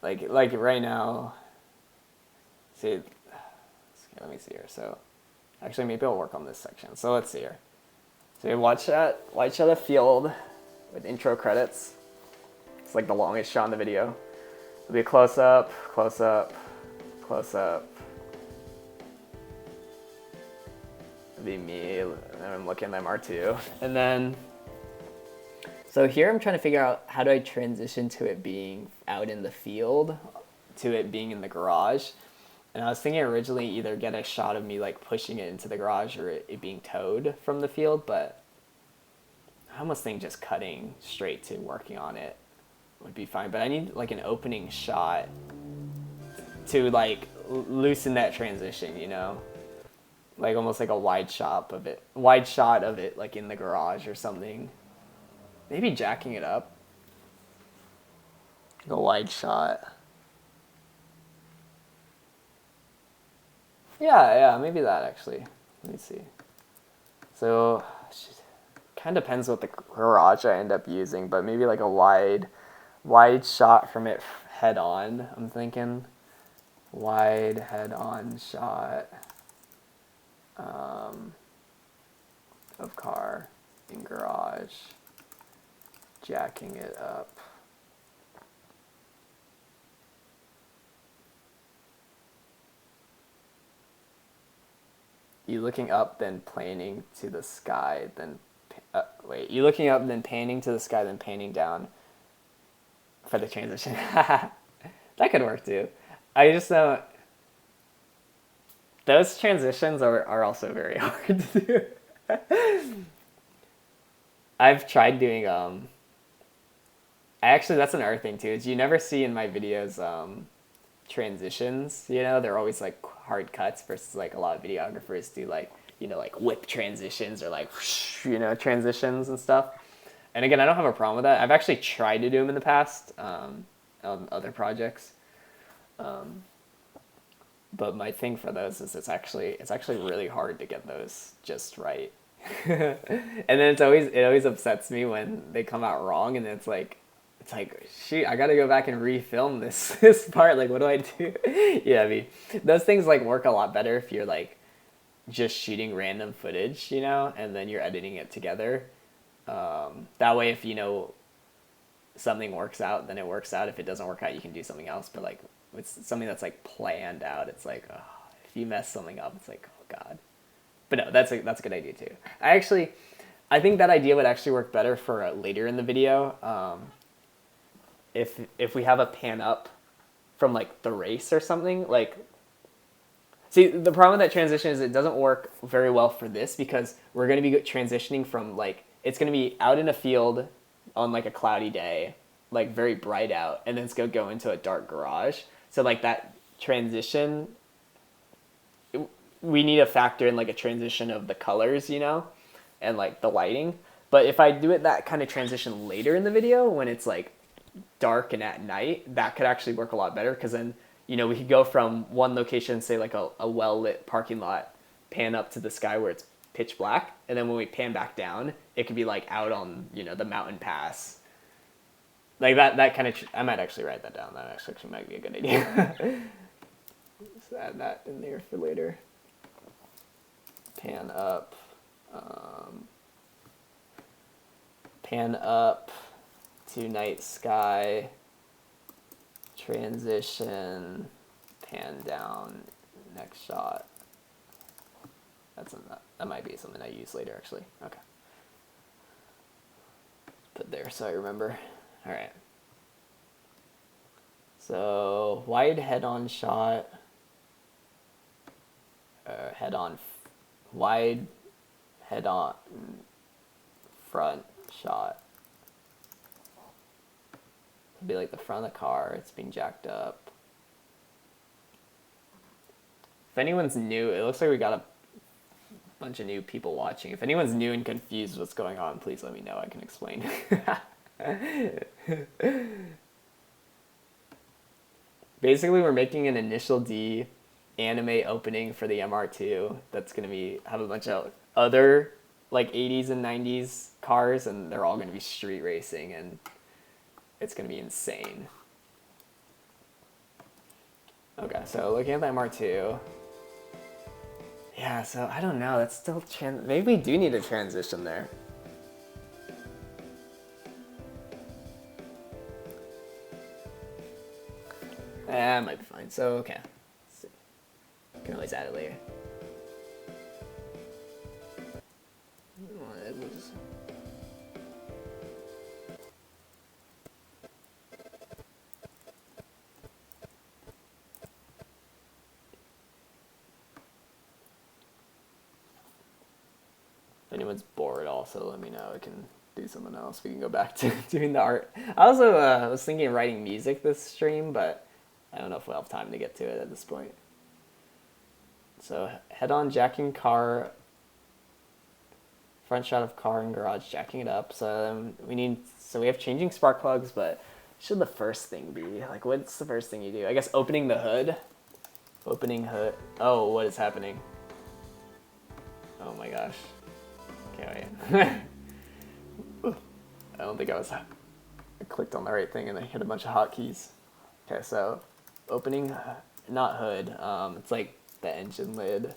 Like right now. See, okay, let me see here. So actually maybe I'll work on this section. So let's see here. So watch that the field with intro credits. It's like the longest shot in the video. It'll be a close up, close up, close up. It'll be me, and I'm looking at MR2. And then, so here I'm trying to figure out how do I transition to it being out in the field, to it being in the garage. And I was thinking originally either get a shot of me like pushing it into the garage or it being towed from the field, but I almost think just cutting straight to working on it would be fine. But I need like an opening shot to like loosen that transition, you know? Like almost like a wide shot of it like in the garage or something. Maybe jacking it up. A wide shot. Yeah, maybe that actually. Let me see. So kind of depends what the garage I end up using, but maybe like a wide shot from it head on. I'm thinking wide head on shot of car in garage, jacking it up. You looking up, then planing to the sky, then you looking up, then panning to the sky, then panning down for the transition. That could work too. I just don't. Those transitions are also very hard to do. I've tried doing Actually, that's another thing too. Is you never see in my videos transitions. You know, they're always like hard cuts versus like a lot of videographers do like like whip transitions or like transitions and stuff. And again, I don't have a problem with that. I've actually tried to do them in the past on other projects. But my thing for those is it's actually really hard to get those just right. And then it always upsets me when they come out wrong, and it's like shoot, I got to go back and refilm this this part. Like, what do I do? Yeah, I mean, those things like work a lot better if you're like just shooting random footage, and then you're editing it together. That way, if something works out, then it works out. If it doesn't work out, you can do something else. But like it's something that's like planned out. It's like, oh, if you mess something up, it's like, oh god. But no, that's a good idea too. I think that idea would actually work better for later in the video. If we have a pan up from like the race or something, like, see, the problem with that transition is it doesn't work very well for this because we're going to be transitioning from like, it's going to be out in a field on like a cloudy day, like very bright out, and then it's going to go into a dark garage. So like that transition, we need to factor in like a transition of the colors, and like the lighting. But if I do it that kind of transition later in the video when it's like dark and at night, that could actually work a lot better because then we could go from one location, say like a well-lit parking lot, pan up to the sky where it's pitch black, and then when we pan back down, it could be like out on the mountain pass, like that kind of. I might actually write that down. That actually might be a good idea. Just add that in there for later. Pan up, to night sky, transition, pan down, next shot. That might be something I use later, actually. Okay. Put there so I remember. All right. So wide head-on shot, wide head-on front shot. It'll be like the front of the car. It's being jacked up. If anyone's new, it looks like we got a bunch of new people watching. If anyone's new and confused what's going on, please let me know. I can explain. Basically, we're making an initial D anime opening for the MR2 that's going to have a bunch of other like 80s and 90s cars, and they're all going to be street racing, and it's going to be insane. Okay, so looking at the MR2. Yeah, so I don't know. That's still maybe we do need a transition there. That might be fine. So, okay. Let's see. Can always add it later. If anyone's bored, also let me know. I can do something else. We can go back to doing the art. I also was thinking of writing music this stream, but I don't know if we'll have time to get to it at this point. So head-on jacking car, front shot of car and garage jacking it up. So we have changing spark plugs, but should the first thing be like, what's the first thing you do? I guess opening the hood. Opening hood. Oh, what is happening? Oh my gosh. Okay, wait. I don't think I clicked on the right thing and I hit a bunch of hotkeys. Okay, so opening, not hood, it's like the engine lid.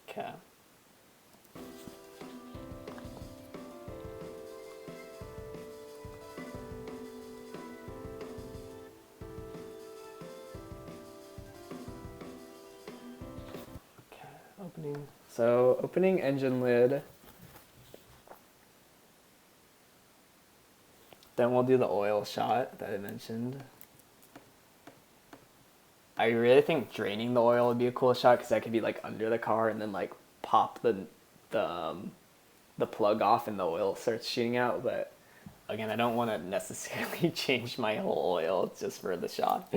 Okay. Opening engine lid. Then we'll do the oil shot that I mentioned. I really think draining the oil would be a cool shot because that could be like under the car and then like pop the plug off and the oil starts shooting out. But again, I don't want to necessarily change my whole oil just for the shot.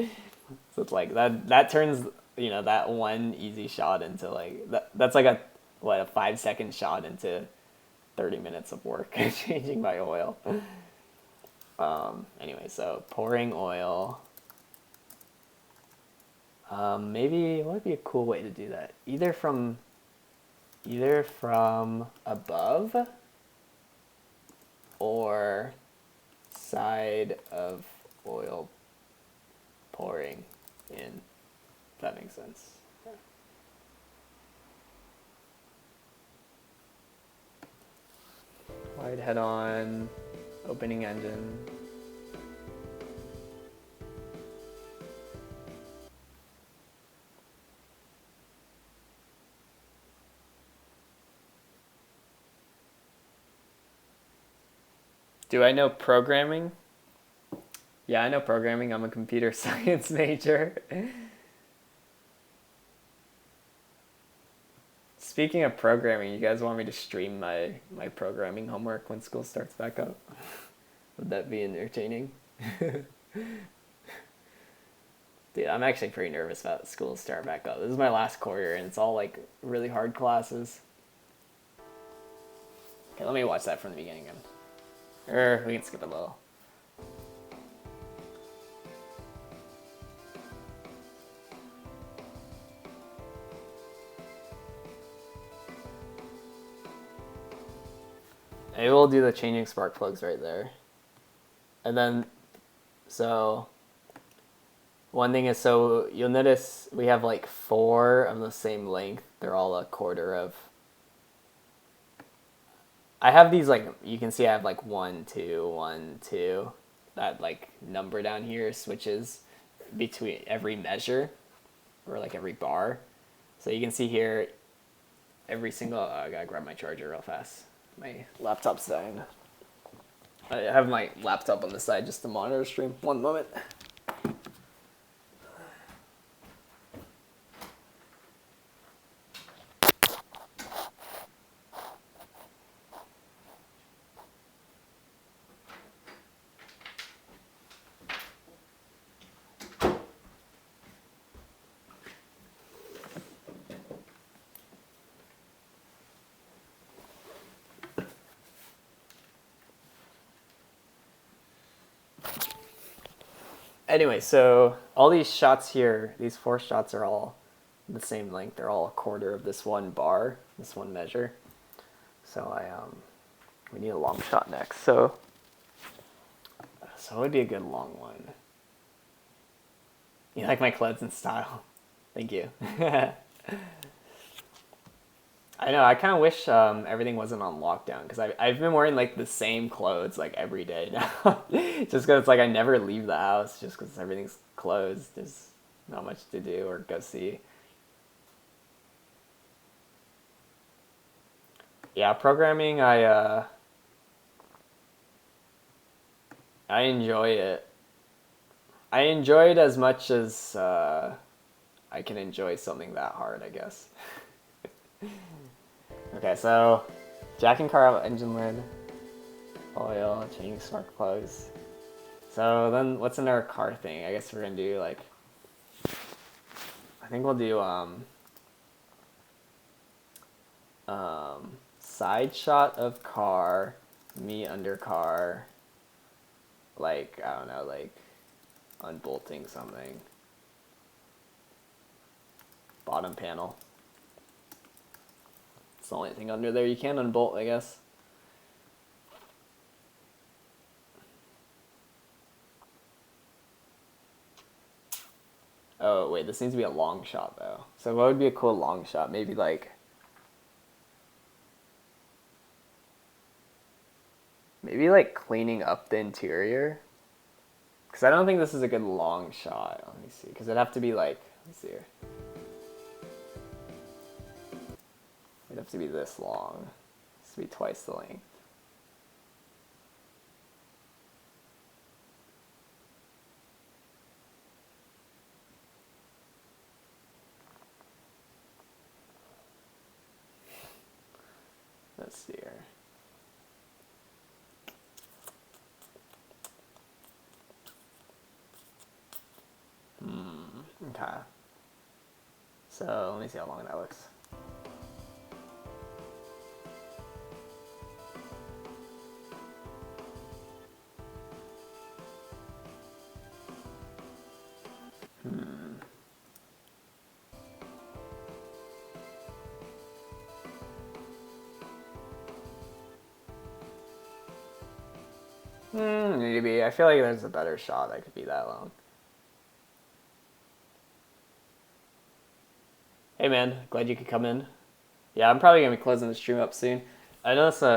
So it's like that turns, you know, that one easy shot into like that's like a 5-second shot into 30 minutes of work changing my oil. Anyway, so pouring oil. Maybe what would be a cool way to do that? Either from above or side of oil pouring in. If that makes sense. Wide head on, opening engine. Do I know programming? Yeah, I know programming. I'm a computer science major. Speaking of programming, you guys want me to stream my programming homework when school starts back up? Would that be entertaining? Dude, I'm actually pretty nervous about school start back up. This is my last quarter, and it's all like really hard classes. Okay, let me watch that from the beginning again. Or we can skip a little. Maybe we'll do the changing spark plugs right there. And then, so, one thing is, so you'll notice we have like 4 of the same length. They're all a quarter of. I have these like, you can see I have like 1, 2, 1, 2. That like number down here switches between every measure or like every bar. So you can see here every single, I gotta grab my charger real fast. My laptop's dying. I have my laptop on the side just to monitor stream. One moment. Anyway, so all these shots here, these 4 shots are all the same length. They're all a quarter of this one bar, this one measure. So we need a long shot next. So it would be a good long one. You like my clothes and style? Thank you. I know, I kind of wish everything wasn't on lockdown, because I've been wearing like the same clothes like every day now. Just because it's like I never leave the house just because everything's closed. There's not much to do or go see. Yeah, programming, I enjoy it. I enjoy it as much as I can enjoy something that hard, I guess. Okay, so jacking car out, engine lid, oil, changing spark plugs. So then what's in our car thing? I guess we're gonna do like, I think we'll do side shot of car, me under car, like, I don't know, like unbolting something. Bottom panel. It's the only thing under there you can unbolt, I guess. Oh, wait, this needs to be a long shot, though. So what would be a cool long shot? Maybe like cleaning up the interior. Because I don't think this is a good long shot. Let me see. Because it'd have to be like, let's see here. It'd have to be this long. It has to be twice the length. Let's see here. Okay. So let me see how long that looks. Maybe. I feel like there's a better shot that could be that long. Hey man, glad you could come in. Yeah, I'm probably gonna be closing the stream up soon. I know it's you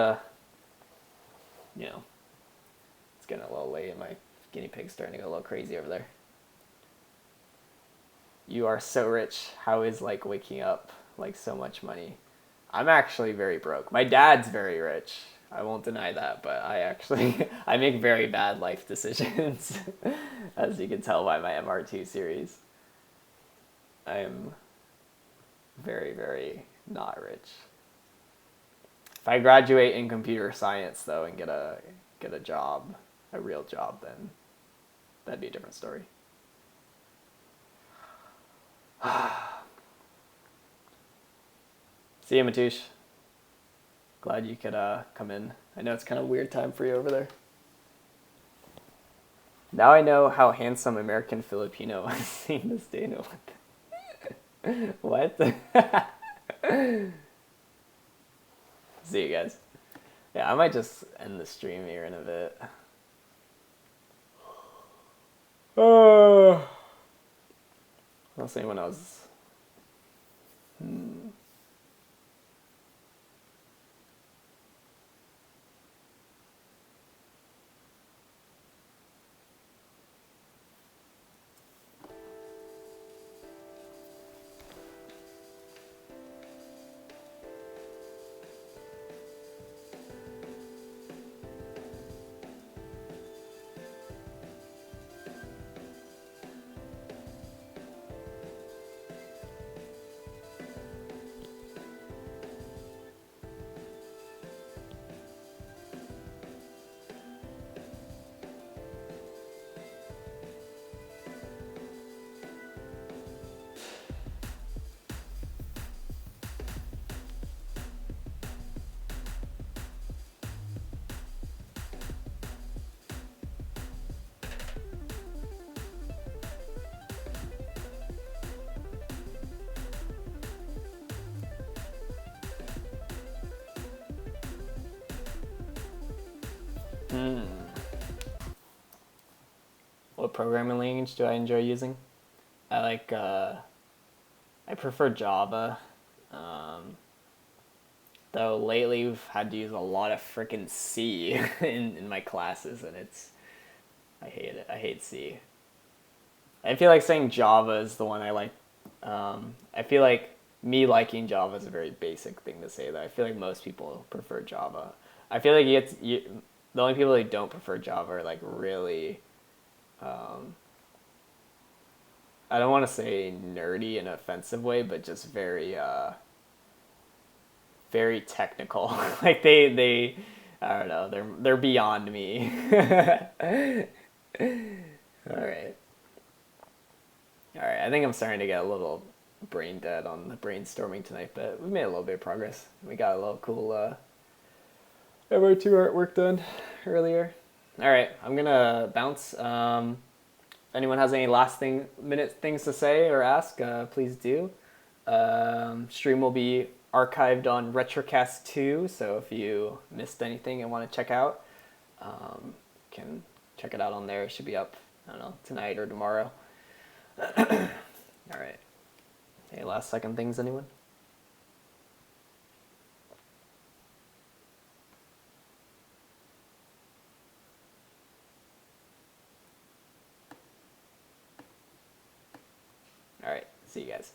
know, it's getting a little late and my guinea pig's starting to go a little crazy over there. You are so rich. How is like waking up like so much money? I'm actually very broke. My dad's very rich. I won't deny that, but I actually I make very bad life decisions, as you can tell by my MR2 series. I'm very, very not rich. If I graduate in computer science though and get a job, a real job, then that'd be a different story. See you, Matouche. Glad you could come in. I know it's kind of a weird time for you over there. Now I know how handsome American Filipino was seeing this Dana. What? See you guys. Yeah, I might just end the stream here in a bit. Unless anyone else. What programming language do I enjoy using? I like, I prefer Java. Though lately we've had to use a lot of frickin' C in my classes, and I hate it. I hate C. I feel like saying Java is the one I like. I feel like me liking Java is a very basic thing to say, though. I feel like most people prefer Java. I feel like the only people that don't prefer Java are like really, I don't want to say nerdy in an offensive way, but just very, very technical. Like they, I don't know, they're beyond me. All right. I think I'm starting to get a little brain dead on the brainstorming tonight, but we made a little bit of progress. We got a little cool MR2 artwork done earlier. All right, I'm gonna bounce. If anyone has any last minute things to say or ask, please do. Stream will be archived on Retrocast 2, so if you missed anything and want to check out, can check it out on there. It should be up, I don't know, tonight or tomorrow. All right. Any last second things, anyone? All right. See you guys.